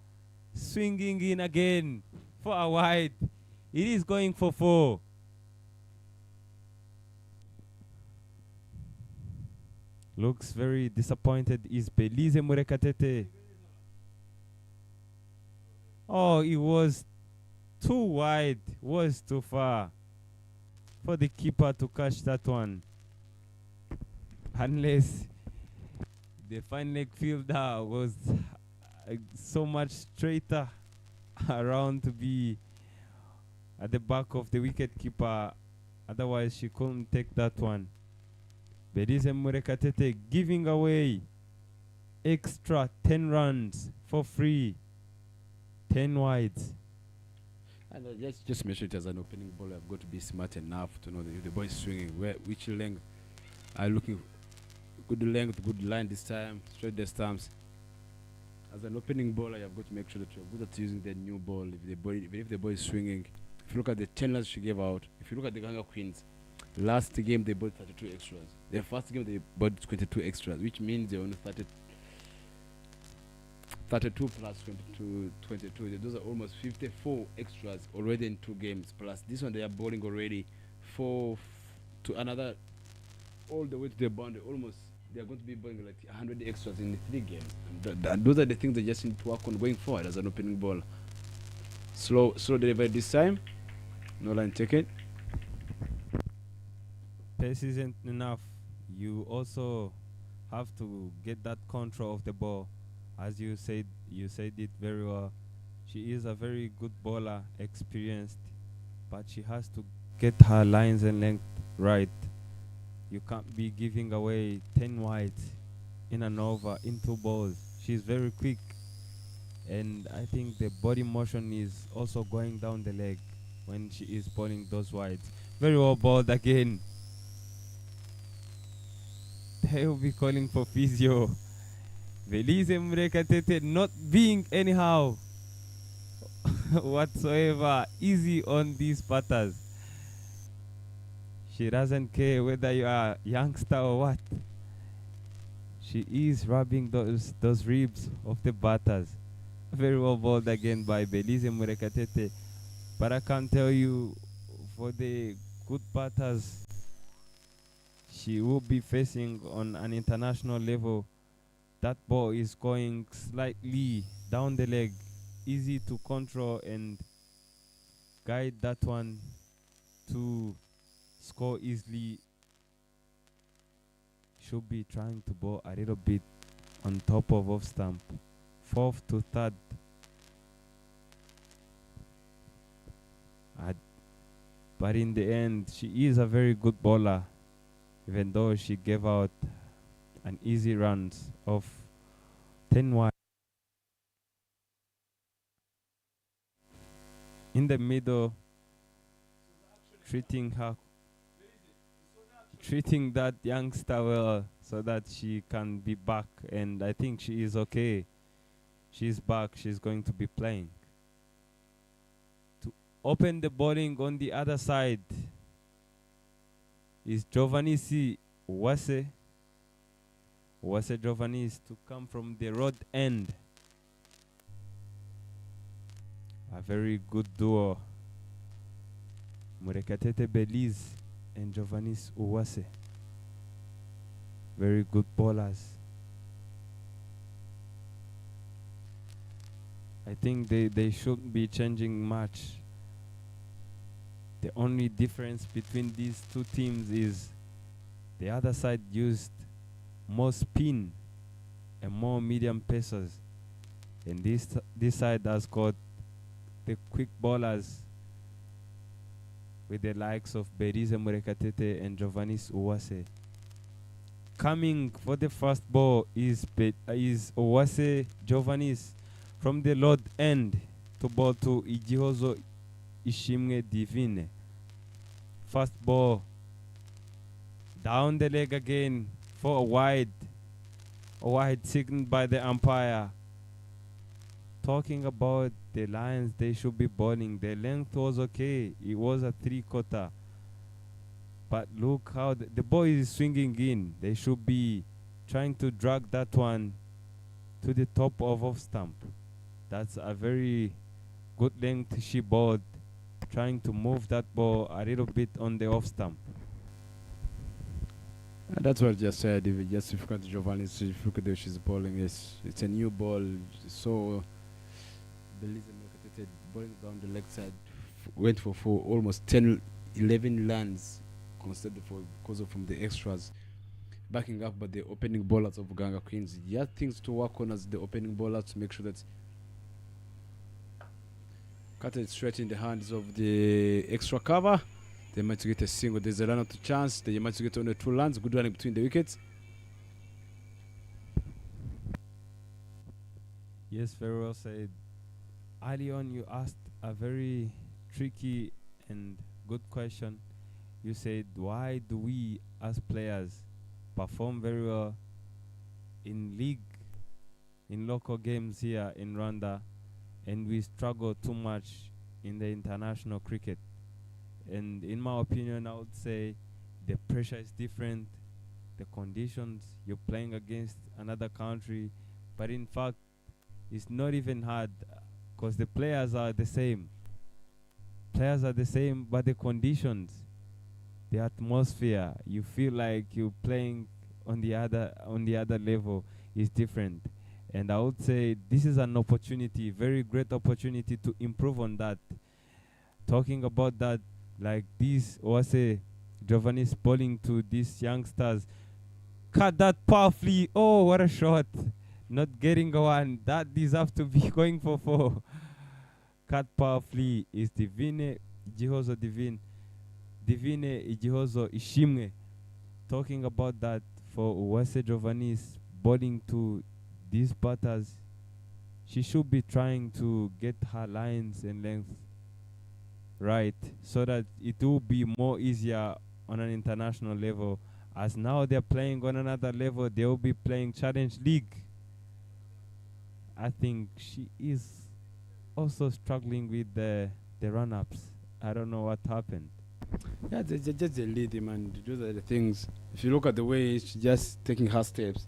Swinging in again for a wide. It is going for 4. Looks very disappointed is Belize Murekatete. Oh, it was too wide, was too far for the keeper to catch that one. Unless the fine leg fielder was so much straighter around to be at the back of the wicket keeper. Otherwise, she couldn't take that one. Belize Murekatete giving away extra 10 runs for free. 10 wides. And just mention it as an opening bowler. I've got to be smart enough to know that if the ball is swinging, which length are looking. Good length, good line this time, straight the stumps. As an opening bowler, you've got to make sure that you're good at using the new ball. If the ball is swinging, if you look at the 10 runs she gave out, if you look at the Gahanga Queens, last game they bowled 32 extras. Their first game they bowled 22 extras, which means they only started 32 plus 22. Those are almost 54 extras already in 2 games. Plus this one they are bowling already to another all the way to the boundary. Almost they are going to be bowling like 100 extras in the 3 games. And those are the things they just need to work on going forward as an opening bowler. Slow delivery this time. No line taken. Pace isn't enough. You also have to get that control of the ball. As you said it very well. She is a very good bowler, experienced, but she has to get her lines and length right. You can't be giving away 10 wides in an over, in 2 balls. She's very quick, and I think the body motion is also going down the leg when she is bowling those wides. Very well bowled again. They will be calling for physio. Belize Murekatete not being anyhow whatsoever easy on these batters. She doesn't care whether you are a youngster or what. She is rubbing those ribs of the batters. Very well bowled again by Belize Murekatete. But I can tell you, for the good batters she will be facing on an international level, that ball is going slightly down the leg, easy to control and guide that one to score easily. Should be trying to bowl a little bit on top of off stump. 4th to 3rd. But in the end, she is a very good bowler, even though she gave out an easy runs of 10 wide. In the middle, treating that youngster well so that she can be back, and I think she is okay. She's back, she's going to be playing. To open the bowling on the other side is Giovannisi Uwase. Uwase Giovannis to come from the road end. A very good duo. Murekatete Belize and Giovannis Uwase. Very good bowlers. I think they shouldn't be changing much. The only difference between these 2 teams is the other side used more spin and more medium pacers, and this side has got the quick bowlers with the likes of Belize Murekatete and Giovannis Uwase. Coming for the first ball is Uwase Giovannis from the Lord end to bowl to Igihozo Ishimwe Divine. First ball down the leg again for a wide signaled by the umpire. Talking about the Lions, they should be bowling. The length was okay. It was a 3/4. But look how the ball is swinging in. They should be trying to drag that one to the top of off stump. That's a very good length she bowled, trying to move that ball a little bit on the off stump. That's what I just said. If you just look at Giovanni, if you look at the way she's bowling, it's a new ball. So Belize bowling down the leg side went for almost 10, 11 lands considered for because of from the extras backing up, but the opening bowlers of Gahanga Queens. You have things to work on as the opening bowlers to make sure that cut it straight in the hands of the extra cover. They might get a single. There's a run out chance. They might get only 2 runs. Good running between the wickets. Yes, very well said. Early on, you asked a very tricky and good question. You said, why do we as players perform very well in league, in local games here in Rwanda, and we struggle too much in the international cricket? And in my opinion, I would say the pressure is different, the conditions, you're playing against another country, but in fact, it's not even hard because the players are the same. Players are the same, but the conditions, the atmosphere, you feel like you're playing on the other level is different. And I would say this is an opportunity, very great opportunity to improve on that. Talking about that, like this, Owase Giovanni's bowling to these youngsters. Cut that powerfully. Oh, what a shot. Not getting a one. That deserves to be going for 4. Cut powerfully is Divine Igihozo Divine Igihozo Ishimwe. Talking about that for Owase Giovanni's bowling to these batters. She should be trying to get her lines and length right, so that it will be more easier on an international level. As now they're playing on another level, they will be playing Challenge League. I think she is also struggling with the run-ups. I don't know what happened. Yeah, just the lead, man. Those are the things. If you look at the way she's just taking her steps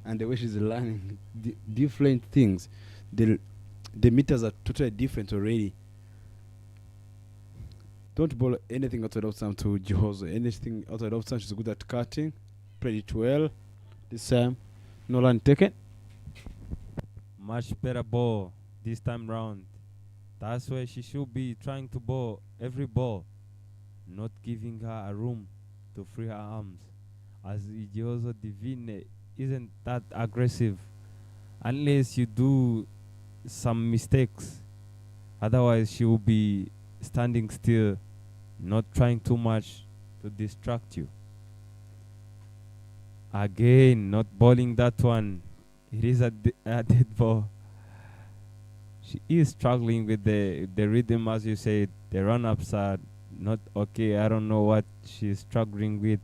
and the way she's learning different things, the meters are totally different already. Don't bowl anything outside of time to Jihozo. Anything outside of time, she's good at cutting. Played it well. This time, no run taken. Much better ball this time round. That's where she should be trying to bowl every ball, not giving her a room to free her arms. As Ijiozo Divine isn't that aggressive unless you do some mistakes. Otherwise, she will be standing still, not trying too much to distract you. Again, not bowling that one. It is a dead ball. She is struggling with the rhythm, as you said. The run-ups are not okay. I don't know what she's struggling with.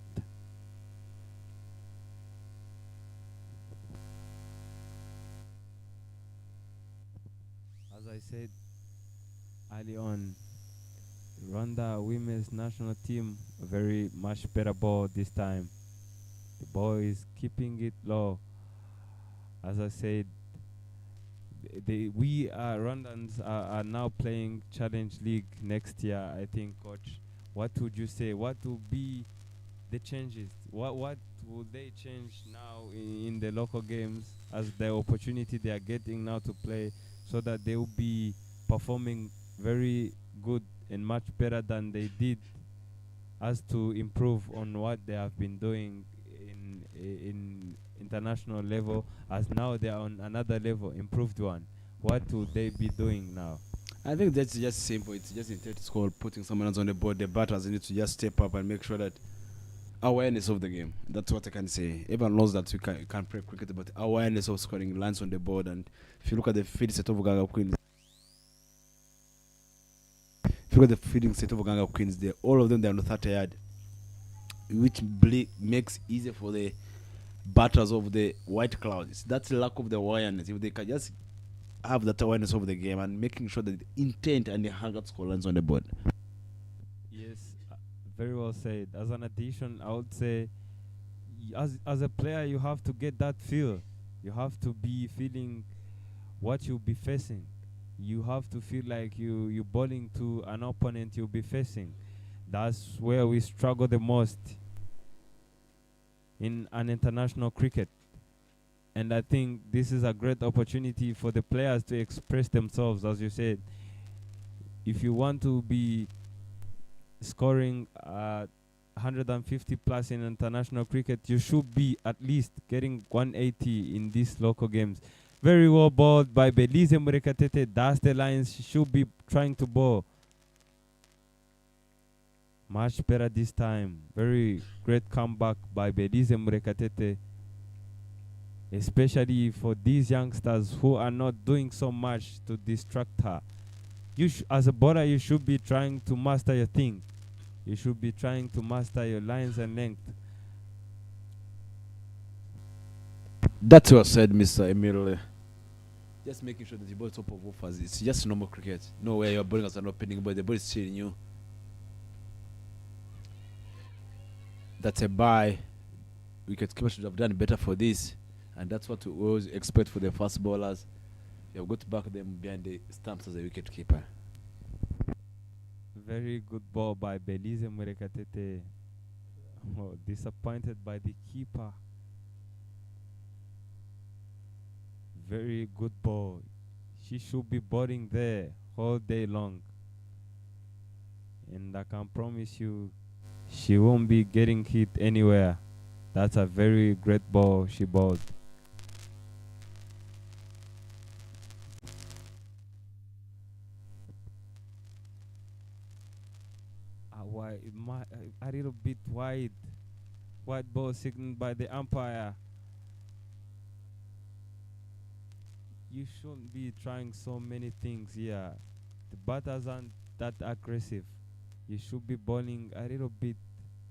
As I said early on, Rwanda women's national team, a very much better ball this time. The ball is keeping it low. As I said, we Rwandans are now playing Challenge League next year, I think, Coach. What would you say? What will be the changes? What will they change now in the local games as the opportunity they are getting now to play, so that they will be performing very good and much better than they did, as to improve on what they have been doing in international level, as now they are on another level, improved one. What will they be doing now? I think that's just simple. It's just intent to score, putting someone else on the board. The batters need to just step up and make sure that awareness of the game. That's what I can say. Everyone knows that we can play cricket, but awareness of scoring lines on the board. And if you look at the field set of Gahanga Queens, all of them, they're on the 30 yard, which makes easier for the batters of the white clouds. That's the lack of the awareness. If they can just have that awareness of the game and making sure that the intent and the hunger score lines on the board. Yes, Very well said. As an addition, I would say, as a player, you have to get that feel. You have to be feeling what you'll be facing. You have to feel like you're bowling to an opponent you'll be facing. That's where we struggle the most in an international cricket. And I think this is a great opportunity for the players to express themselves, as you said. If you want to be scoring 150 plus in international cricket, you should be at least getting 180 in these local games. Very well bowled by Belize Murekatete. That's the lines she should be trying to bowl. Much better this time. Very great comeback by Belize Murekatete. Especially for these youngsters who are not doing so much to distract her. As a bowler, you should be trying to master your thing. You should be trying to master your lines and length. That's what said, Mr. Emile. Just making sure that you bowl top of offers. It's just normal cricket. No way you're bowling as an opening, but the ball is chilling you. That's a buy. Wicketkeeper should have done better for this. And that's what we always expect for the fast bowlers. You have got to back them behind the stumps as a wicketkeeper. Very good ball by Belize Murekatete. Oh, disappointed by the keeper. Very good ball. She should be bowling there all day long. And I can promise you, she won't be getting hit anywhere. That's a very great ball she bowled. A little bit wide. White ball signaled by the umpire. You shouldn't be trying so many things here. The batters aren't that aggressive. You should be bowling a little bit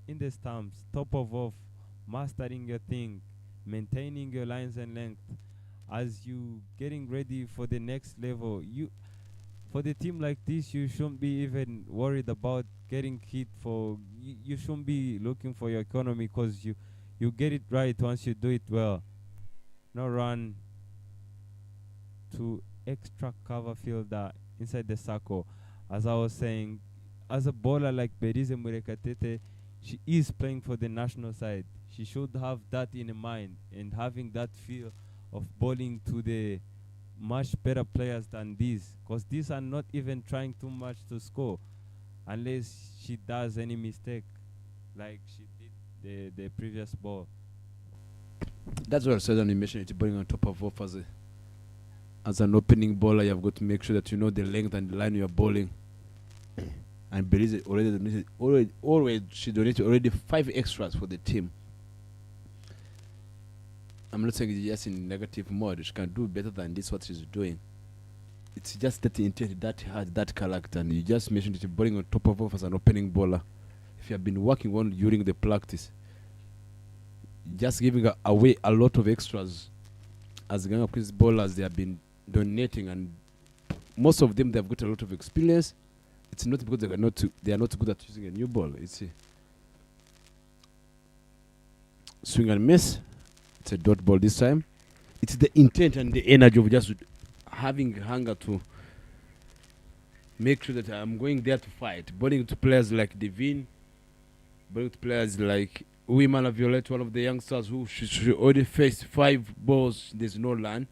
in the stumps, top of off, mastering your thing, maintaining your lines and length. As you getting ready for the next level, for the team like this, you shouldn't be even worried about getting hit for. You shouldn't be looking for your economy, because you get it right once you do it well. No run to extra cover fielder inside the circle. As I was saying, as a bowler like Belize Murekatete, she is playing for the national side. She should have that in mind, and having that feel of bowling to the much better players than these, because these are not even trying too much to score, unless she does any mistake like she did the previous ball. That's what I said on the mission. It's bowling on top of off as an opening bowler. You have got to make sure that you know the length and the line you are bowling. And Belize she donated already 5 extras for the team. I'm not saying it's just in negative mode. She can do better than this, what she's doing. It's just that intent, that heart, that character. And you just mentioned that you're bowling on top of off as an opening bowler. If you have been working on during the practice, just giving away a lot of extras. As Gahanga Queens bowlers, they have been donating, and most of them, they've got a lot of experience. It's not because they are not good at using a new ball. It's swing and miss. It's a dot ball this time. It's the intent and the energy of just having hunger to make sure that I'm going there to fight. Bowling to players like Devine, bowling to players like Uimana Violet, one of the youngsters who she already faced 5 balls. There's no run,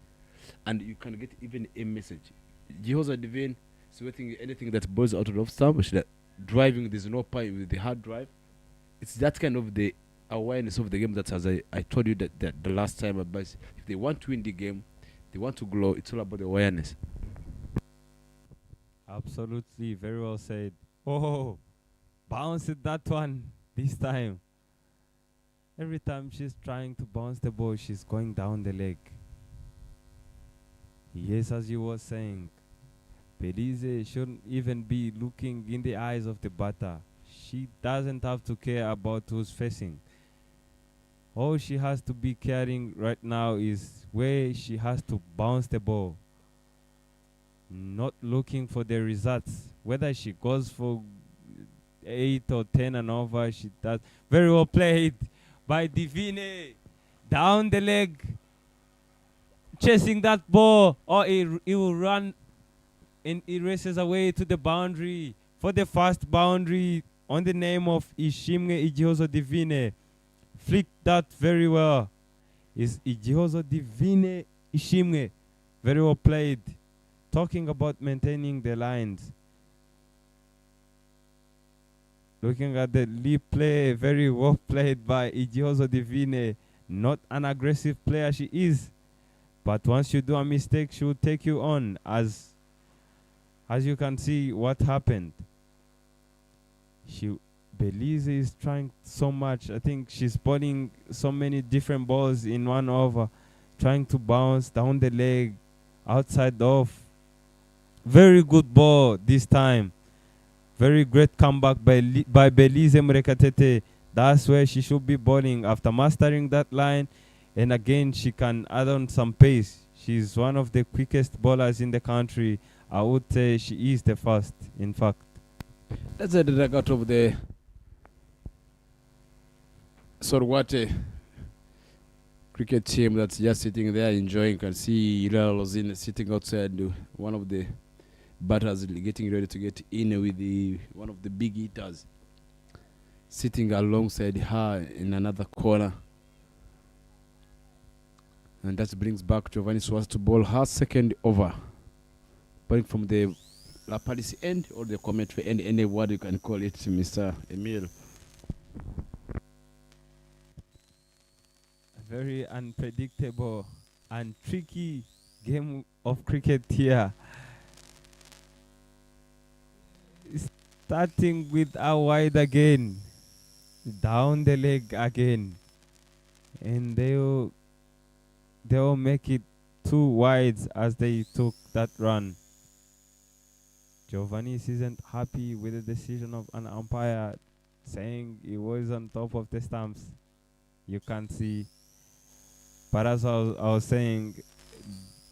and you can get even a message. Jehoza Devine is waiting anything that balls out of stump. She's driving. There's no point with the hard drive. It's that kind of the awareness of the game that, as I told you that the last time, advice, if they want to win the game, they want to glow, it's all about the awareness. Absolutely, very well said. Oh, bounced that one this time. Every time she's trying to bounce the ball, she's going down the leg. Yes, as you were saying, Belize shouldn't even be looking in the eyes of the batter. She doesn't have to care about who's facing. All she has to be caring right now is where she has to bounce the ball. Not looking for the results. Whether she goes for 8 or 10 and over. She does very well played by Divine. Down the leg, chasing that ball. Oh, it will run and it races away to the boundary for the first boundary on the name of Ishimwe Igihozo Divine. Flicked that very well. Is Igihozo Divine Ishimwe. Very well played. Talking about maintaining the lines. Looking at the lead play, very well played by Igihozo Divine. Not an aggressive player she is. But once you do a mistake, she will take you on. As you can see what happened. Belize is trying so much. I think she's bowling so many different balls in one over. Trying to bounce down the leg, outside off. Very good ball this time. Very great comeback by Belize Murekatete. That's where she should be bowling after mastering that line. And again, she can add on some pace. She's one of the quickest bowlers in the country. I would say she is the first, in fact. That's a record of the Sorwate cricket team that's just sitting there enjoying. You can see Ilal Lozin sitting outside, one of the batters getting ready to get in with one of the big hitters, sitting alongside her in another corner. And that brings back Giovanni Swaz to bowl her second over. Bowling from the La Policy end or the commentary end, any word you can call it, Mr. Emil. A very unpredictable and tricky game of cricket here. Starting with a wide again. Down the leg again. And they'll make it 2 wides as they took that run. Giovanni isn't happy with the decision of an umpire, saying he was on top of the stumps. You can't see. But as I was saying,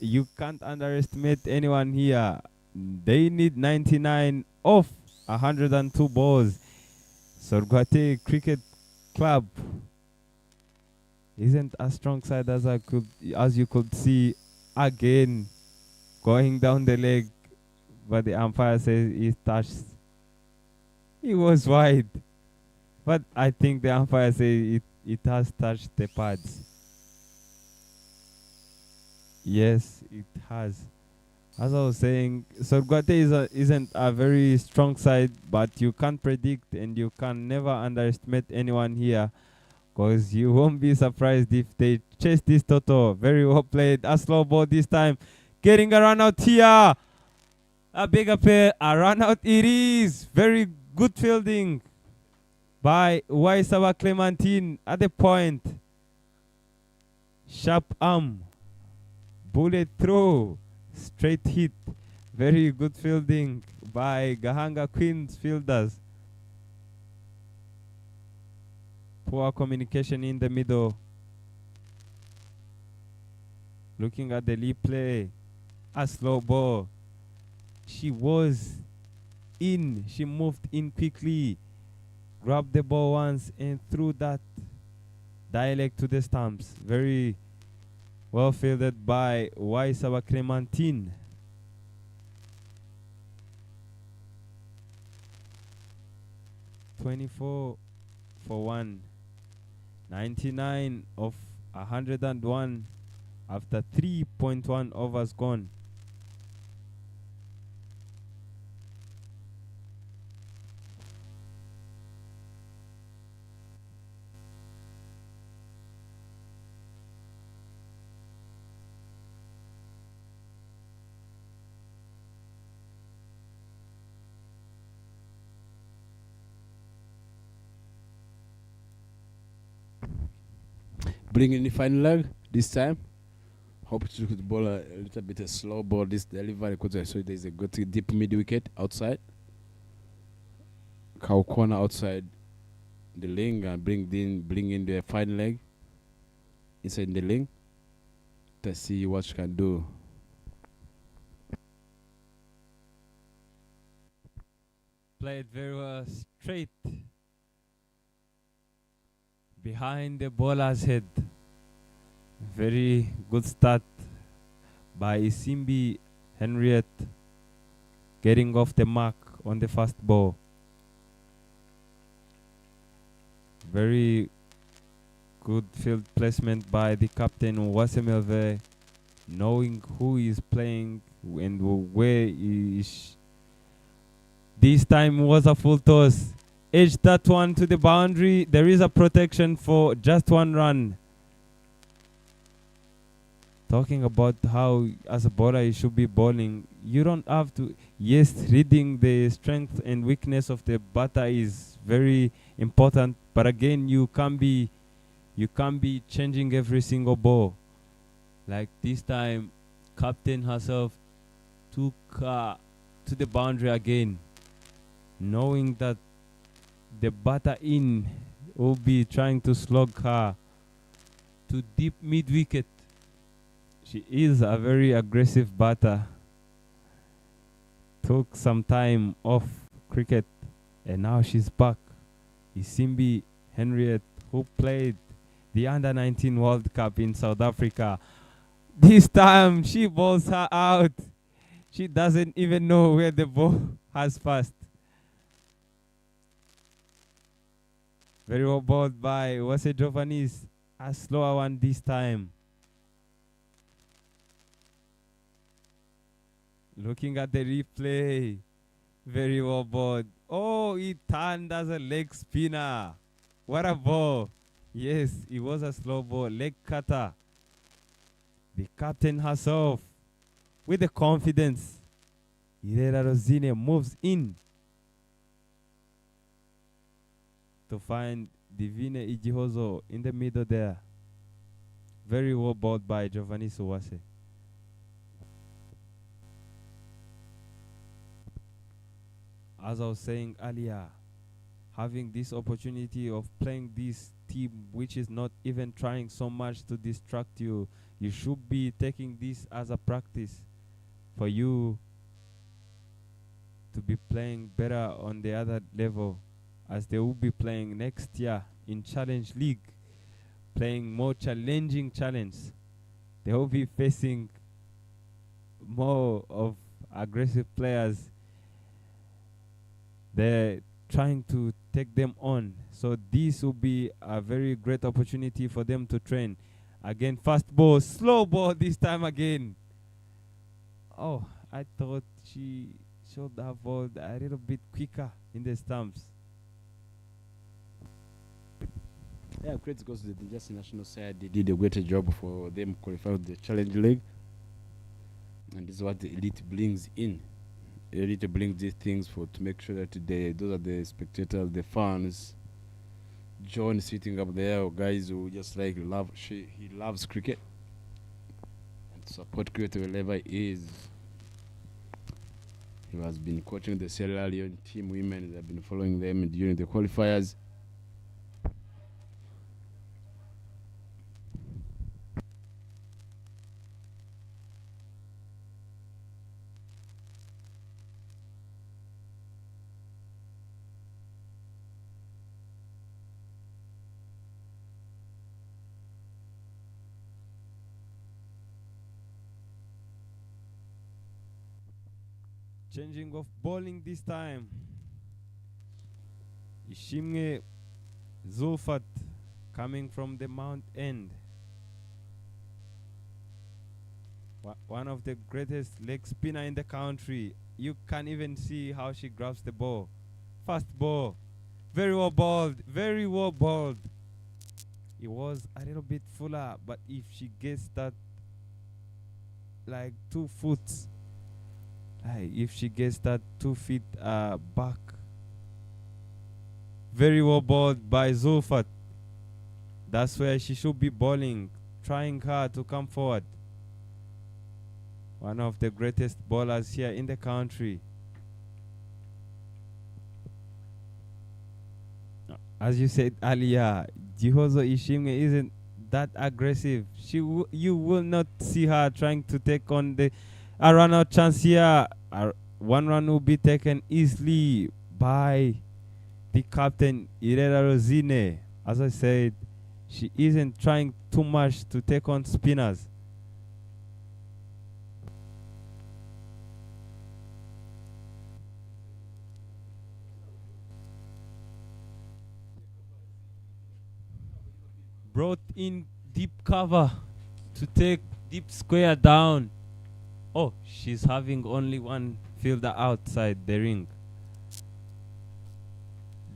you can't underestimate anyone here. They need 99 off 102 balls. Sorgate Cricket Club isn't a strong side as you could see. Again, going down the leg, but the umpire says he touched. It was wide, but I think the umpire says it has touched the pads. Yes, it has. As I was saying, Sorgate isn't a very strong side, but you can't predict and you can never underestimate anyone here, because you won't be surprised if they chase this Toto. Very well played. A slow ball this time. Getting a run out here. A bigger pair. A run out it is. Very good fielding by Waisawa Clementine at the point. Sharp arm. Bullet throw. Straight hit. Very good fielding by Gahanga Queens fielders. Poor communication in the middle. Looking at the lead play. A slow ball. She was in. She moved in quickly. Grabbed the ball once and threw that dialect to the stumps. Very well fielded by Waisawa Clementine. (24 for 1). 99 of 101 after 3.1 overs gone. Bringing in the final leg this time. Hope to the ball a little bit a slow ball this delivery, because I saw there's a good deep mid wicket outside. Cow corner outside the link and bring in the final leg inside the link to see what you can do. Played very well, straight behind the bowler's head. Very good start by Isimbi Henriette, getting off the mark on the first ball. Very good field placement by the captain Wasemelve, knowing who is playing and where he is. This time was a full toss. Edge that one to the boundary. There is a protection for just one run. Talking about how as a bowler you should be bowling, you don't have to. Yes, reading the strength and weakness of the batter is very important, but again you can't be changing every single ball. Like this time, captain herself took to the boundary again, knowing that the batter in will be trying to slug her to deep mid wicket. She is a very aggressive batter. Took some time off cricket and now she's back. Isimbi Henriette, who played the Under-19 World Cup in South Africa. This time she bowls her out. She doesn't even know where the ball has passed. Very well bowled by Wase Jovanis. A slower one this time. Looking at the replay. Very well bowled. Oh, it turned as a leg spinner. What a ball. Yes, it was a slow ball. Leg cutter. The captain herself, with the confidence. Irela Rosine moves in to find Divine Ijihozo in the middle there. Very well bowled by Giovanni Suwase. As I was saying earlier, having this opportunity of playing this team which is not even trying so much to distract you, you should be taking this as a practice for you to be playing better on the other level, as they will be playing next year in Challenge League, playing more challenging challenge. They will be facing more of aggressive players. They're trying to take them on. So this will be a very great opportunity for them to train. Again, fast ball, slow ball this time again. Oh, I thought she should have bowled a little bit quicker in the stumps. Yeah, credit goes to the Just national side. They did a great job for them qualifying the Challenge League. And this is what the elite brings in. Elite brings these things for to make sure that those are the spectators, the fans. John sitting up there, guys who just like he loves cricket and support cricket wherever he is. He has been coaching the Sierra Leone team women. They've been following them during the qualifiers. Changing of bowling this time. Ishimge Zulfat coming from the Mount End. One of the greatest leg spinner in the country. You can't even see how she grabs the ball. Fast ball. Very well bowled. Very well bowled. It was a little bit fuller, but if she gets that like 2 foot, if she gets that 2 feet back. Very well bowled by Zulfat. That's where she should be bowling, trying hard to come forward. One of the greatest bowlers here in the country. As you said earlier, Jihozo Ishimge isn't that aggressive. You will not see her trying to take on a run-out chance here. One run will be taken easily by the captain Irera Rosine. As I said, she isn't trying too much to take on spinners. Brought in deep cover to take deep square down. Oh, she's having only one fielder outside the ring.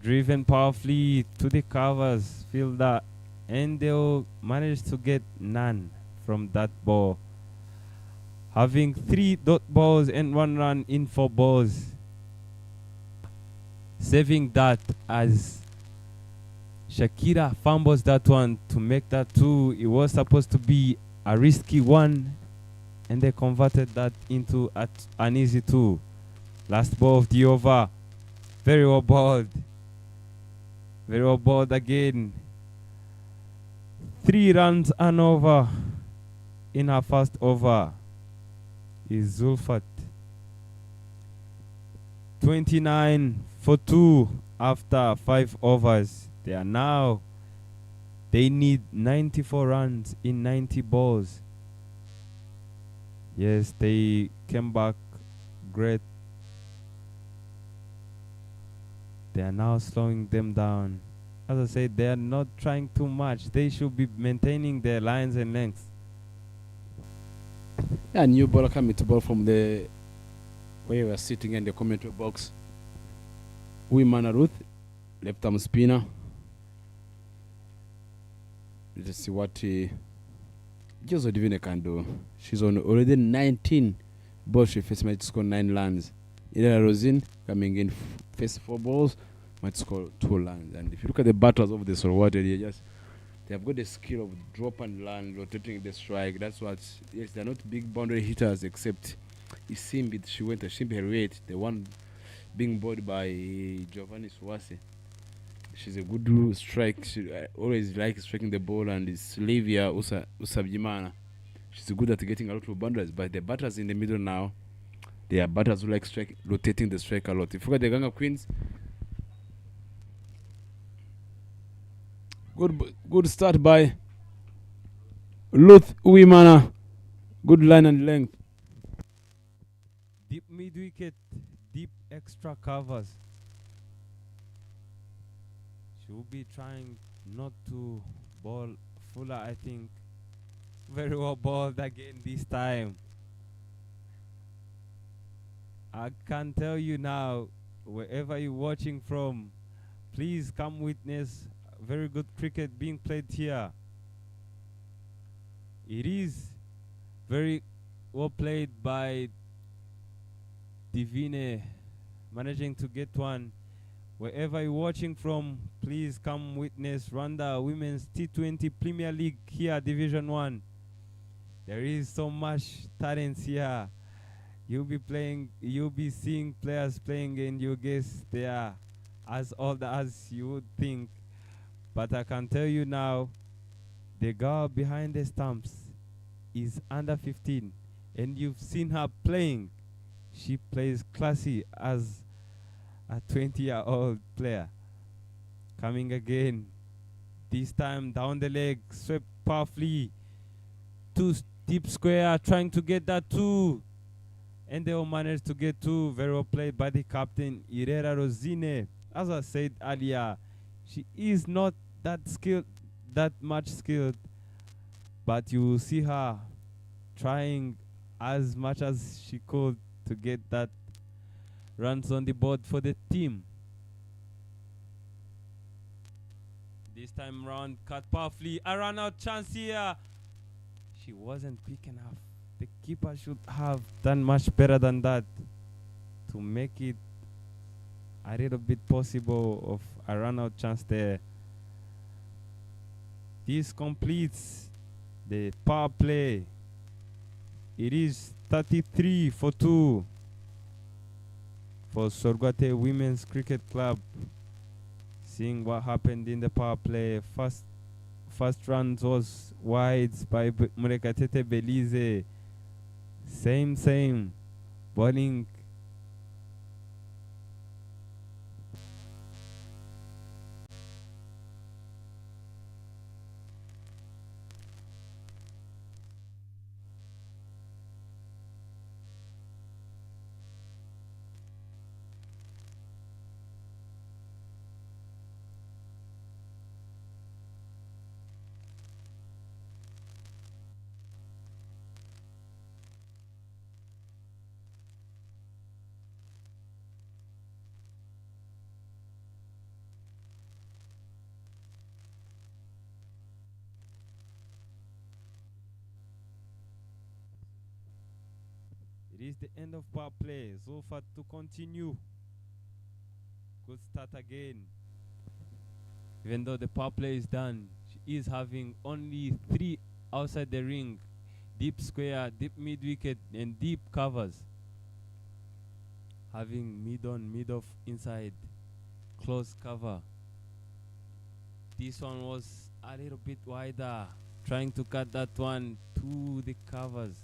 Driven powerfully to the covers, fielder, and they'll manage to get none from that ball. Having 3 dot balls and 1 run in 4 balls. Saving that as Shakira fumbles that one to make that 2. It was supposed to be a risky one, and they converted that into an easy 2. Last ball of the over. Very well balled. Very well balled again. 3 runs and over in her first over is Zulfat. 29 for 2 after 5 overs. They need 94 runs in 90 balls. Yes, they came back great. They are now slowing them down. As I said, they are not trying too much. They should be maintaining their lines and lengths. Yeah, new ball coming to ball from the where we are sitting in the commentary box. Uimana Ruth, left arm spinner. Let's see what Jozo Divine can do. She's on already 19 balls. She first might score 9 runs. Irena Rosin coming in first 4 balls, might score 2 runs. And if you look at the batters of the Sorwat area, they have got the skill of drop and land, rotating the strike. That's what, yes, they're not big boundary hitters except Isimbi. She went a Shimbi Harriet, the one being bowled by Giovanni Suwase. She's a good strike. She always likes striking the ball, and it's Livia Usabjimana. She's good at getting a lot of boundaries, but the batters in the middle now, they are batters who like rotating the strike a lot. If you look at the Gahanga Queens, good start by Luth Uimana. Good line and length. Deep mid wicket, deep extra covers. She will be trying not to ball Fuller, I think. Very well balled again this time. I can tell you now, wherever you're watching from, please come witness very good cricket being played here. It is very well played by Divine, managing to get one. Wherever you're watching from, please come witness Rwanda Women's T20 Premier League here, Division 1. There is so much talent here. You'll be seeing players playing, and you guess they are as old as you would think. But I can tell you now, the girl behind the stumps is under 15, and you've seen her playing. She plays classy as a 20-year-old player. Coming again. This time down the leg, swept powerfully. 2 deep square, trying to get that 2. And they will manage to get 2. Very well played by the captain, Irera Rosine. As I said earlier, she is not that much skilled. But you will see her trying as much as she could to get that runs on the board for the team. This time round, cut powerfully. A run out chance here. She wasn't quick enough. The keeper should have done much better than that to make it a little bit possible of a run out chance there. This completes the power play. It is 33 for 2 for Sorgate Women's Cricket Club. Seeing what happened in the power play, first runs was wides by Murekatete Belize. Same bowling. It is the end of power play. Zulfat to continue. Good start again. Even though the power play is done, she is having only 3 outside the ring. Deep square, deep mid wicket, and deep covers. Having mid on, mid off, inside, close cover. This one was a little bit wider, trying to cut that one to the covers.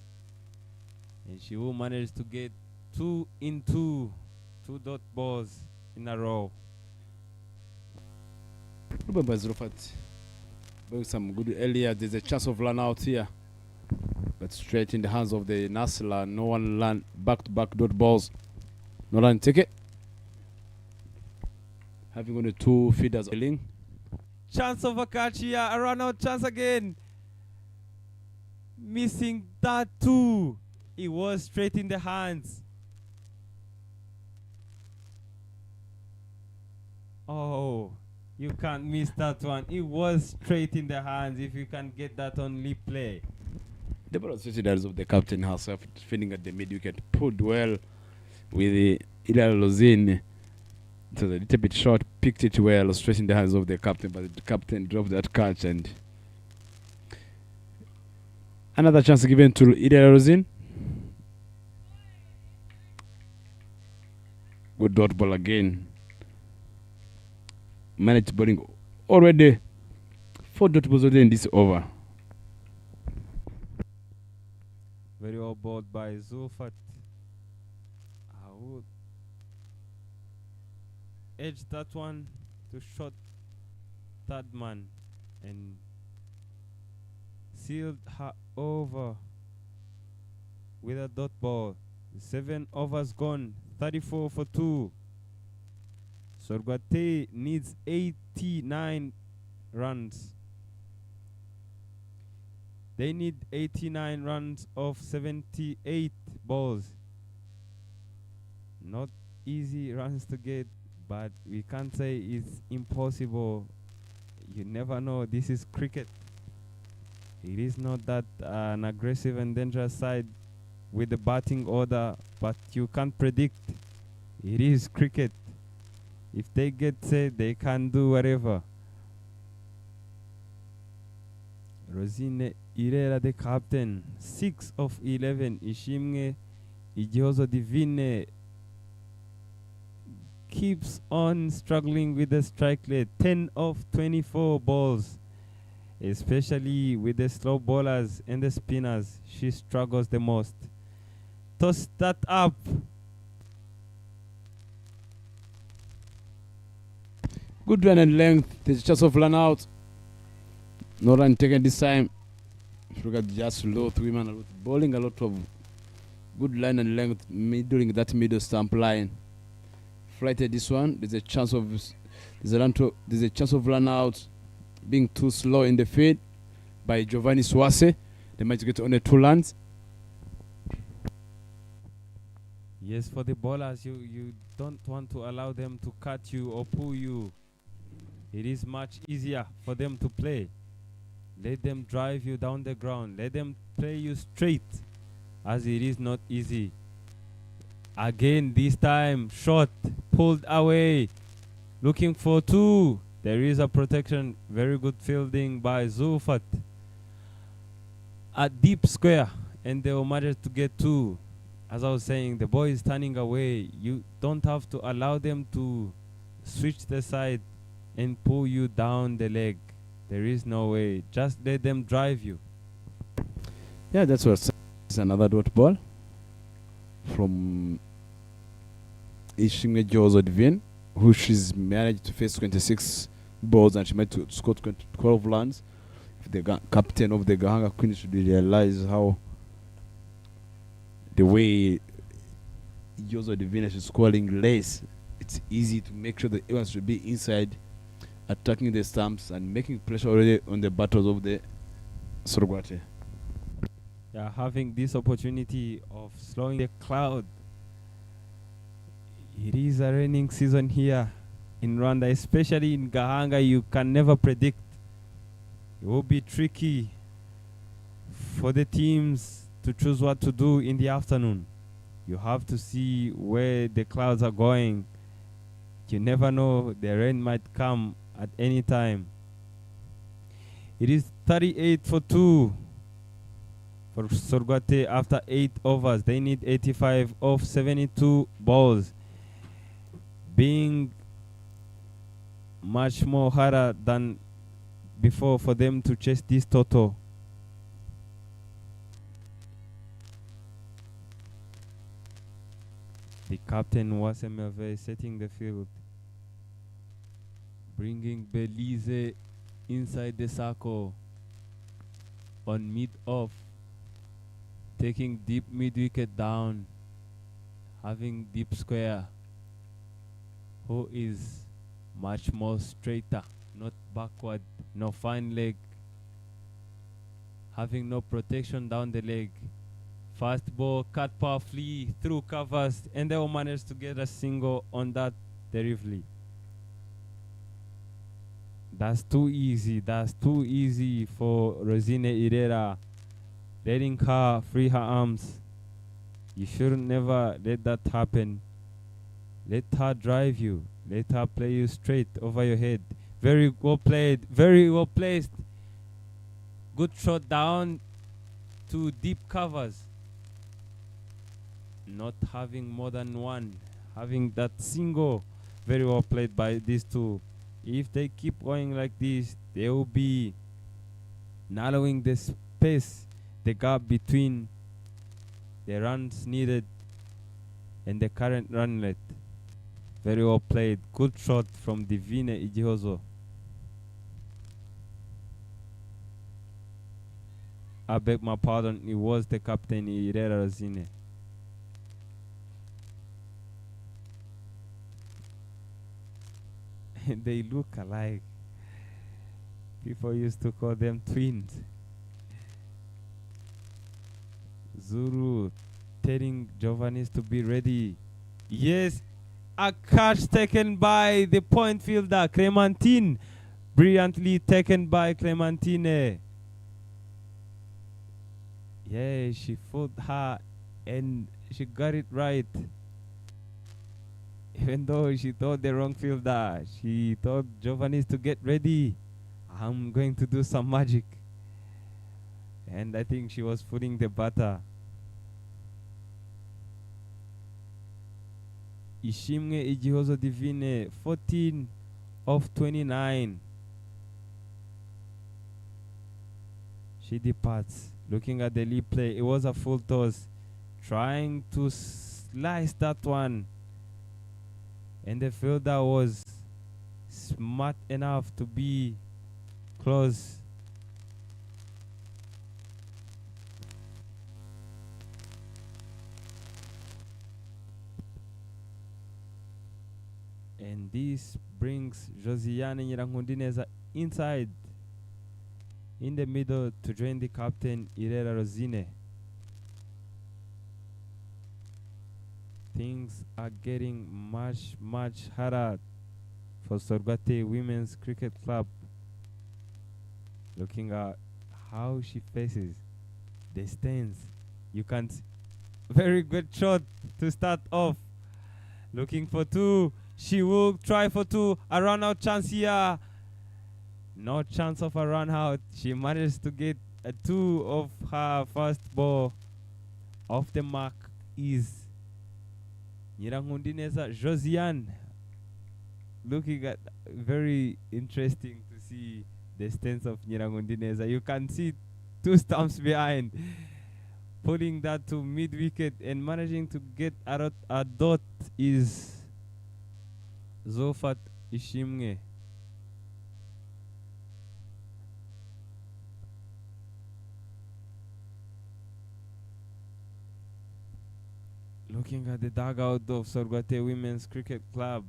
And she will manage to get 2 in 2 dot balls in a row. Remember Zulfat, doing some good earlier. There's a chance of run out here, but straight in the hands of the Nasla. No one land back-to-back dot balls. No run ticket. Having only 2 feeders. Chance of a catch here, a run out chance again. Missing that 2. It was straight in the hands. Oh, you can't miss that one. It was straight in the hands if you can get that on lip play. The ball was of the captain herself, feeding at the mid wicket. Pulled well with the Ilal Lozin. It was a little bit short, picked it well, straight in the hands of the captain, but the captain dropped that catch. And another chance given to Ilal Lozin. Good dot ball again. Managed bowling already 4 dot balls already in this over. Very well bowled by Zulfat. I would edge that one to shot third man and sealed her over with a dot ball. 7 overs gone, 34 for 2. Sorgate needs 89 runs. They need 89 runs of 78 balls. Not easy runs to get, but we can't say it's impossible. You never know. This is cricket. It is not that an aggressive and dangerous side with the batting order, but you can't predict. It is cricket. If they get set, they can do whatever. Rosine Irera, the captain, 6 of 11. Ishimge Ijozo Divine keeps on struggling with the strike rate. 10 of 24 balls, especially with the slow bowlers and the spinners. She struggles the most. Toss that up. Good run and length. There's a chance of run out. No run taken this time. Look at just low 3 man bowling a lot of good line and length during that middle stump line. Flighted this one. There's a chance of run out being too slow in the field by Giovanni Swase. They might get only 2 runs. Yes, for the bowlers, you don't want to allow them to cut you or pull you. It is much easier for them to play. Let them drive you down the ground. Let them play you straight, as it is not easy. Again, this time, shot, pulled away. Looking for 2. There is a protection. Very good fielding by Zulfat. A deep square, and they will manage to get 2. As I was saying, the boy is turning away. You don't have to allow them to switch the side and pull you down the leg. There is no way. Just let them drive you. Yeah, that's what it's another dot ball from Ishimge Jozodvin, who she's managed to face 26 balls and she might to score 12 runs. If the captain of the Gahanga Queens should realize how the way Jozodvin is scoring less, it's easy to make sure that everyone should be inside, attacking the stumps and making pressure already on the battles of the Sorgate. Yeah, having this opportunity of slowing the crowd. It is a raining season here in Rwanda, especially in Gahanga. You can never predict. It will be tricky for the teams to choose what to do in the afternoon. You have to see where the clouds are going. You never know, the rain might come at any time. It is 38 for 2 for Sorgate after 8 overs. They need 85 off 72 balls. Being much more harder than before for them to chase this total. The captain was MLV setting the field, bringing Belize inside the circle on mid-off, taking deep mid-wicket down, having deep square, who is much more straighter, not backward, no fine leg, having no protection down the leg. Fast ball cut powerfully through covers, and they will manage to get a single on that terribly. That's too easy. That's too easy for Rosine Herrera. Letting her free her arms. You should never let that happen. Let her drive you. Let her play you straight over your head. Very well played. Very well placed. Good shot down to deep covers. Not having more than one. Having that single. Very well played by these two. If they keep going like this, they will be narrowing the space, the gap between the runs needed and the current runlet. Very well played. Good shot from Divine Igihozo. I beg my pardon, it was the captain Herrera Rosine. They look alike. People used to call them twins. Zuru telling Giovannis to be ready. Yes, a catch taken by the point fielder, Clementine. Brilliantly taken by Clementine. Yeah, she fought her and she got it right. Even though she told the wrong fielder, she told Giovannis to get ready. I'm going to do some magic. And I think she was putting the butter. Ishimwe Igihozo Divine, 14 of 29. She departs. Looking at the lead play, it was a full toss. Trying to slice that one. And the fielder was smart enough to be close. And this brings Josiane Nyirankundineza inside in the middle to join the captain Herrera Rosine. Things are getting much harder for Sorgate Women's Cricket Club. Looking at how she faces the stance, you can't. Very good shot to start off. Looking for two. She will try for two. A run out chance here. No chance of a run out. She managed to get a two of her first ball. Off the mark is Nyirankundineza Josiane. Looking at very interesting to see the stance of Nyirankundineza. You can see two stumps behind. Pulling that to mid-wicket and managing to get a dot is Zofat Ishimwe. Looking at the dugout of Sorgate Women's Cricket Club.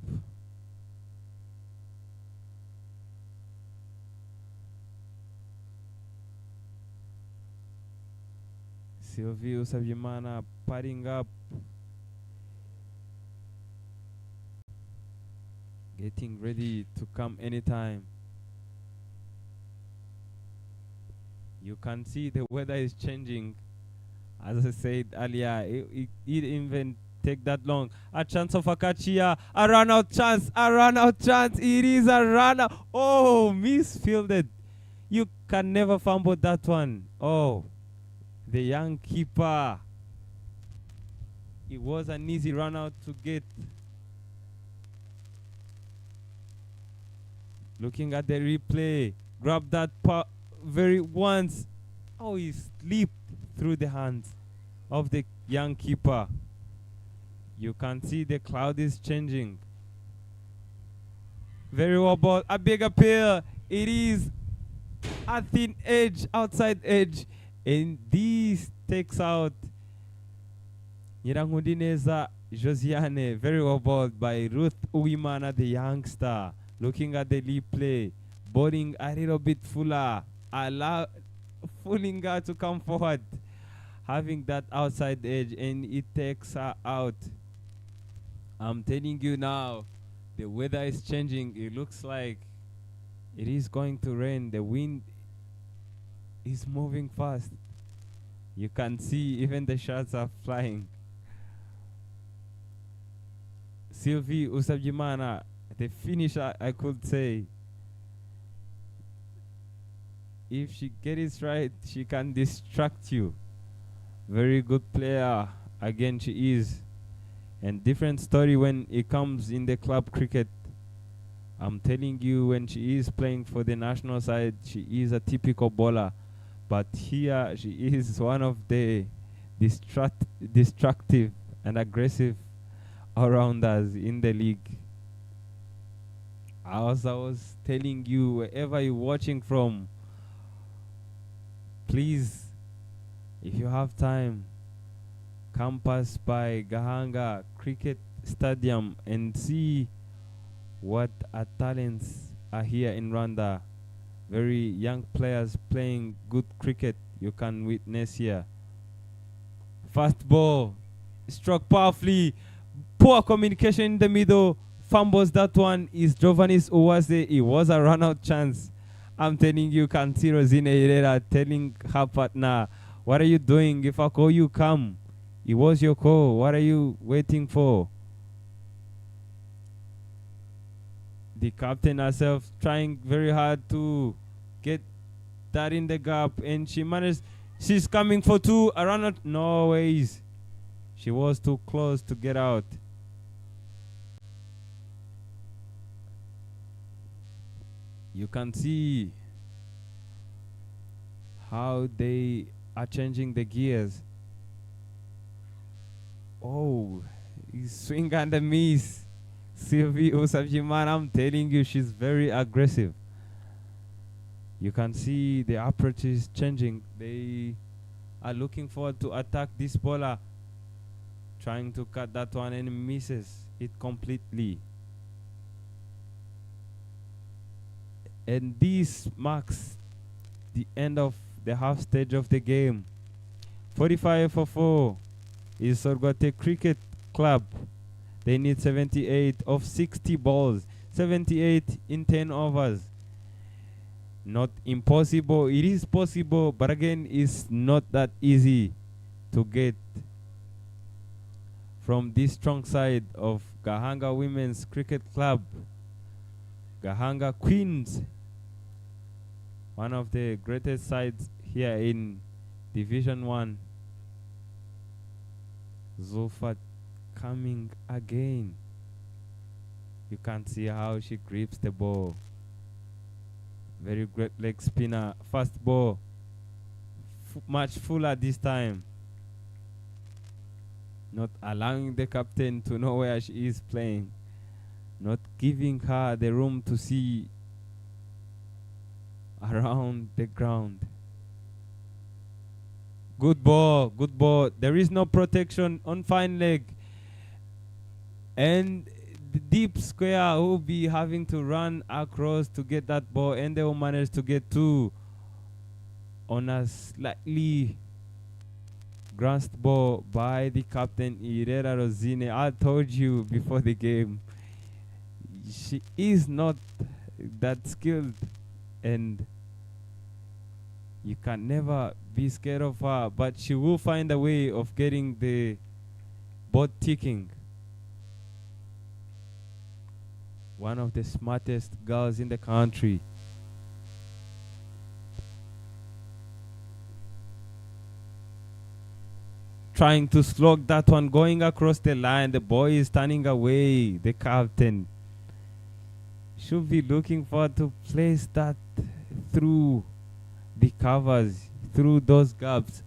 Sylvie Usabyimana padding up. Getting ready to come anytime. You can see the weather is changing As I said earlier, it even take that long. A chance of Akachia. A run out chance. A run out chance. It is a run out. Oh, misfielded. You can never fumble that one. Oh, the young keeper. It was an easy run out to get. Looking at the replay. Grab that very once. Oh, he slipped through the hands of the young keeper. You can see the cloud is changing. Very well ball. A big appeal. It is a thin edge, outside edge. And this takes out Nyirangudineza Josiane. Very well balled by Ruth Uwimana, the youngster. Looking at the replay. Bowling a little bit fuller. Fooling her to come forward. Having that outside edge, and it takes her out. I'm telling you now, the weather is changing. It looks like it is going to rain. The wind is moving fast. You can see even the shots are flying. Sylvie Usabjimana, the finisher, I could say. If she gets it right, she can distract you. Very good player. Again, she is. And different story when it comes in the club cricket. I'm telling you, when she is playing for the national side, she is a typical bowler. But here, she is one of the destructive and aggressive all-rounders in the league. As I was telling you, wherever you're watching from, please, if you have time, come pass by Gahanga Cricket Stadium and see what our talents are here in Rwanda. Very young players playing good cricket you can witness here. Fast ball, struck powerfully, poor communication in the middle, fumbles that one is Jovanis Uwase. It was a run-out chance. I'm telling you, can see Rosina Herrera telling her partner, what are you doing? If I call you, come. It was your call. What are you waiting for? The captain herself trying very hard to get that in the gap, and she managed. She's coming for two. A run out. No ways. She was too close to get out. You can see how they are changing the gears. Oh, he swing and a miss. Sylvie Usabjiman, I'm telling you, she's very aggressive. You can see the approach is changing. They are looking forward to attack this bowler. Trying to cut that one and misses it completely. And this marks the end of the half stage of the game. 45 for 4 is Sorgote Cricket Club. They need 78 of 60 balls. 78 in 10 overs. Not impossible. It is possible, but again, it's not that easy to get from this strong side of Gahanga Women's Cricket Club. Gahanga Queens, one of the greatest sides here in Division 1. Zulfa coming again. You can see how she grips the ball. Very great leg spinner. Fast ball. Much fuller this time. Not allowing the captain to know where she is playing. Not giving her the room to see around the ground. Good ball, good ball. There is no protection on fine leg. And the deep square will be having to run across to get that ball, and they will manage to get two on a slightly grasped ball by the captain, Irera Rosine. I told you before the game, she is not that skilled, and you can never be scared of her, but she will find a way of getting the boat ticking. One of the smartest girls in the country. Trying to slog that one, going across the line. The boy is turning away. The captain should be looking forward to place that through the covers, through those gaps,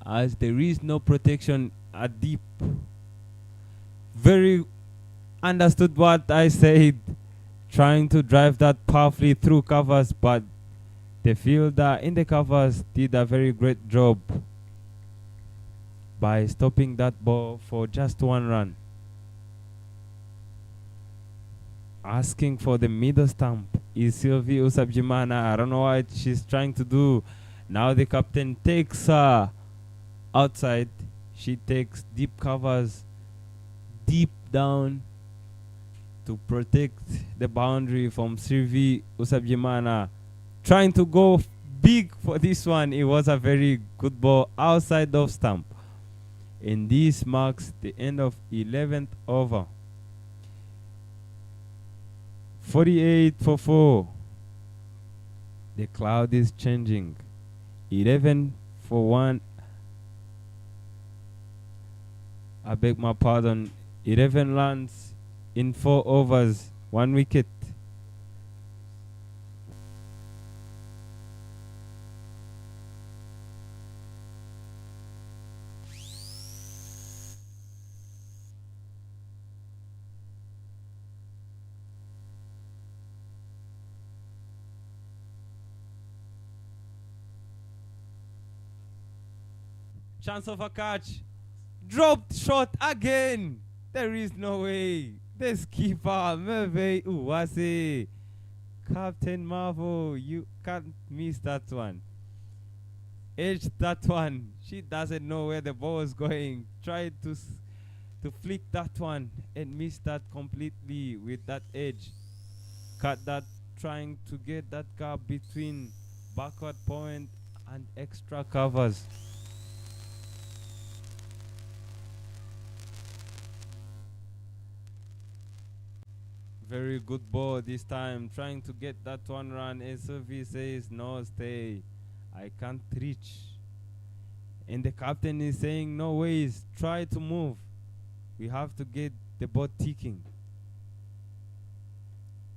as there is no protection at deep. Very understood what I said, trying to drive that powerfully through covers, but the fielder in the covers did a very great job by stopping that ball for just one run. Asking for the middle stump is Sylvie Usabjimana. I don't know what she's trying to do. Now the captain takes her outside. She takes deep covers, deep down, to protect the boundary from Sylvie Usabjimana. Trying to go big for this one. It was a very good ball outside of stump. And this marks the end of 11th over. 48 for 4. The cloud is changing. 11 for 1. I beg my pardon. 11 runs in 4 overs. 1 wicket. Chance of a catch. Dropped shot again. There is no way. The skipper, Merve Uwase. Captain Marvel, you can't miss that one. Edged that one. She doesn't know where the ball is going. Tried to flick that one and missed that completely with that edge. Cut that, trying to get that gap between backward point and extra covers. Very good ball this time, trying to get that one run. SOV says, no, stay. I can't reach. And the captain is saying, no ways, try to move. We have to get the ball ticking.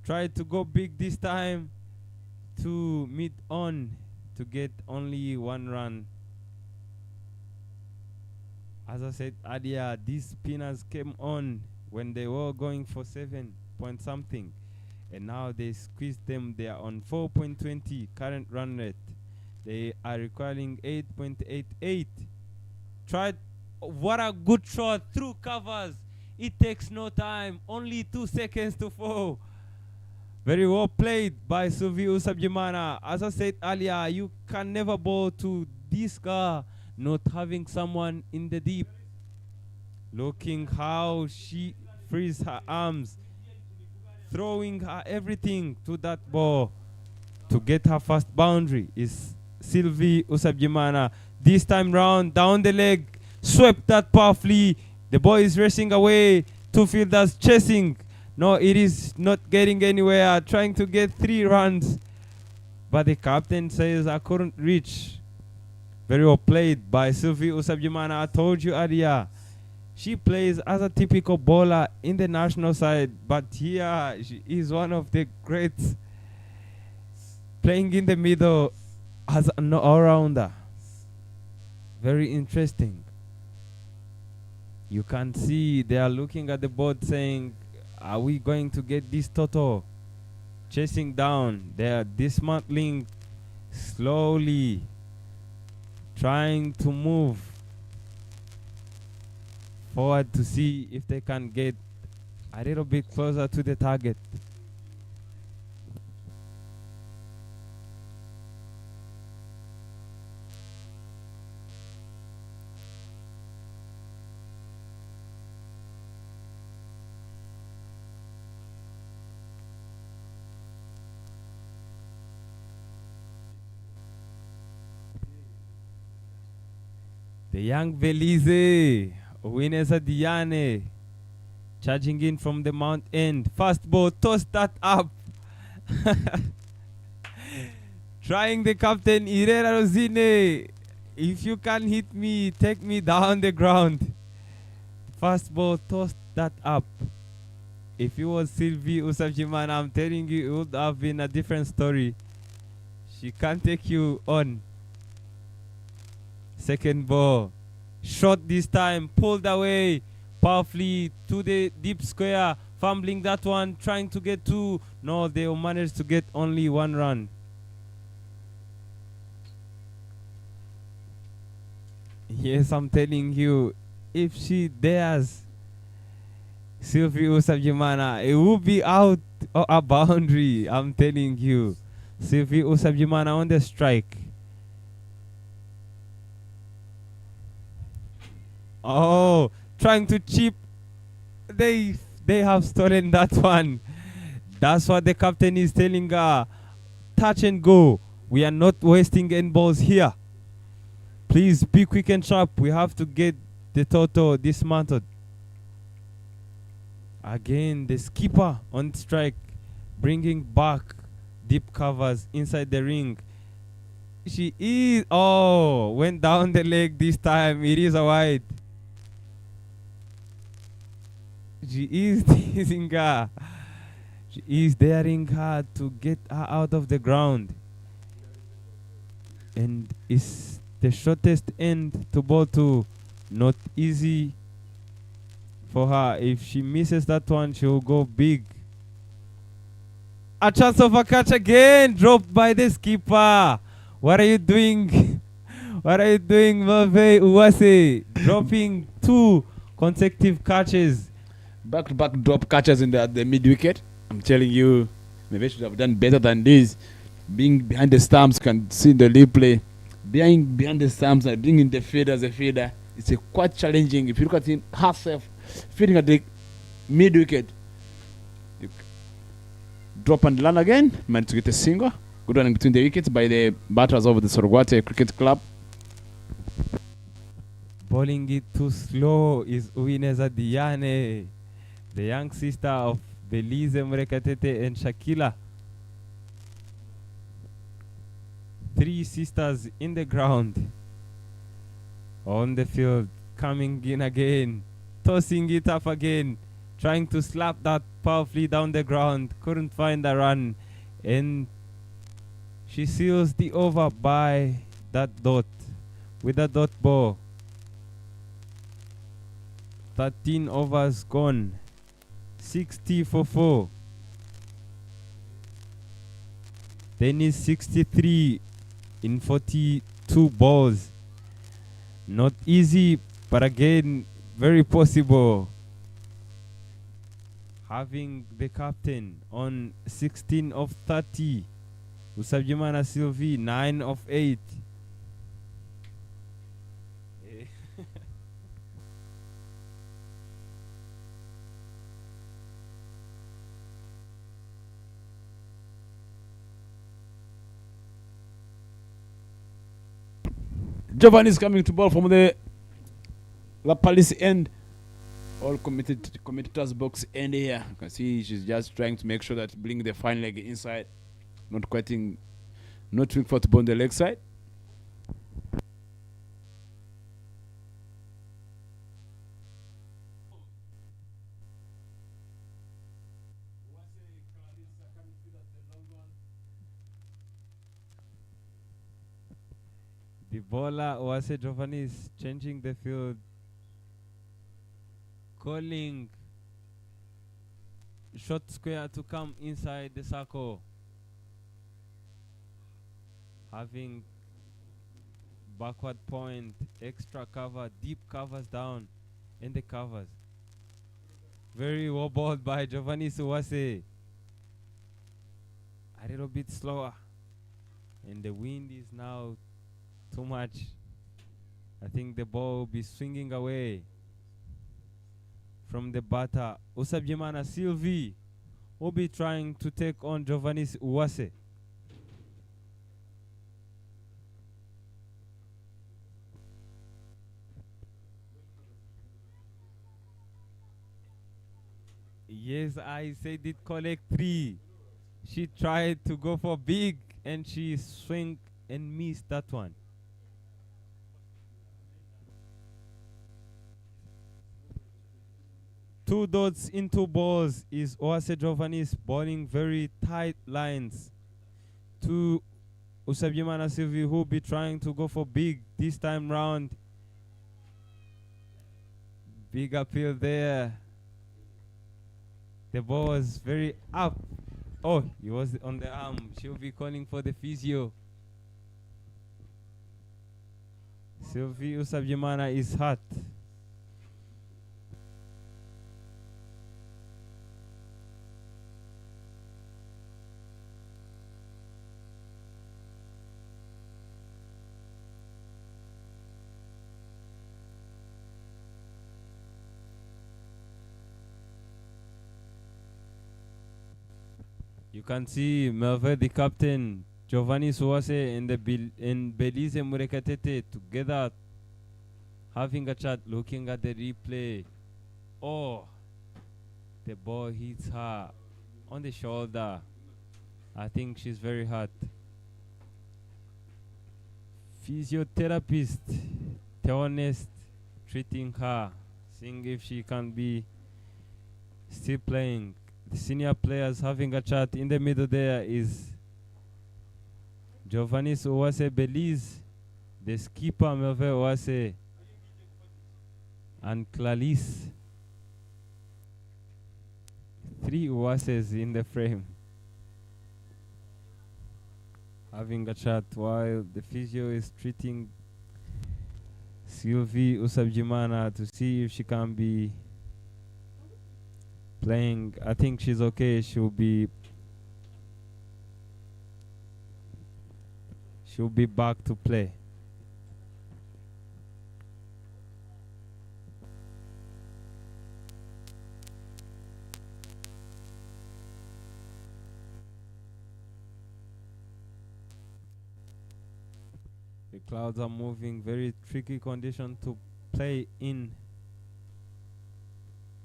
Try to go big this time to mid on to get only 1 run. As I said earlier, these spinners came on when they were going for 7 point something, and now they squeezed them. They are on 4.20 current run rate. They are requiring 8.88. Tried. What a good shot through covers. It takes no time, only 2 seconds to fall. Very well played by Suvi Usabjimana. As I said earlier, you can never bowl to this guy not having someone in the deep. Looking how she frees her arms, throwing her everything to that ball to get her first boundary is Sylvie Usabjimana. This time round, down the leg, swept that powerfully. The ball is racing away. 2 fielders chasing. No, it is not getting anywhere. Trying to get 3 runs. But the captain says, I couldn't reach. Very well played by Sylvie Usabjimana. I told you earlier, she plays as a typical bowler in the national side, but here she is one of the greats, playing in the middle as an all-rounder. Very interesting. You can see they are looking at the board saying, are we going to get this total? Chasing down, they are dismantling slowly, trying to move forward to see if they can get a little bit closer to the target. The young Belize, winners at Diane, charging in from the mount end. Fast ball, toss that up. Trying the captain, Irera Rosine. If you can hit me, take me down the ground. Fast ball, toss that up. If it was Sylvie Usavjimana, I'm telling you, it would have been a different story. She can't take you on. Second ball. Shot this time, pulled away. Powerfully to the deep square. Fumbling that one, trying to get two. No, they managed to get only one run. Yes, I'm telling you, if she dares Sylvie Usavjimana, it will be out of a boundary. I'm telling you. Sylvie Usavjimana on the strike. Oh, trying to chip. They have stolen that one. That's what the captain is telling her. Touch and go. We are not wasting end balls here. Please be quick and sharp. We have to get the Toto dismantled. Again, the skipper on strike, bringing back deep covers inside the ring. She is, went down the leg this time. It is a wide. She is teasing her. She is daring her to get her out of the ground. And it's the shortest end to ball to. Not easy for her. If she misses that one, she will go big. A chance of a catch again, dropped by the skipper. What are you doing? What are you doing, Merve Uwase? Dropping 2 consecutive catches. Back-to-back drop catches in the mid-wicket. I'm telling you, maybe should have done better than this. Being behind the stumps, can see the replay. Being behind the stumps and bringing the feeder as a feeder, it's quite challenging. If you look at him herself, feeding at the mid-wicket. Drop and land again. Managed to get a single. Good running between the wickets by the batters of the Sorwate Cricket Club. Bowling it too slow is Uwineza Diane, the young sister of Belize Mrekatete and Shakila. 3 sisters in the ground. On the field, coming in again, tossing it up again, trying to slap that powerfully down the ground. Couldn't find a run. And she seals the over by that dot, with a dot ball. 13 overs gone. 60 for 4. Tennis 63 in 42 balls. Not easy, but again, very possible. Having the captain on 16 of 30. Usavjimana Sylvie, 9 of 8. Giovanni is coming to ball from the La Palace end. All commentators box end here. You can see she's just trying to make sure that bring the fine leg inside. Not quitting, not too far to ball on the leg side. The bowler Oase Giovanni is changing the field, calling short square to come inside the circle, having backward point, extra cover, deep covers down in the covers. Very well bowled by Giovanni Suwase. A little bit slower, and the wind is now too much. I think the ball will be swinging away from the batter. Usavjimana Sylvie will be trying to take on Giovanni Uwase. Yes, I said it collect 3. She tried to go for big and she swing and missed that one. Two dots into balls is Oase Giovanni's bowling very tight lines to Usabimana Sylvie, who be trying to go for big this time round. Big appeal there. The ball was very up. Oh, he was on the arm. She'll be calling for the physio. Sylvie Usabimana is hurt. You can see Melve, the captain, Giovanni Suase, and Belize Murekatete together having a chat, looking at the replay. Oh, the ball hits her on the shoulder. I think she's very hurt. Physiotherapist, Theonest, treating her, seeing if she can be still playing. The senior players having a chat. In the middle there is Giovanni Uwase Belize, the skipper Melve Uwase, and Clalis. 3 Uwases in the frame, having a chat while the physio is treating Sylvie Usabjimana to see if she can be playing. I think she's okay. She'll be back to play. The clouds are moving, very tricky condition to play in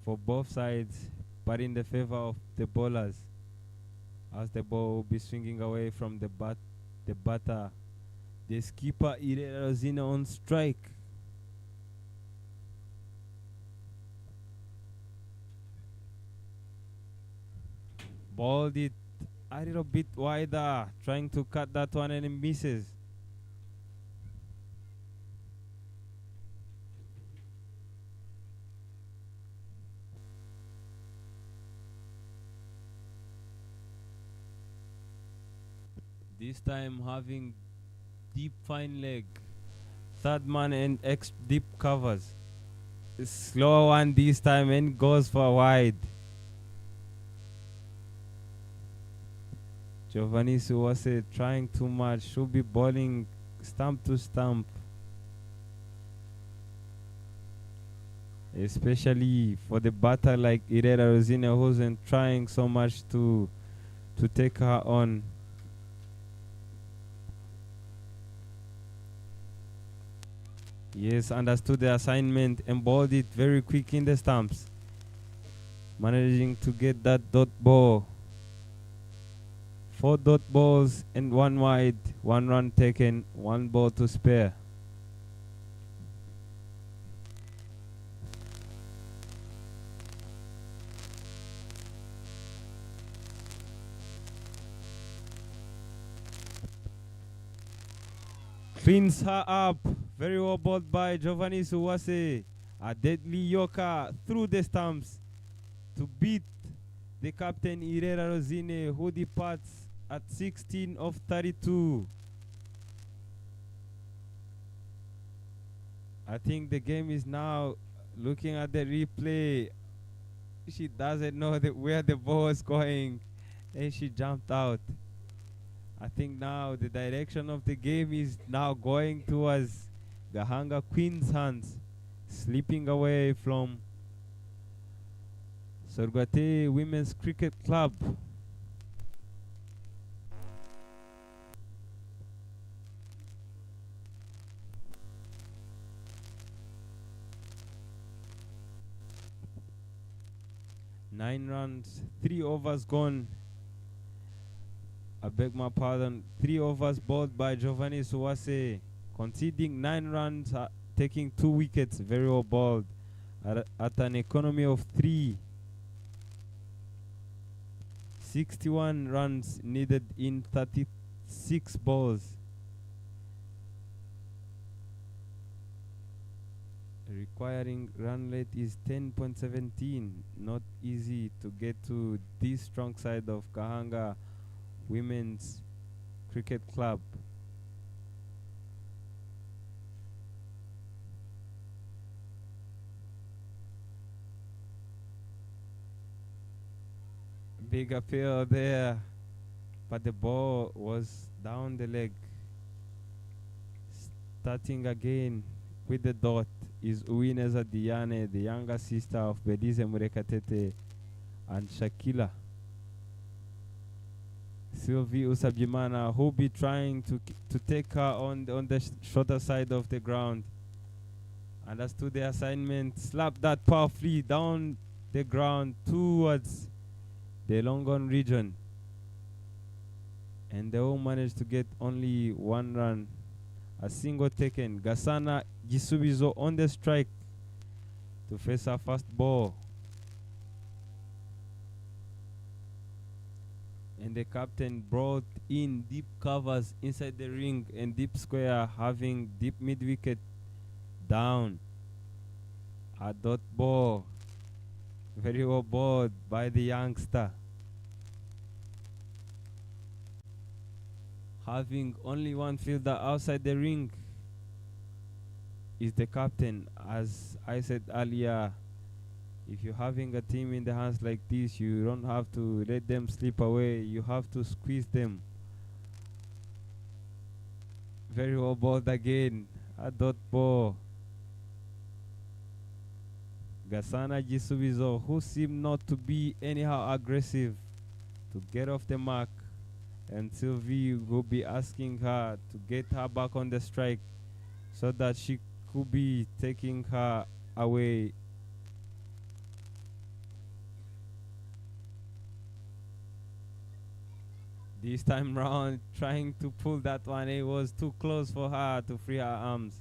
for both sides, but in the favor of the bowlers, as the ball will be swinging away from the batter. The skipper Irene Rosina on strike. Balled it a little bit wider, trying to cut that one, and it misses. This time having deep fine leg, third man and deep covers. Slow one this time and goes for wide. Giovanni Suwase trying too much, should be bowling stump to stump. Especially for the batter like Irera Rosina, who wasn't trying so much to take her on. Yes, understood the assignment and bowled it very quick in the stumps. Managing to get that dot ball. 4 dot balls and 1 wide, 1 run taken, 1 ball to spare. Cleans her up. Very well bowled by Giovanni Suwase. A deadly yorker through the stumps to beat the captain Irera Rosine, who departs at 16 of 32. I think the game is now looking at the replay. She doesn't know where the ball is going and she jumped out. I think now the direction of the game is now going towards Gahanga Queen's hands, slipping away from Sorgate Women's Cricket Club. 9 runs, 3 overs gone. I beg my pardon. 3 overs bowled by Giovanni Suwase, conceding 9 runs, taking 2 wickets. Very well bowled at an economy of 3. 61 runs needed in 36 balls. Requiring run rate is 10.17. Not easy to get to this strong side of Gahanga Women's Cricket Club. Big appeal there, but the ball was down the leg. Starting again with the dot is Uwineza Diane, the younger sister of Bedize Murekatete and Shakila. Sylvie Usabjimana, who be trying to take her on the shorter side of the ground. Understood the assignment, slap that powerfully down the ground towards the Longon region. And they all managed to get only 1 run. A single taken. Gasana Gisubizo on the strike to face her first ball. And the captain brought in deep covers inside the ring and deep square, having deep mid-wicket down. A dot ball. Very well bowled by the youngster. Having only 1 fielder outside the ring is the captain. As I said earlier, if you're having a team in the hands like this, you don't have to let them slip away. You have to squeeze them. Very well bowled again. A dot ball. Gasana Gisubizo, who seemed not to be anyhow aggressive, to get off the mark. And Sylvie will be asking her to get her back on the strike so that she could be taking her away. This time round, trying to pull that one, it was too close for her to free her arms.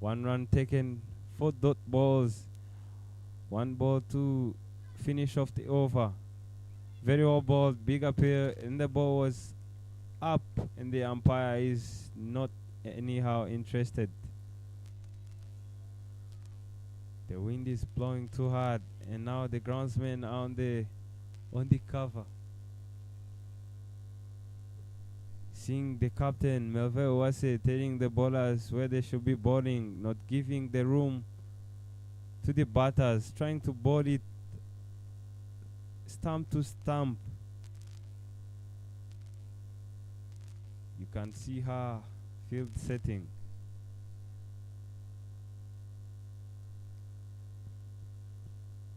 One run taken, 4 dot balls. 1 ball to finish off the over. Very well balled, big appeal, and the ball was up, and the umpire is not anyhow interested. The wind is blowing too hard, and now the groundsmen are on the cover. Seeing the captain, Melville Wase, telling the bowlers where they should be bowling, not giving the room to the batters, trying to bowl it stump to stump. You can see her field setting.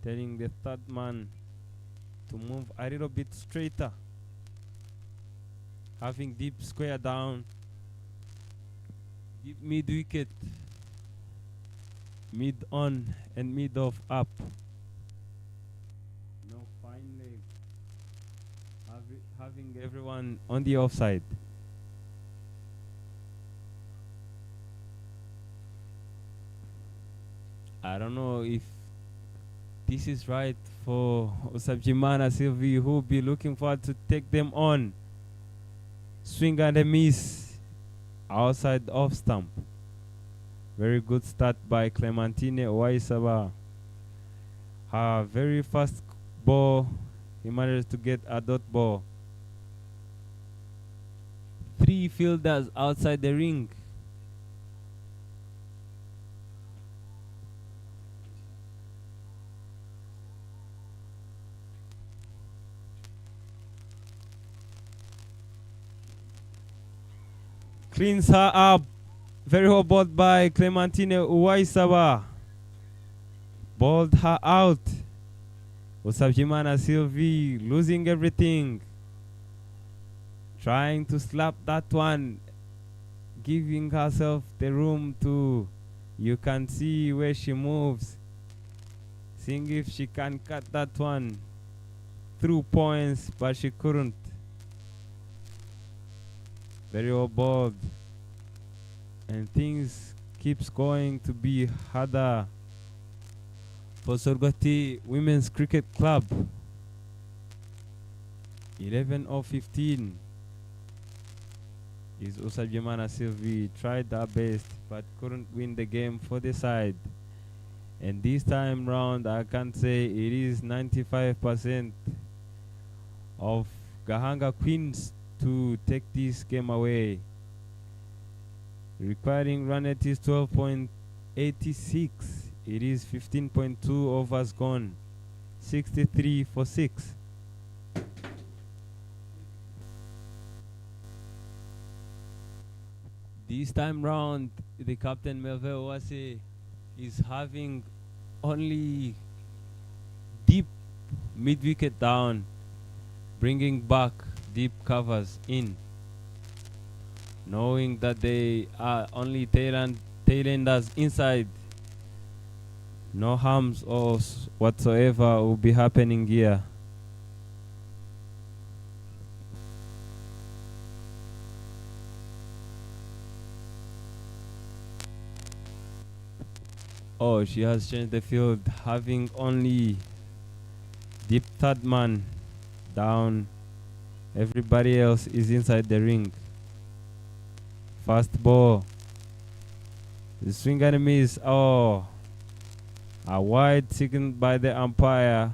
Telling the third man to move a little bit straighter. Having deep square down, deep mid wicket, mid on and mid off up. No fine leg. Having everyone on the offside. I don't know if this is right for Usabjimana Sylvie, who will be looking forward to take them on. Swing and a miss outside off stump. Very good start by Clementine Waisaba. Her very first ball, he managed to get a dot ball. 3 fielders outside the ring. Cleans her up. Very well bowled by Clementine Uwaisaba. Bowled her out. Usabjimana Sylvie losing everything. trying to slap that one, giving herself the room to. You can see where she moves, seeing if she can cut that one through points, but she couldn't. Very well balled, and things keeps going to be harder for Sorgoti Women's Cricket Club. 11 of 15 is Usabjemana Sylvie. Tried her best but couldn't win the game for the side. And this time round, I can say it is 95% of Gahanga Queens to take this game away. Requiring run rate is 12.86. It is 15.2 overs gone. 63 for 6. This time round, the captain Melville Wase is having only deep mid-wicket down, bringing back deep covers in, knowing that they are only tailenders inside. No harms or whatsoever will be happening here. Oh, she has changed the field, having only deep third man down. Everybody else is inside the ring. Fast ball. The swing and miss. Oh, a wide signaled by the umpire.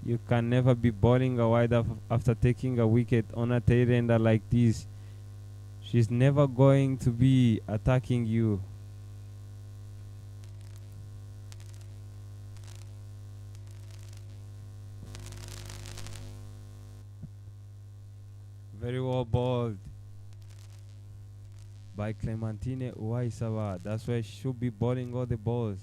You can never be bowling a wide after taking a wicket on a tailender like this. She's never going to be attacking you. Very well bowled by Clementine Uwaisawa. That's why she should be bowling all the balls.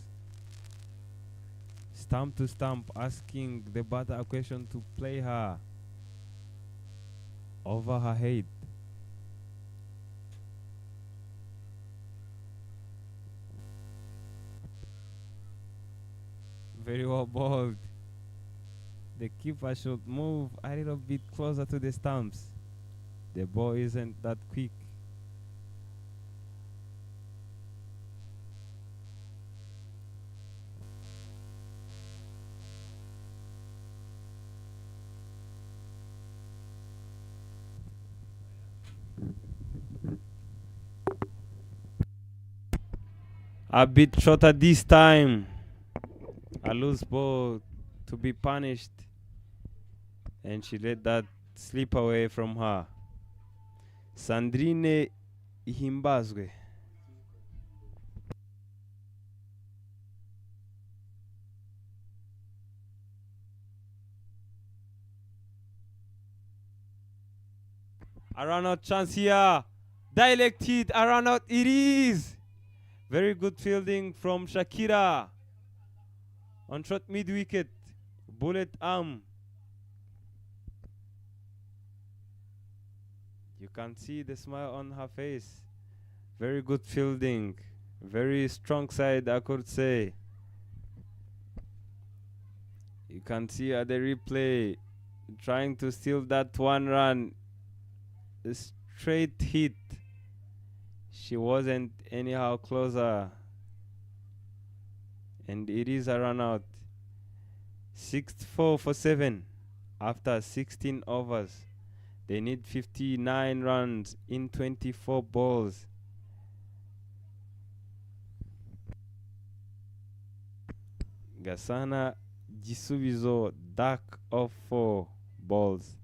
Stump to stump, asking the batter a question to play her over her head. Very well bowled. The keeper should move a little bit closer to the stumps. The ball isn't that quick. A bit shorter this time. A loose ball to be punished. And she let that slip away from her. Sandrine Ihimbazwe. A run out chance here. Direct hit, a run out it is. Very good fielding from Shakira. On short mid wicket. Bullet arm. You can see the smile on her face. Very good fielding. Very strong side, I could say. You can see at the replay, trying to steal that one run. A straight hit. She wasn't anyhow closer. And it is a run out. 6-4 for 7 after 16 overs. They need 59 runs in 24 balls. Gasana Gisubizo, duck of 4 balls.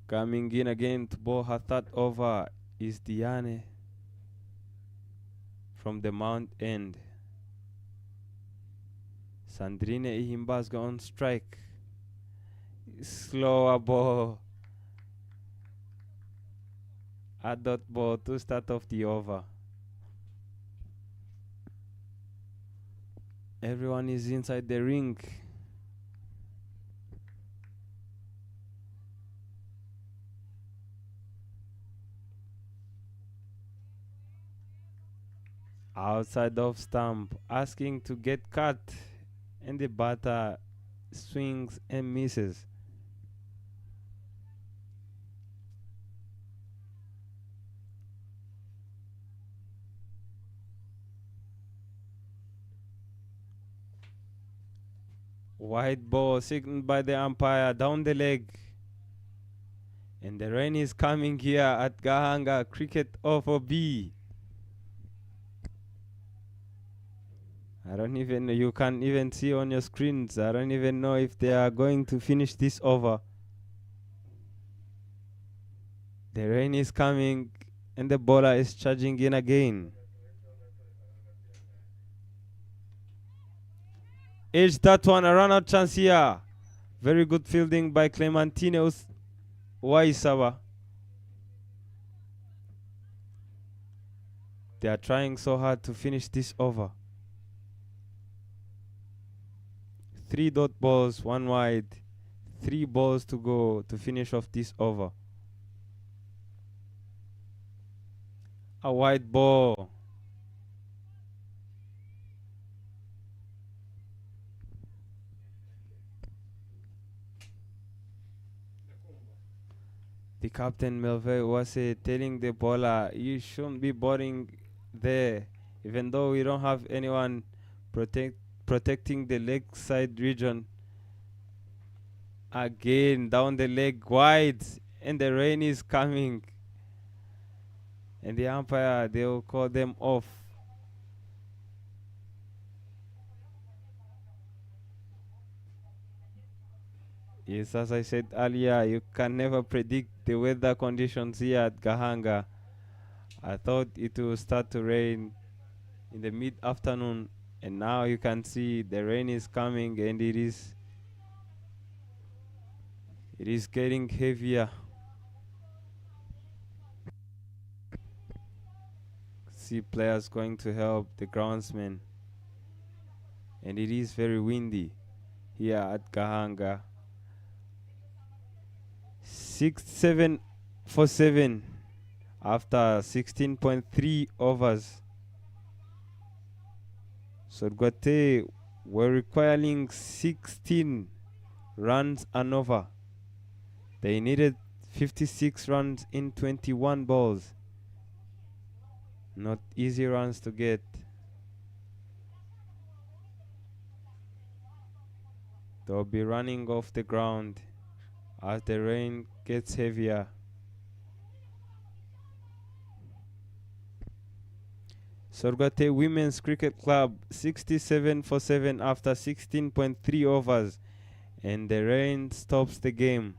Coming in again to bowl her third over is Diane from the Mount End. Sandrine Ihimbasga on strike. Slower ball. A dot ball to start off the over. Everyone is inside the ring. Outside of stump, asking to get cut, and the batter swings and misses. White ball signaled by the umpire down the leg. And the rain is coming here at Gahanga Cricket over B. I don't even know, you can't even see on your screens. I don't even know if they are going to finish this over. The rain is coming and the bowler is charging in again. Edge that one, a run out chance here. Very good fielding by Clementine Waisawa. They are trying so hard to finish this over. 3 dot balls, 1 wide, 3 balls to go to finish off this over. A wide ball. The captain Melve was telling the bowler, you shouldn't be bowling there, even though we don't have anyone protecting the leg side region. Again, down the leg wide, and the rain is coming. And the umpire, they will call them off. Yes, as I said earlier, you can never predict the weather conditions here at Gahanga. I thought it will start to rain in the mid-afternoon, and now you can see the rain is coming, and it is getting heavier. See players going to help the groundsman, and it is very windy here at Gahanga. 6-7 for 7 after 16.3 overs. Sorgote were requiring 16 runs and over. They needed 56 runs in 21 balls. Not easy runs to get. They'll be running off the ground as the rain gets heavier. Sorgate Women's Cricket Club 67 for 7 after 16.3 overs, and the rain stops the game.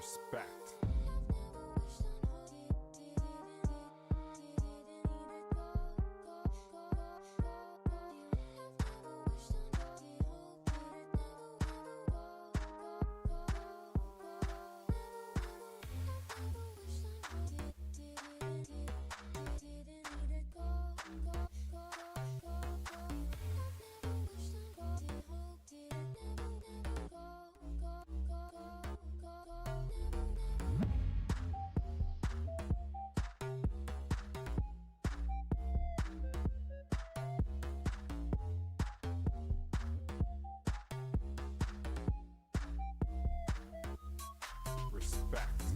Respect. Respect.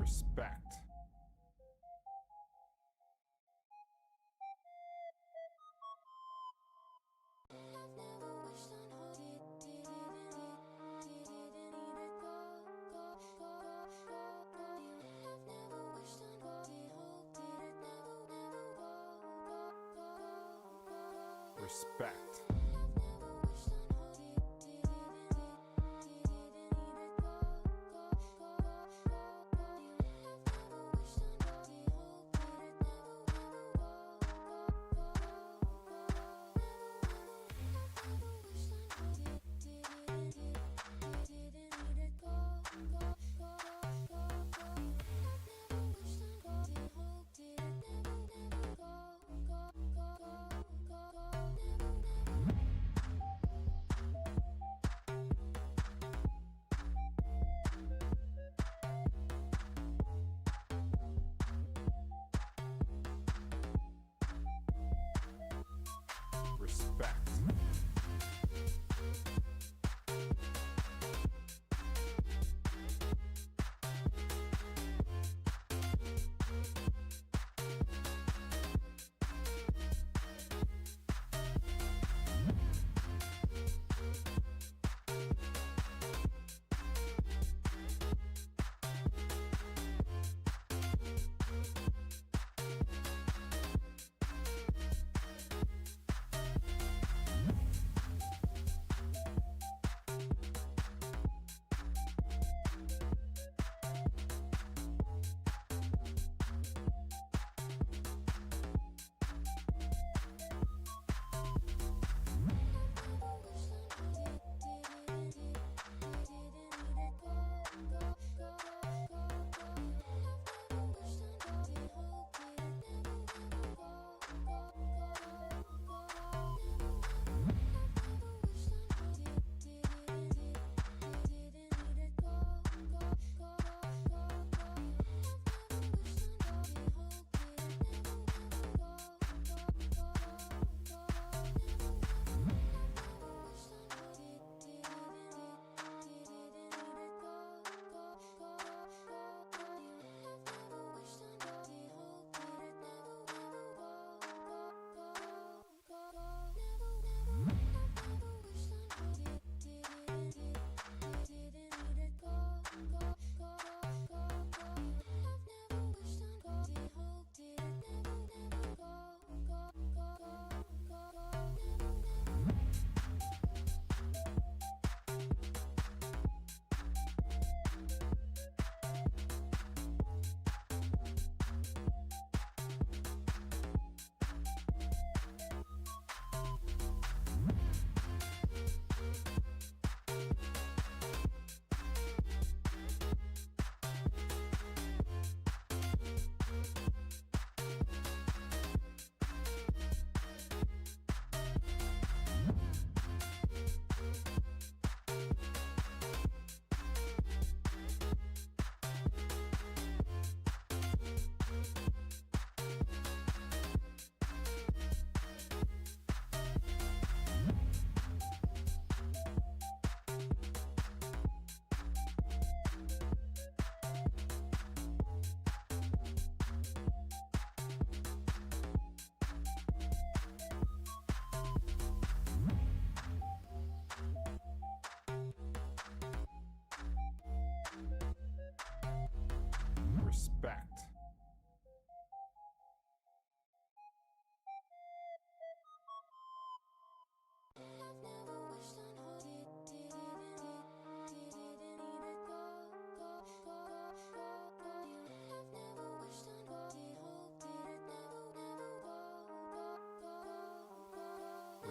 Respect. Respect.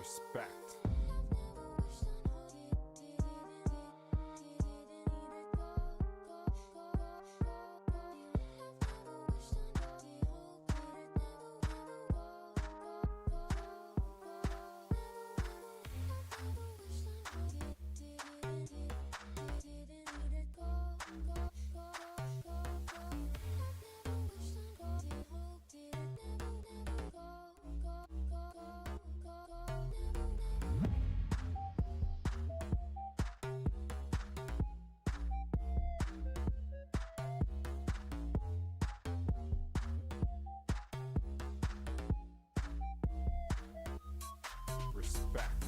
Respect. Respect.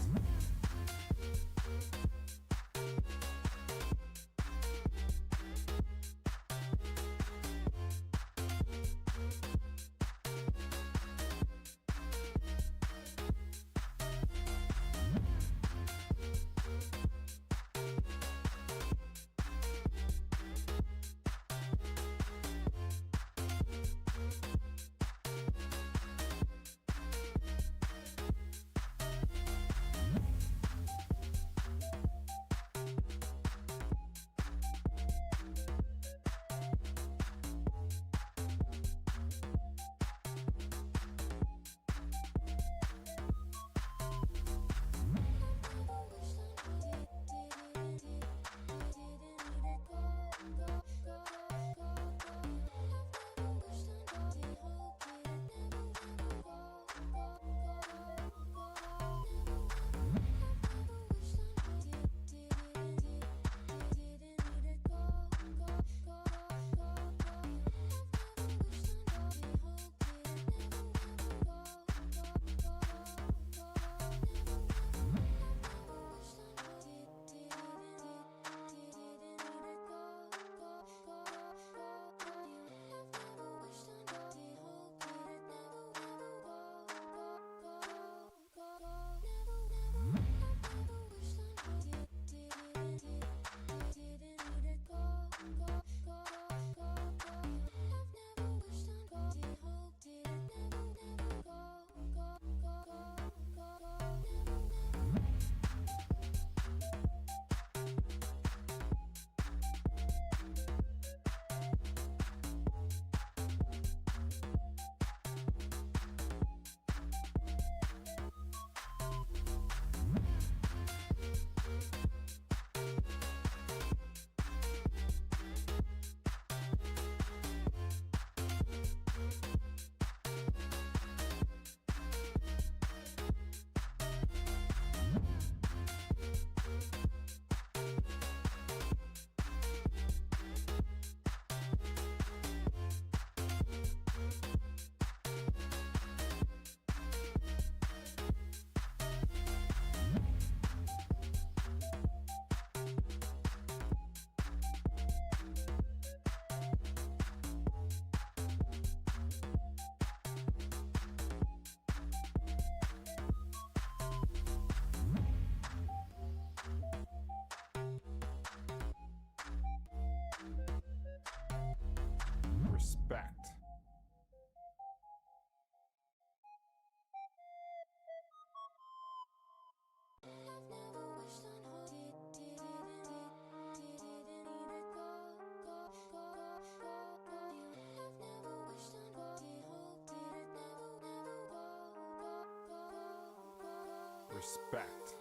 Respect. Respect.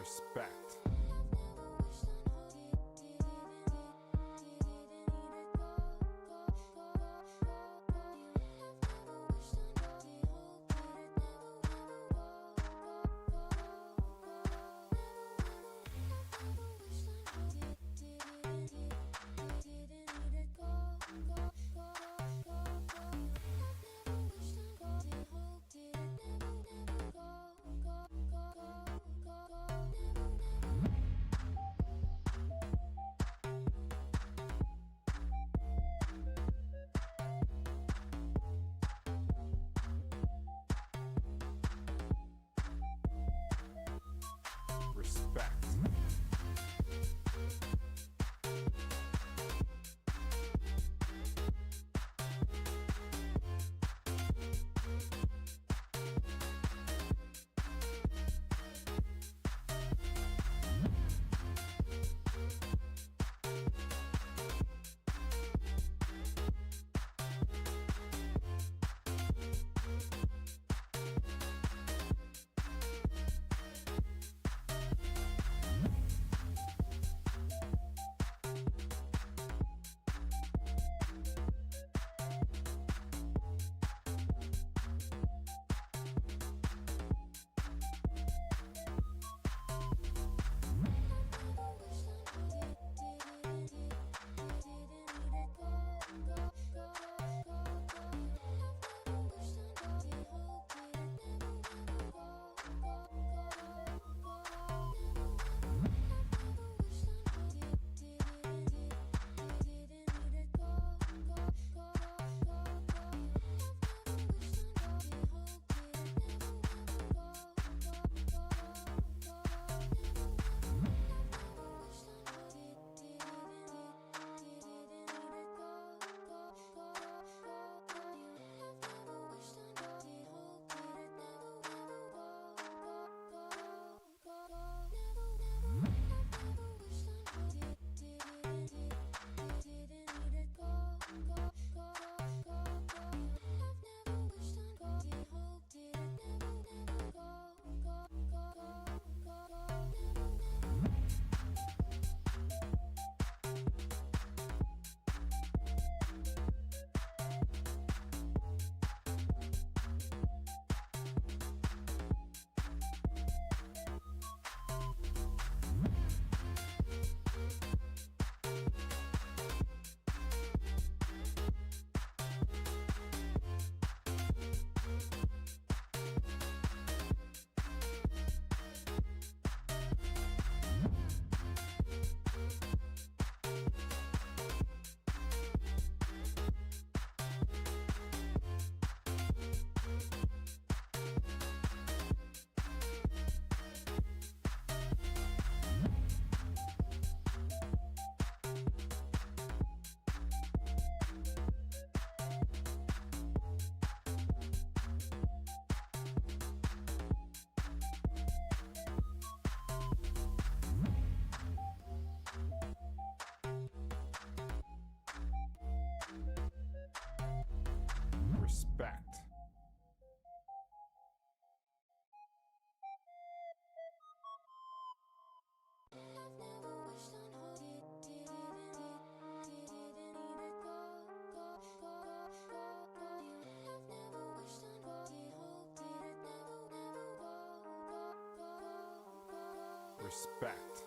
Respect. Respect. Respect. Respect.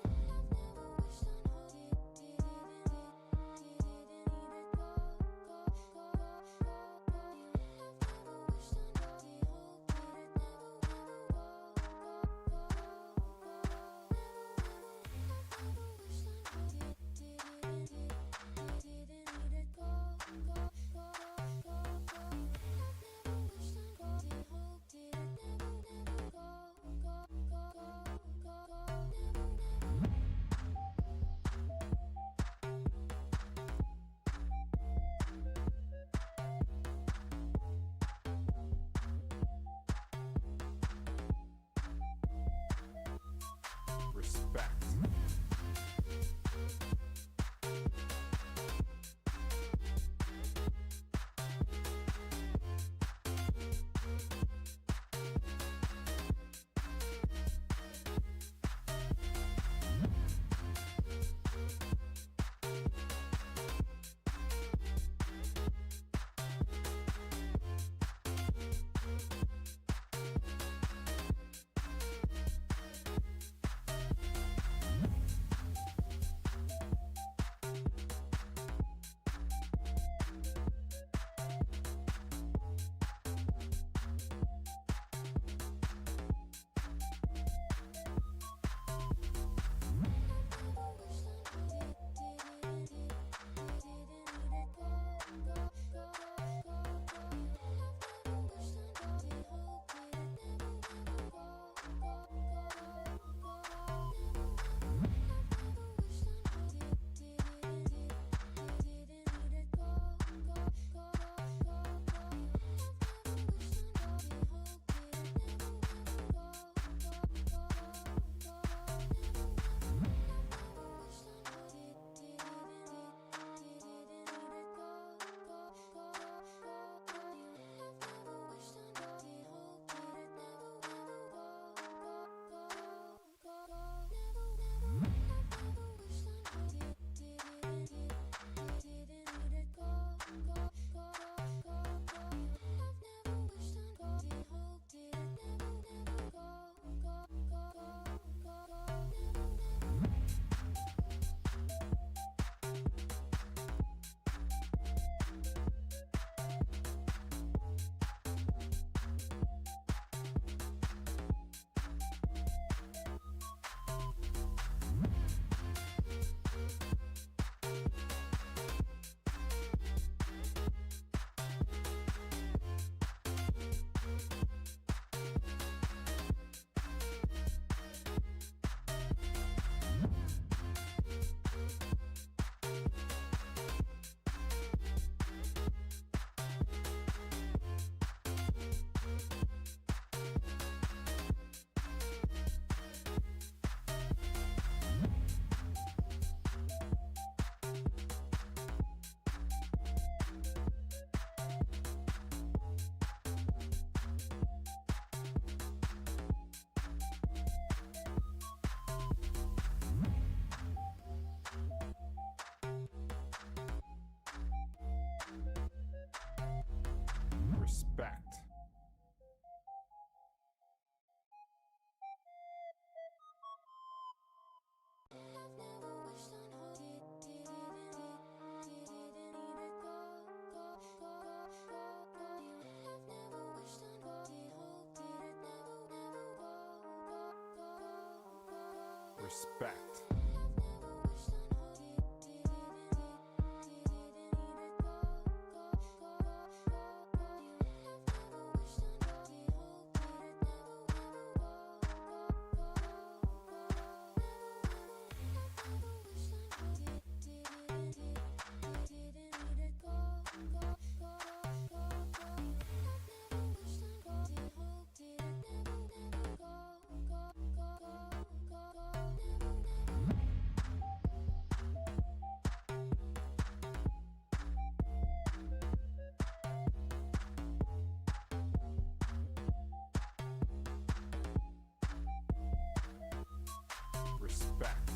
Respect. Respect.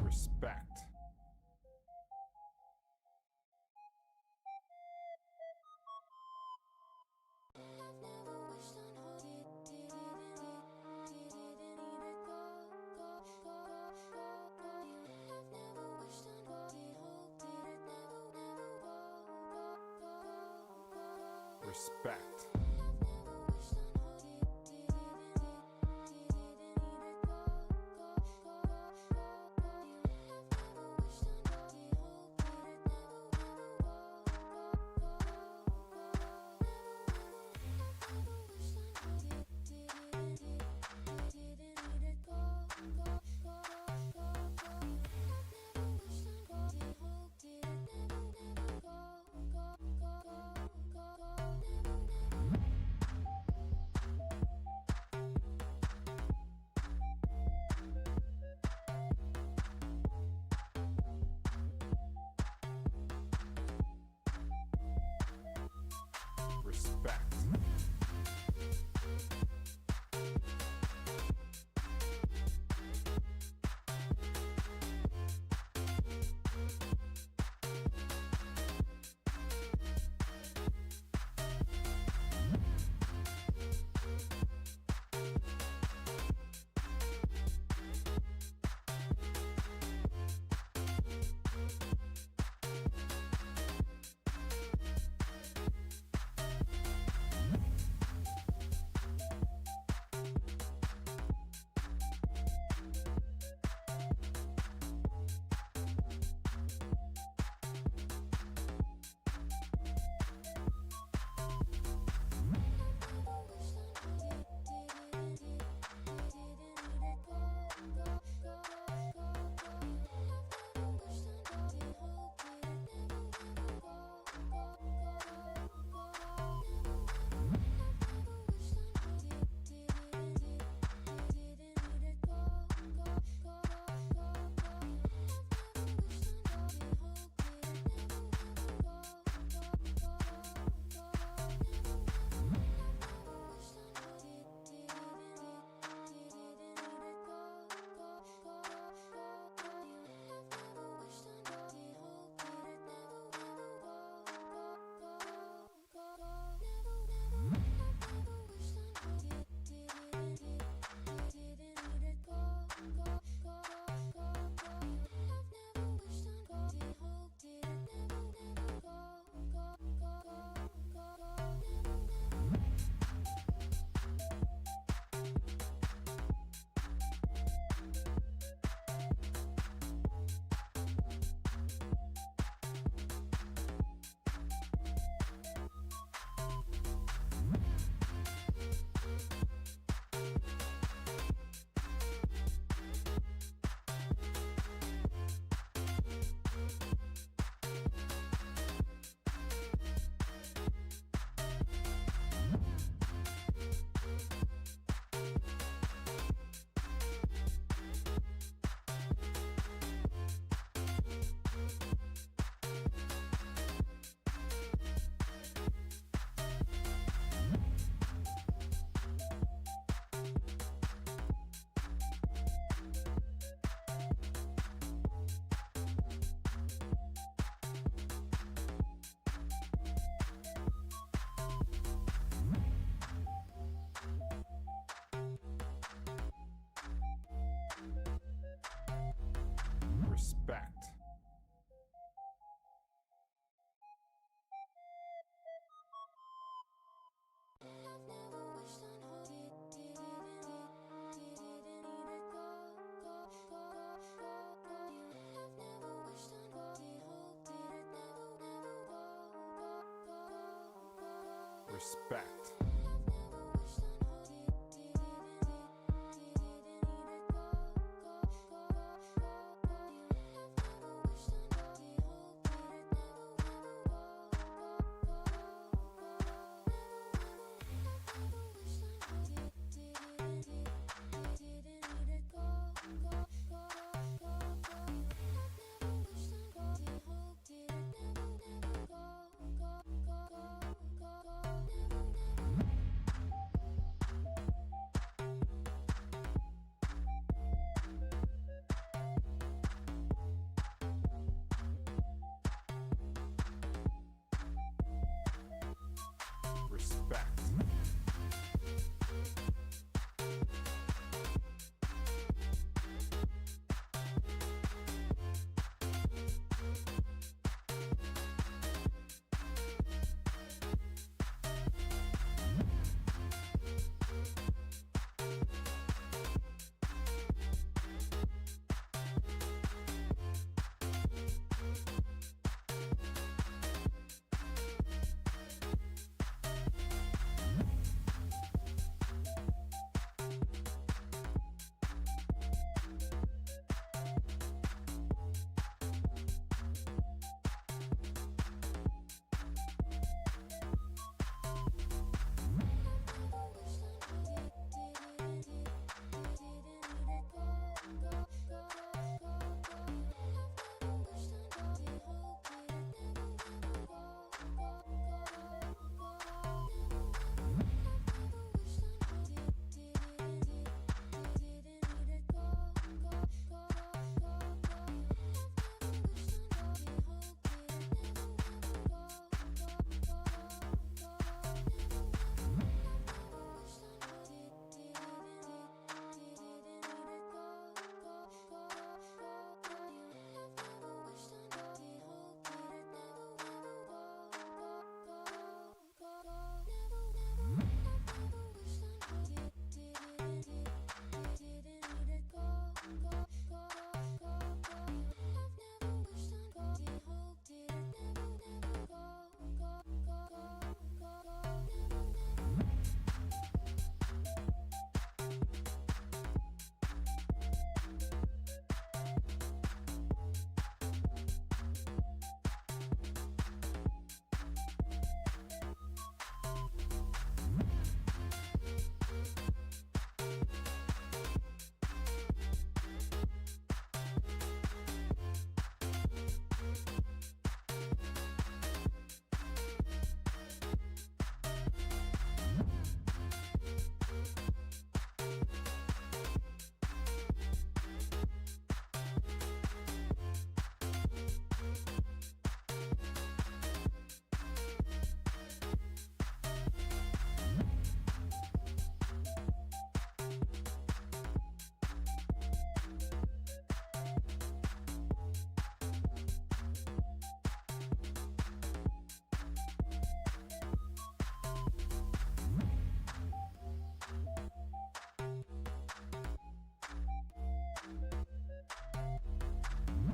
Respect. Respect. Respect. Respect.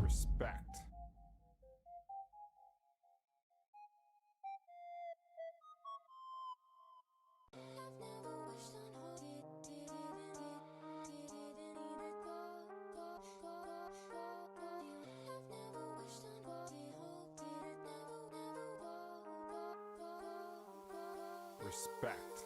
Respect. Respect.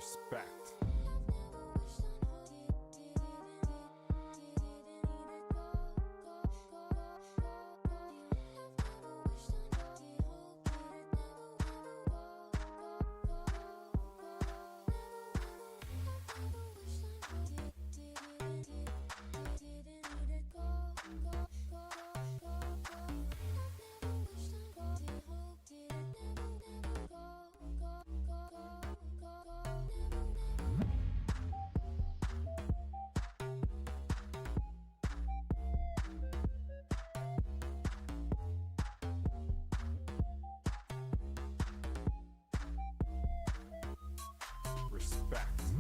Respect. Respect.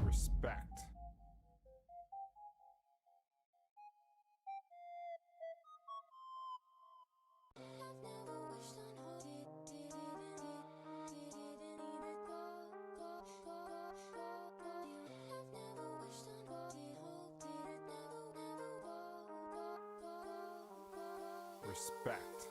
Respect. Respect.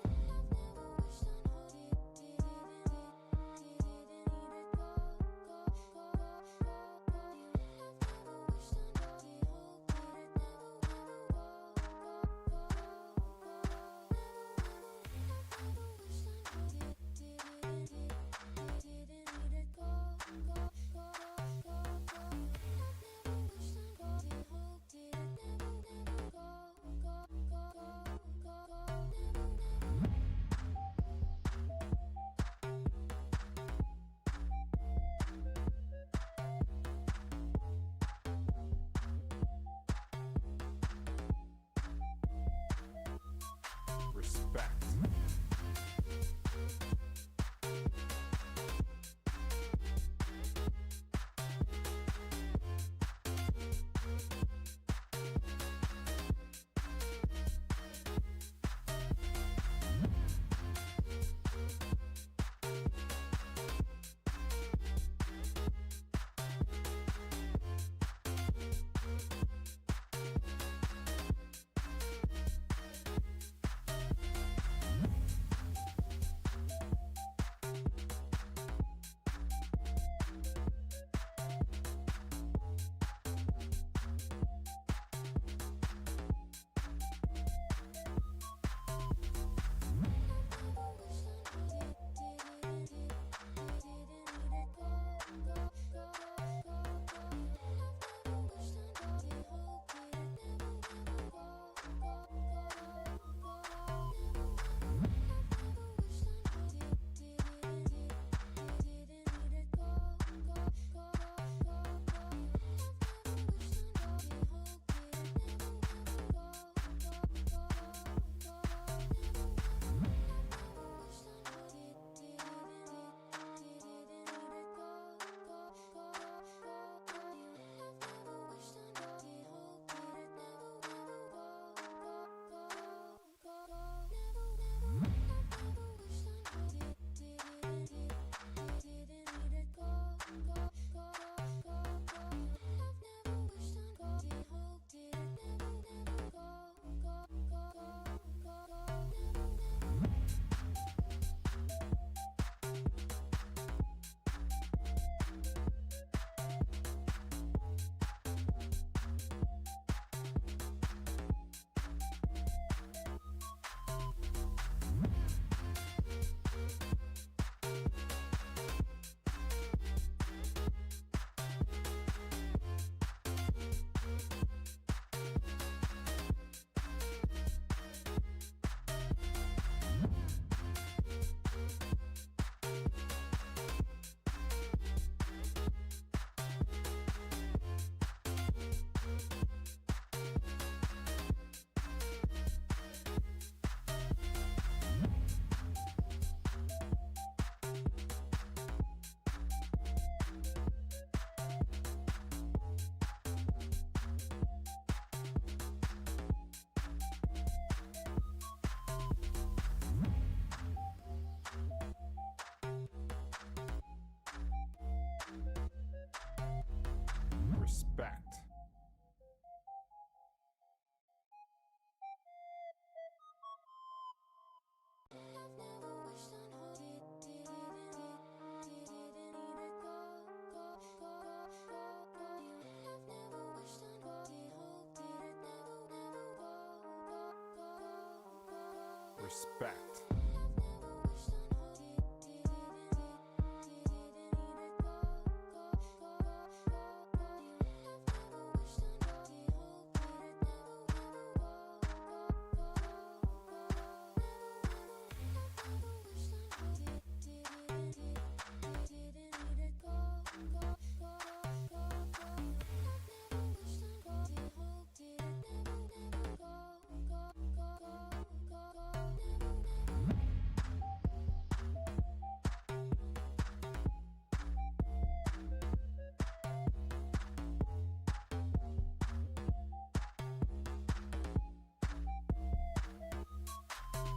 Respect.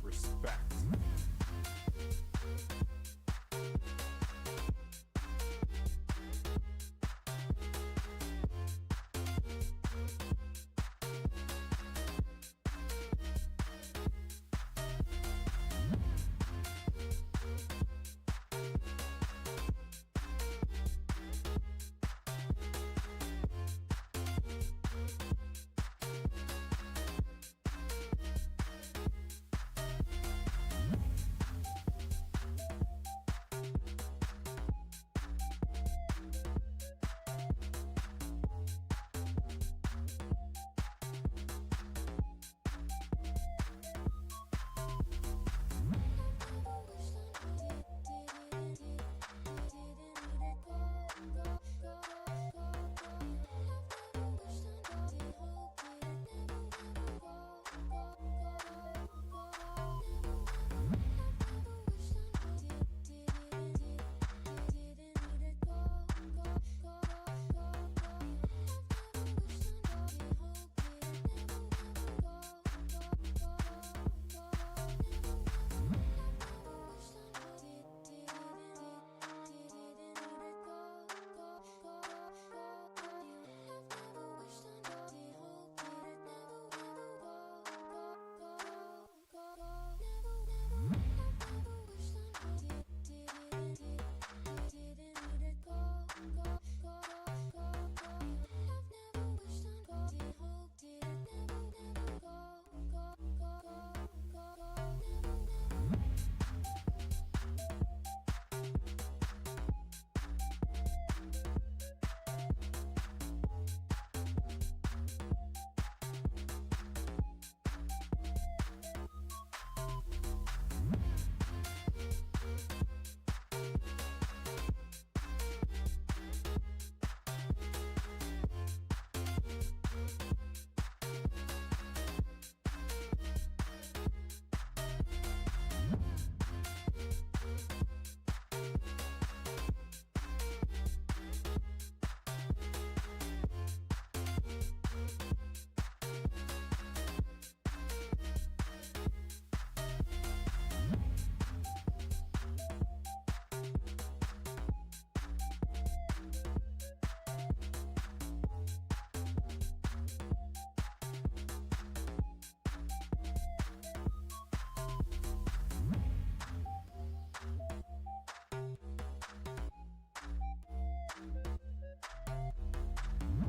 Respect.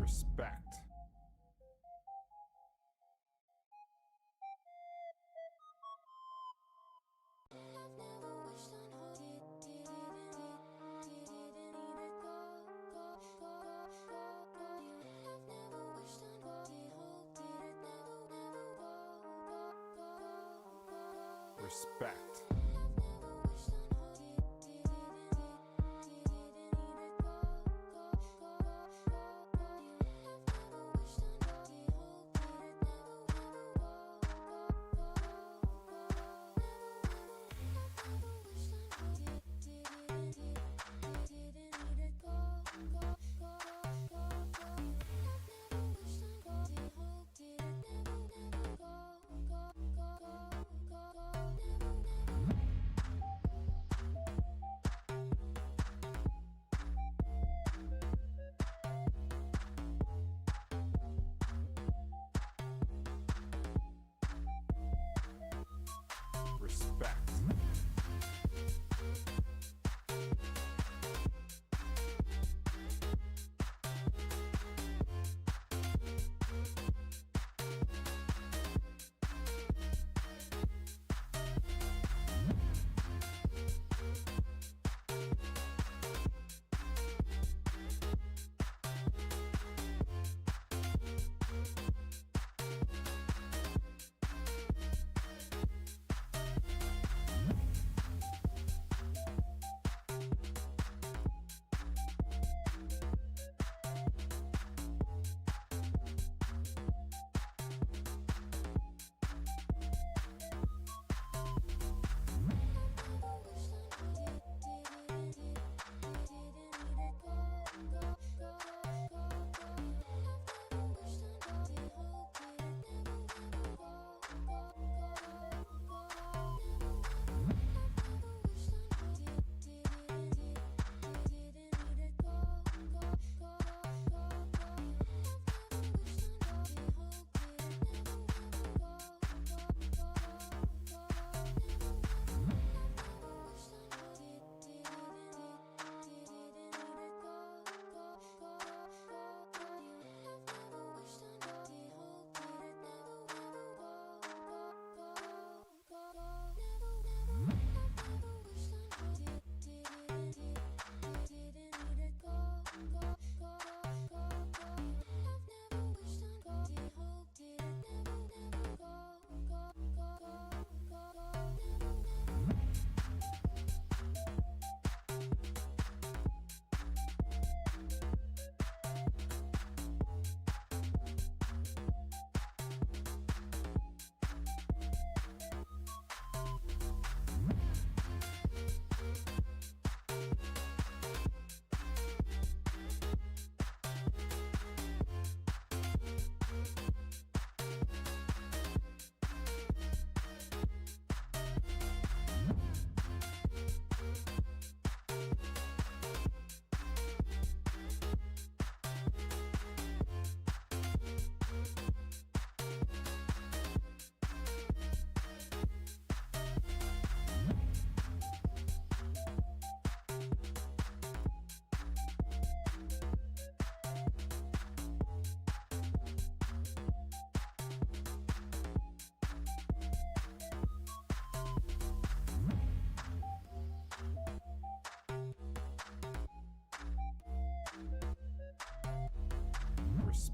Respect. Respect.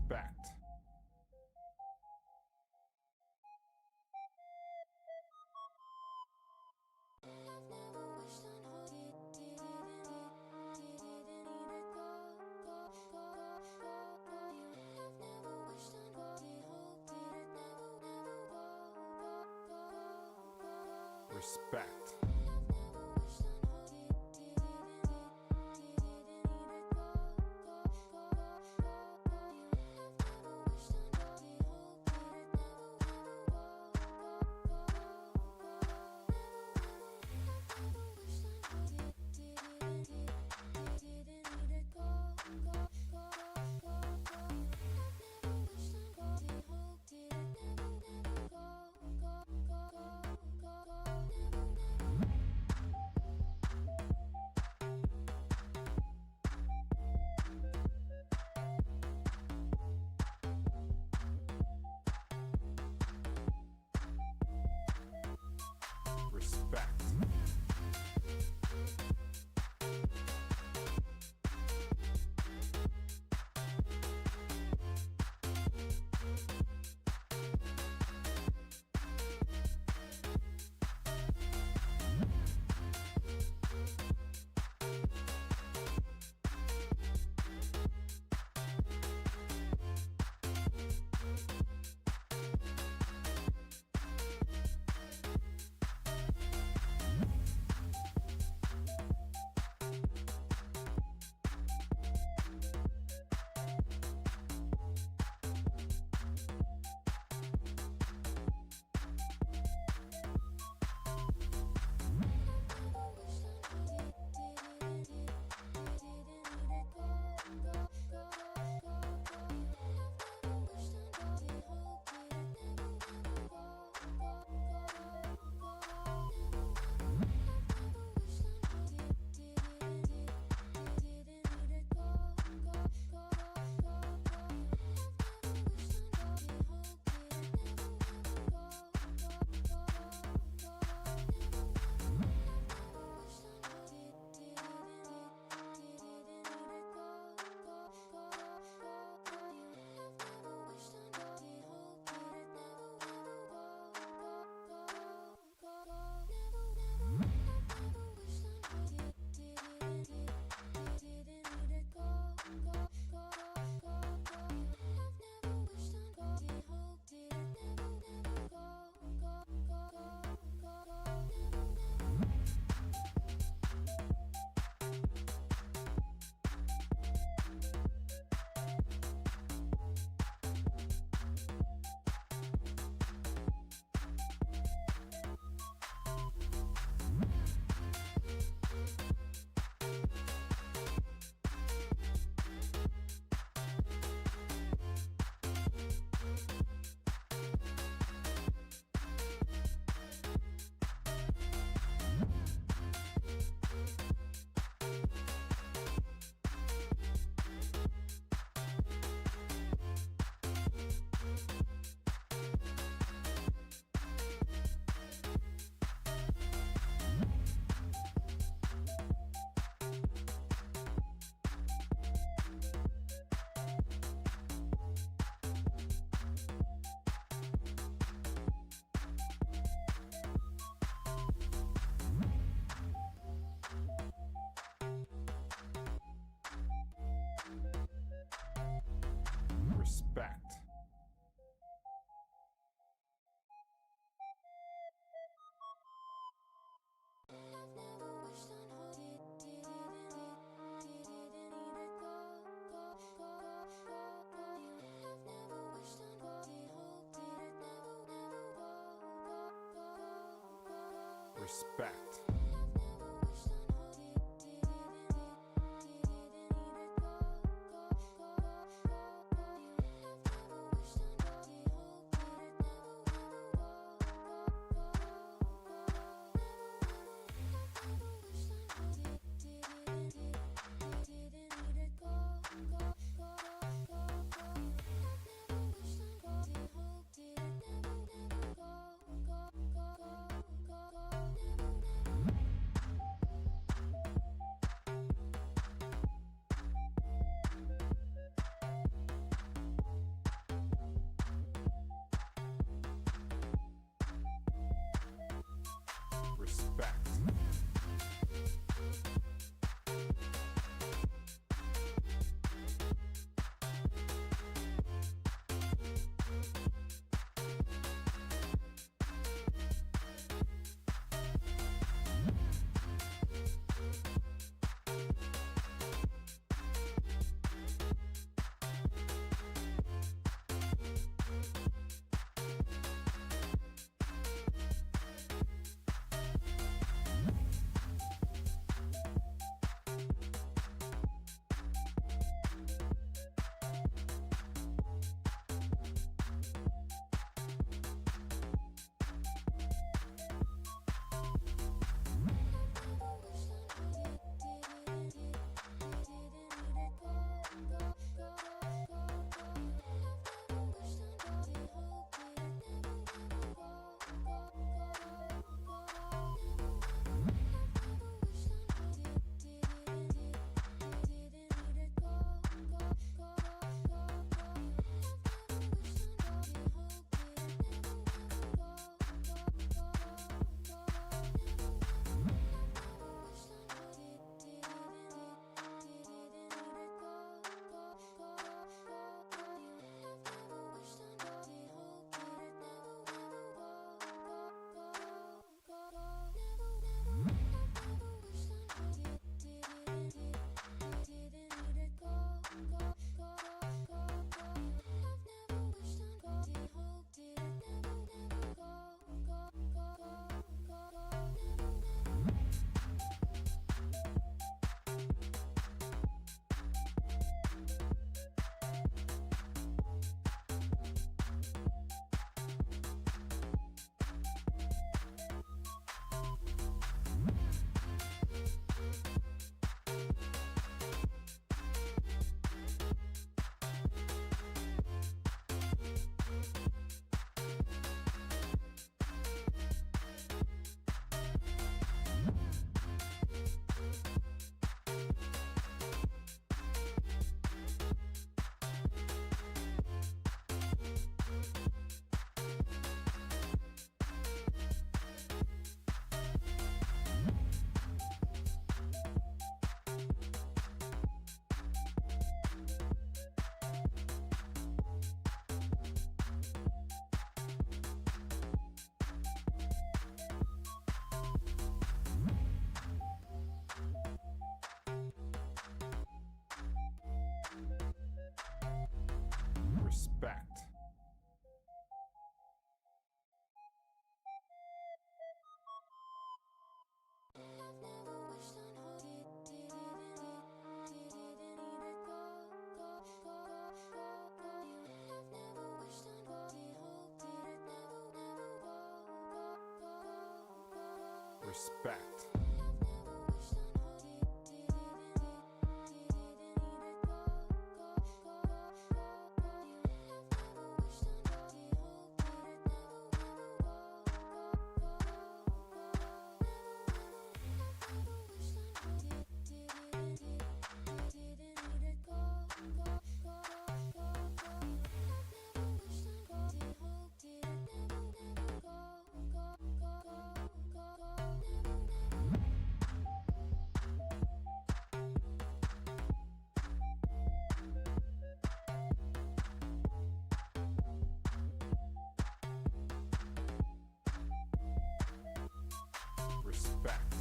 Respect. Respect. Respect. Respect. Respect. Respect. Respect.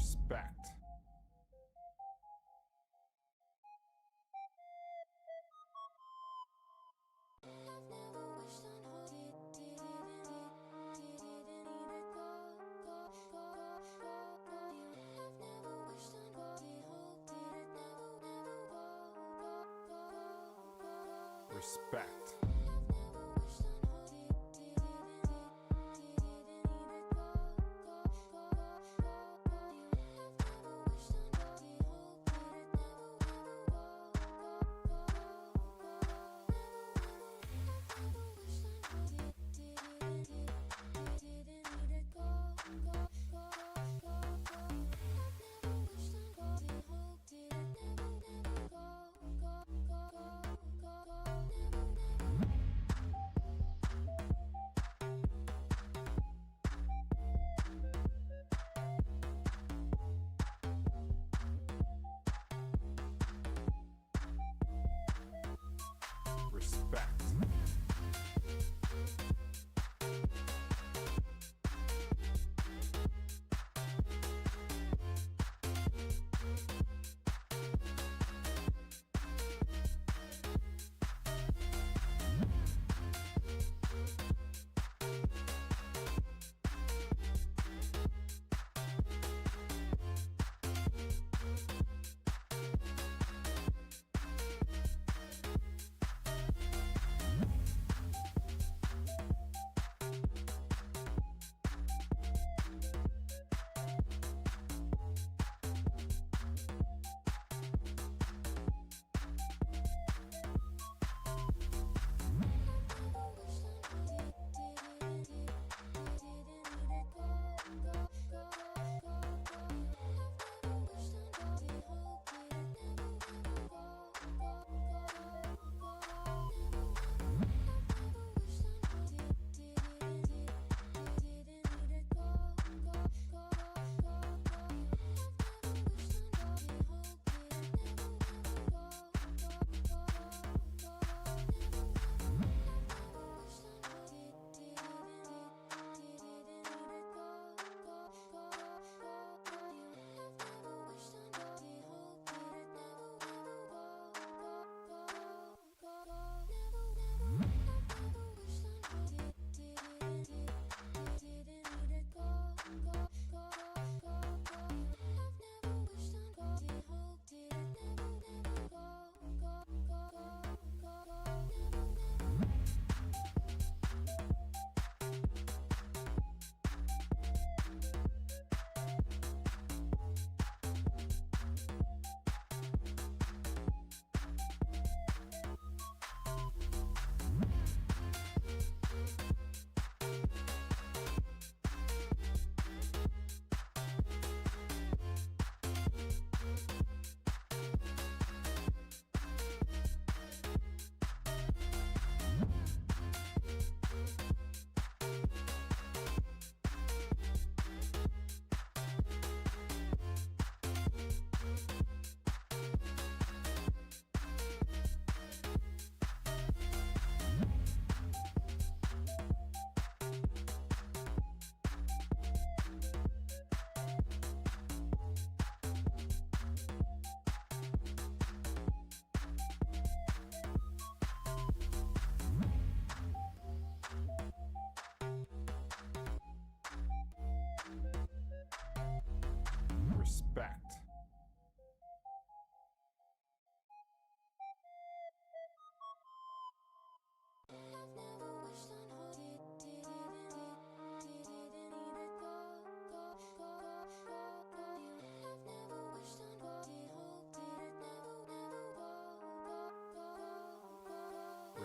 Respect. Respect.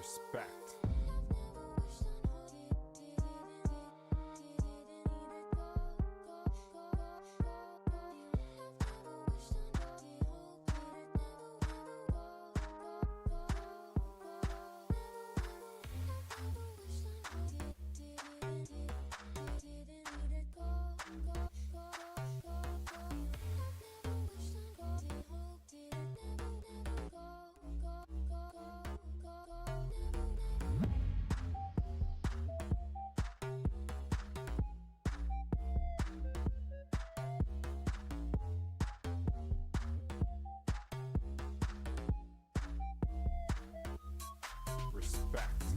Respect. Respect.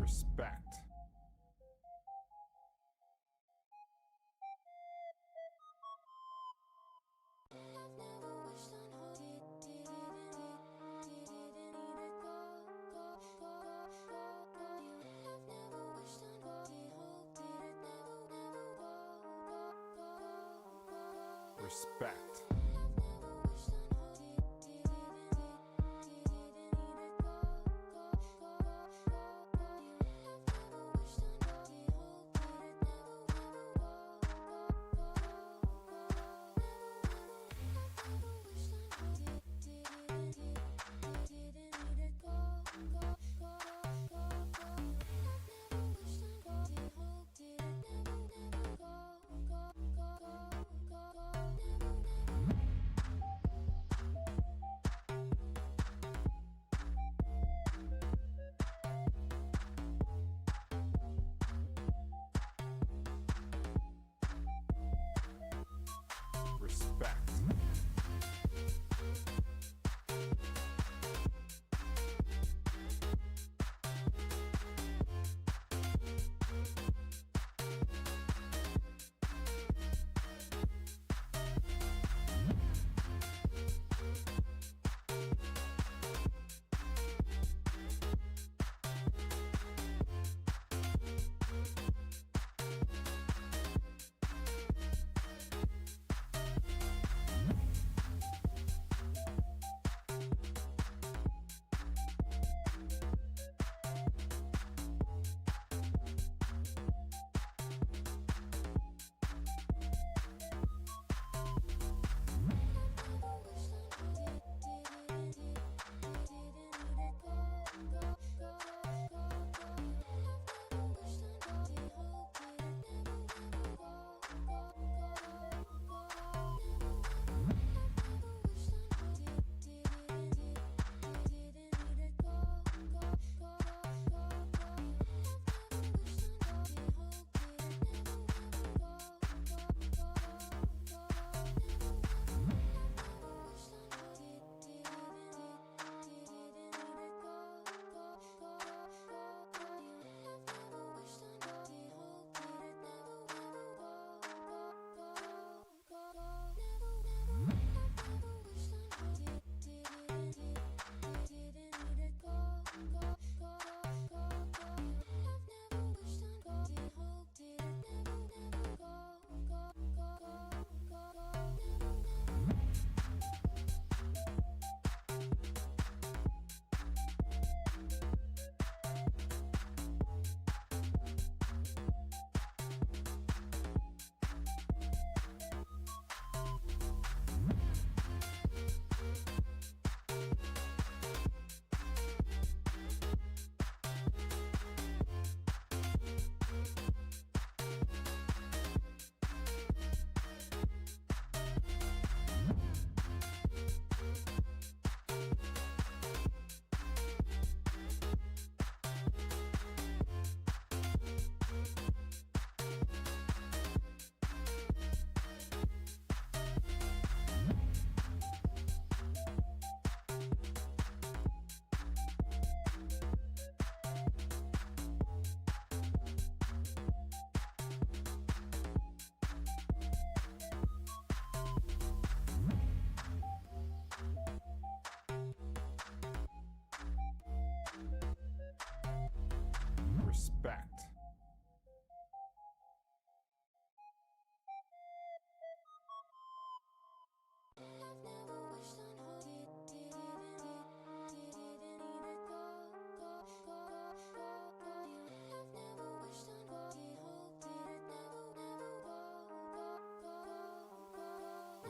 Respect. Respect.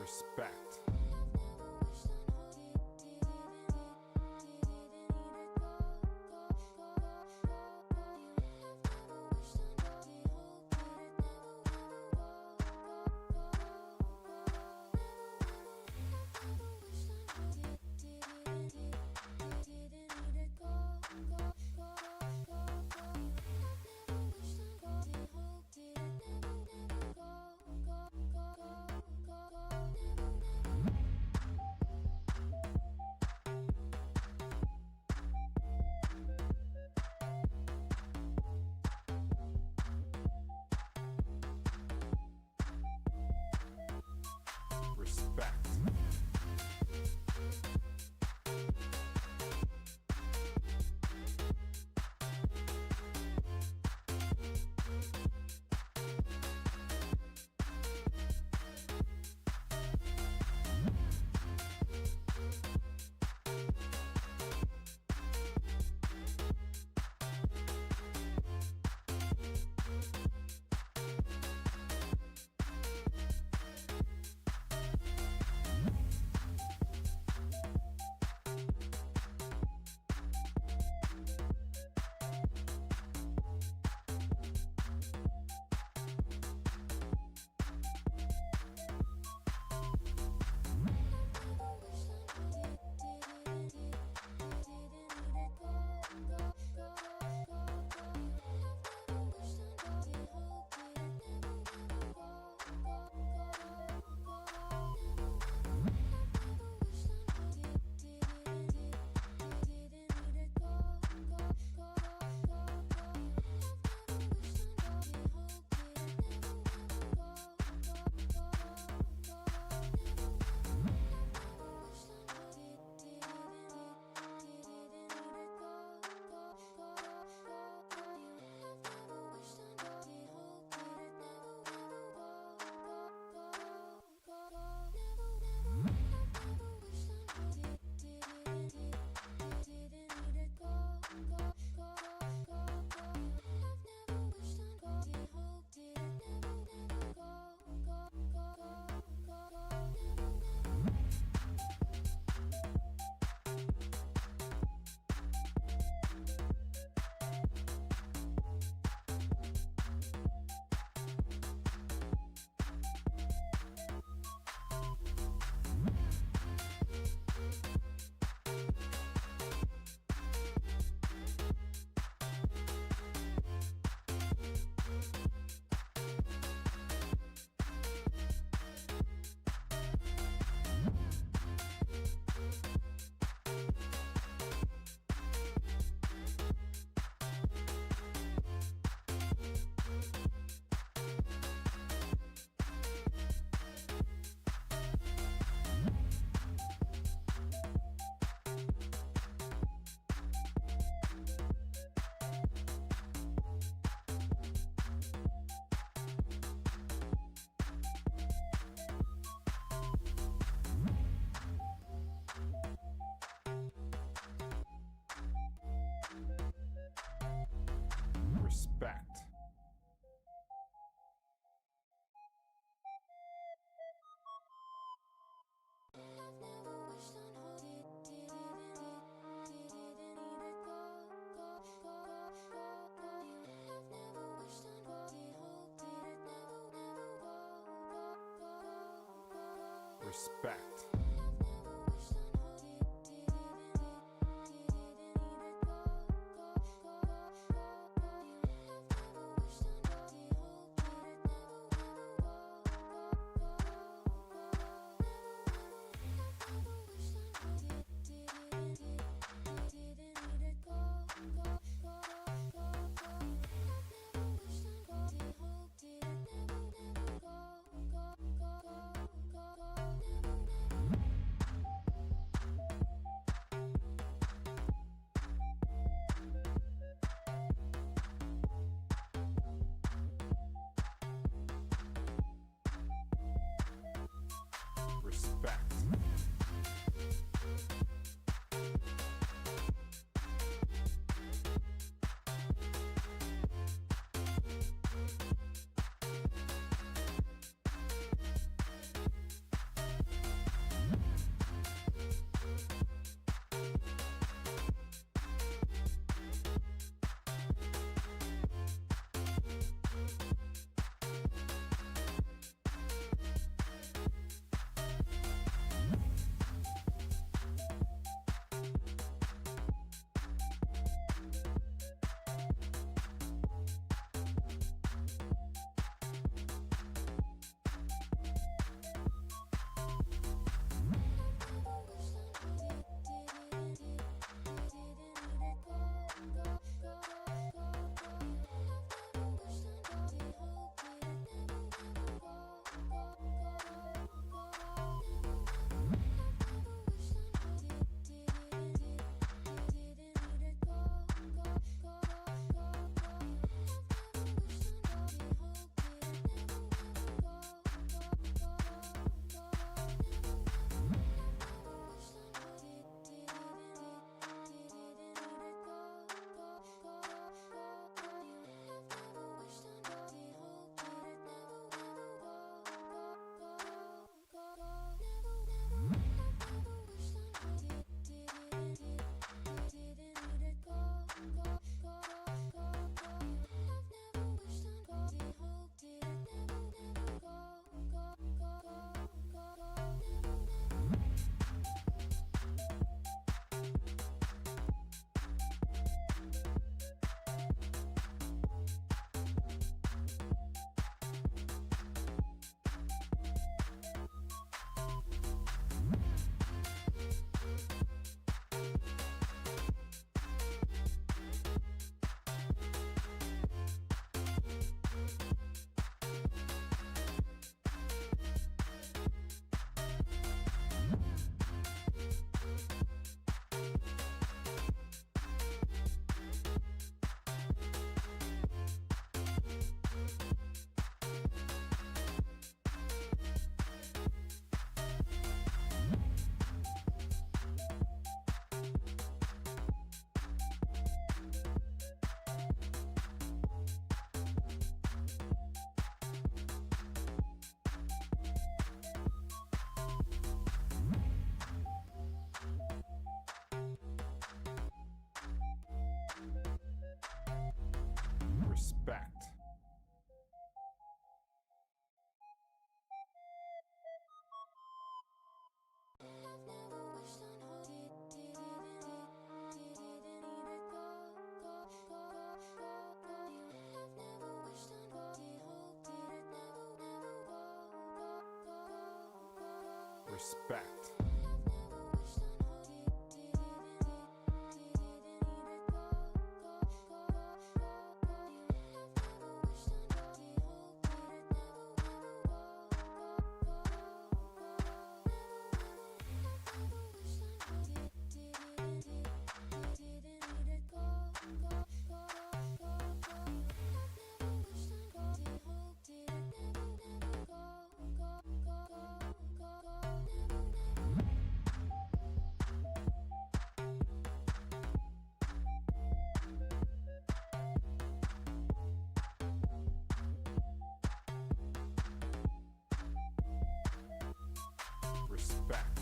Respect. Respect. Respect. Respect. Respect. Respect.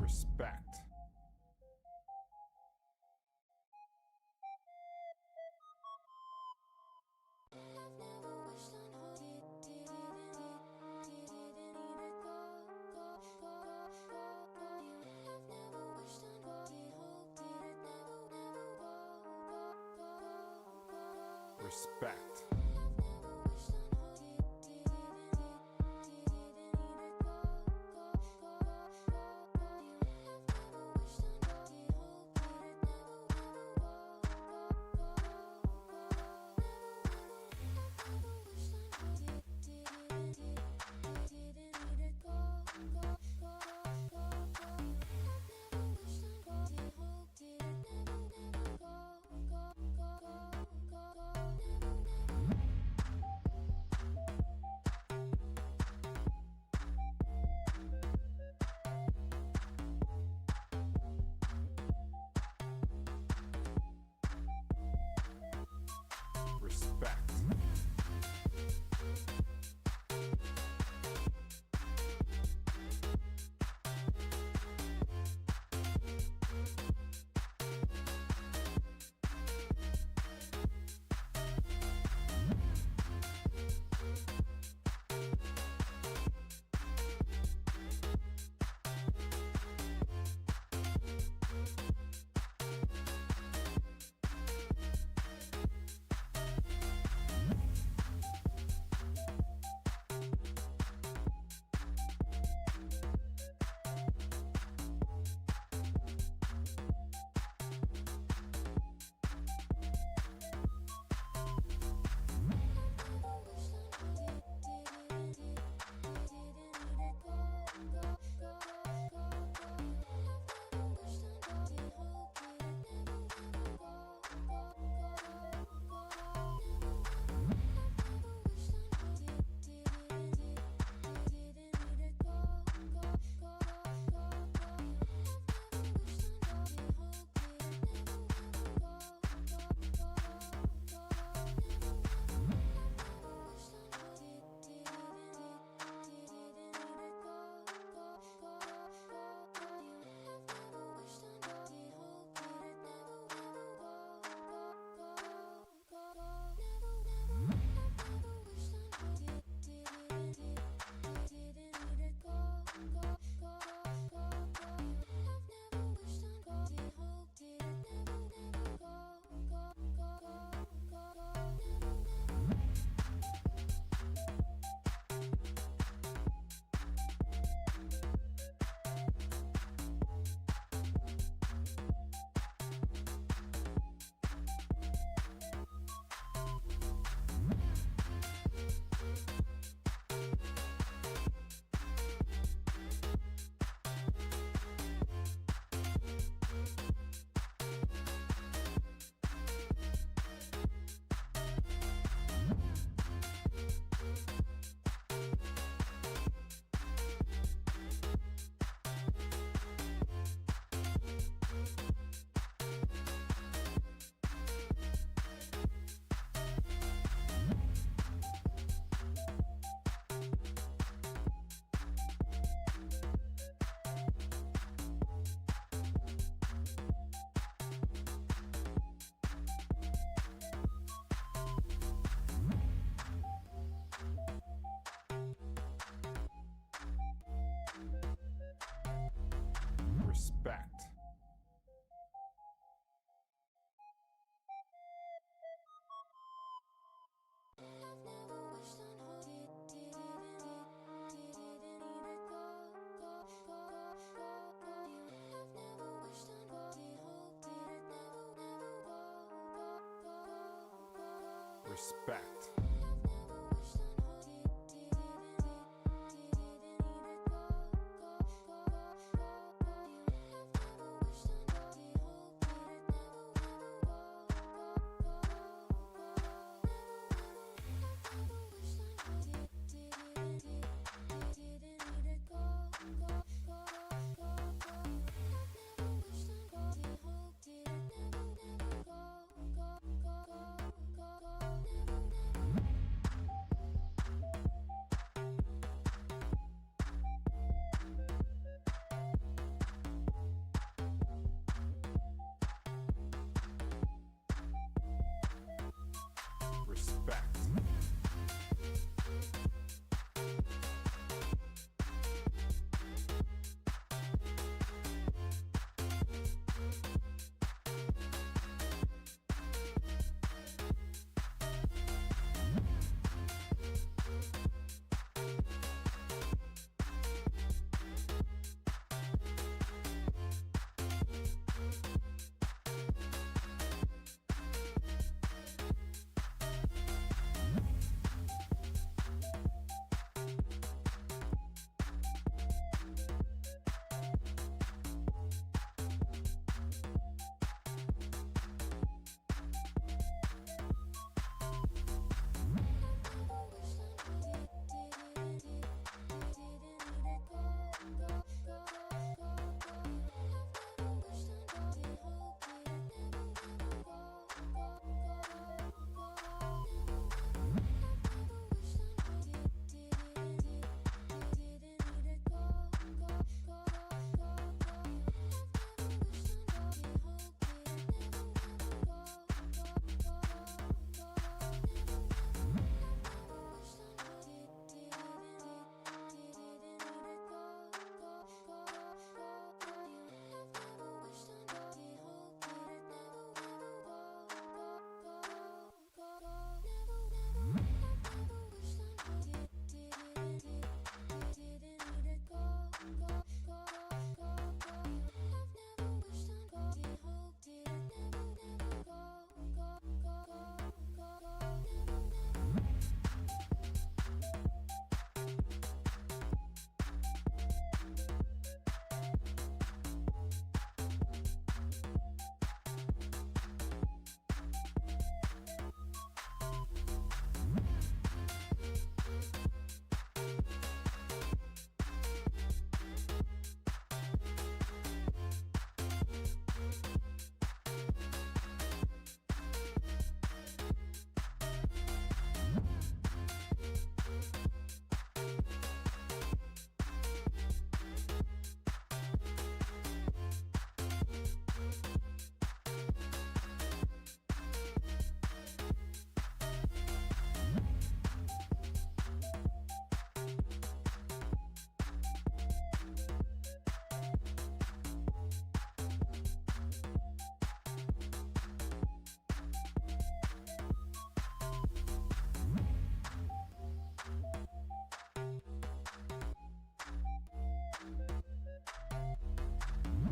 Respect. Respect. Respect. Respect.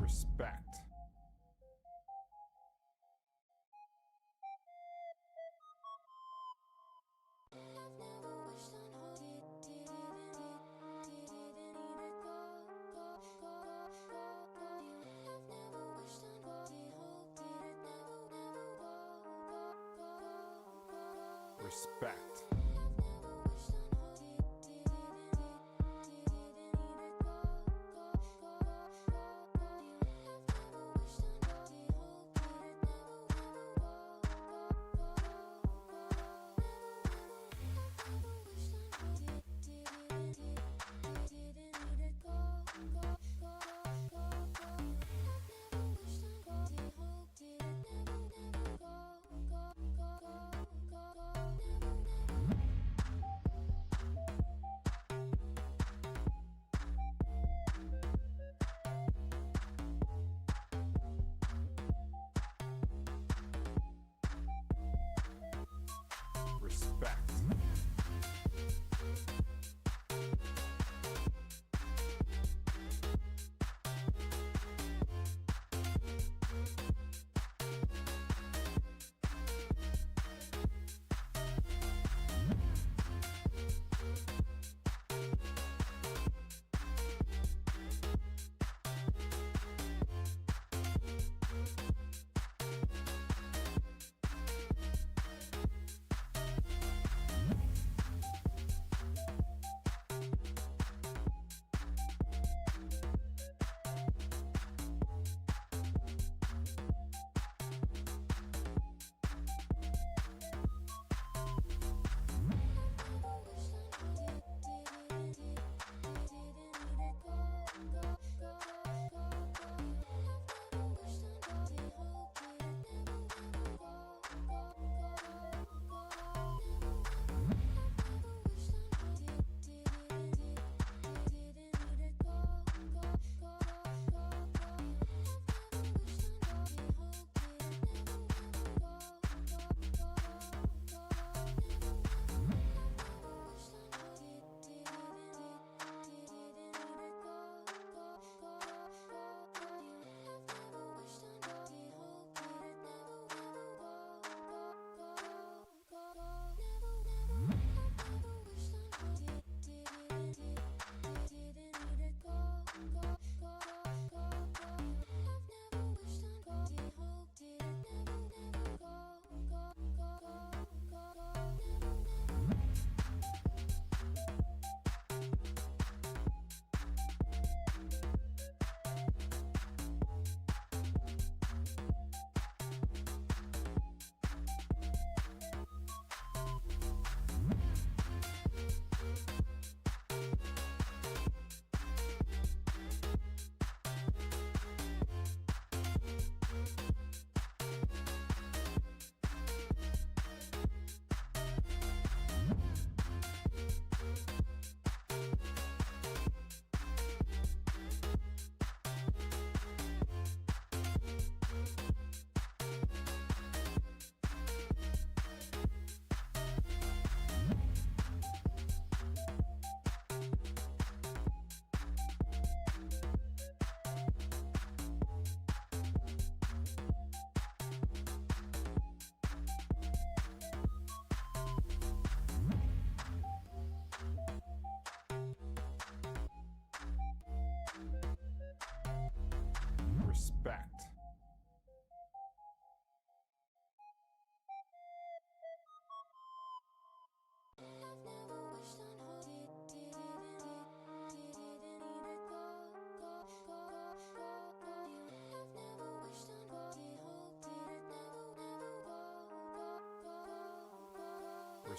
Respect. Respect.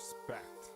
Respect.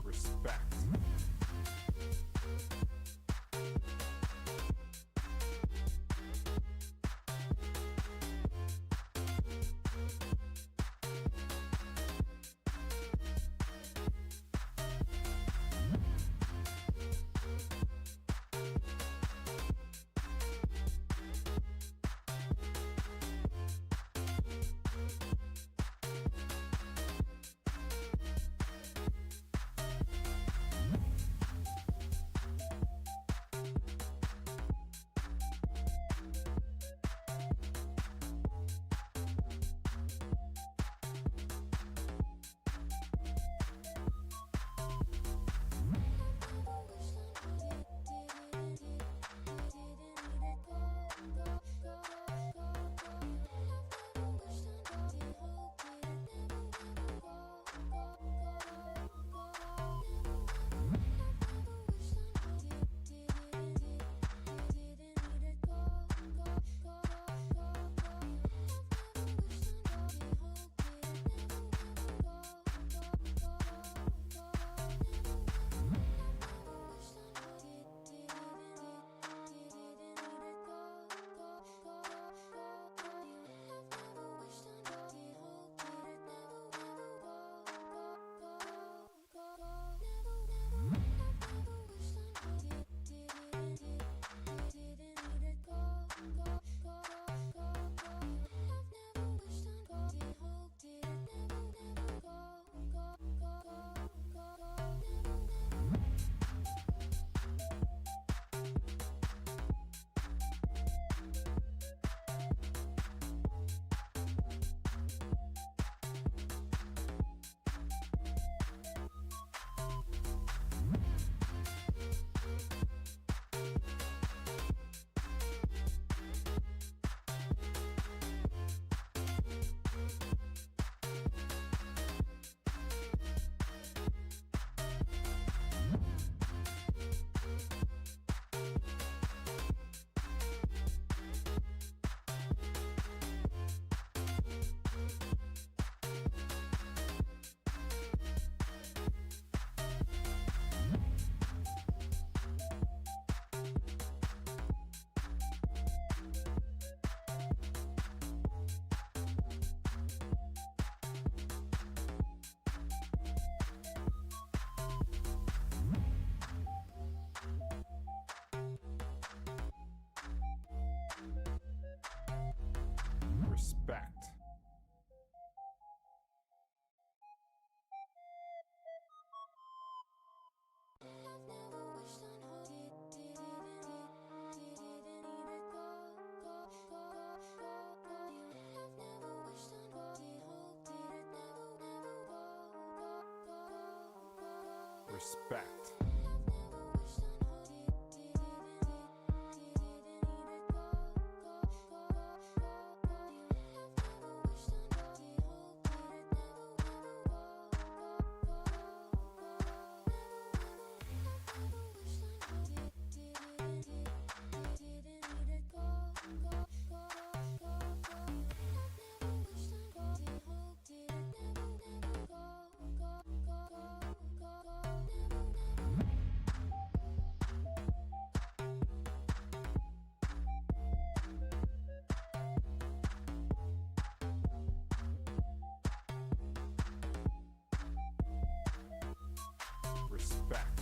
Respect. Respect. Respect. Respect.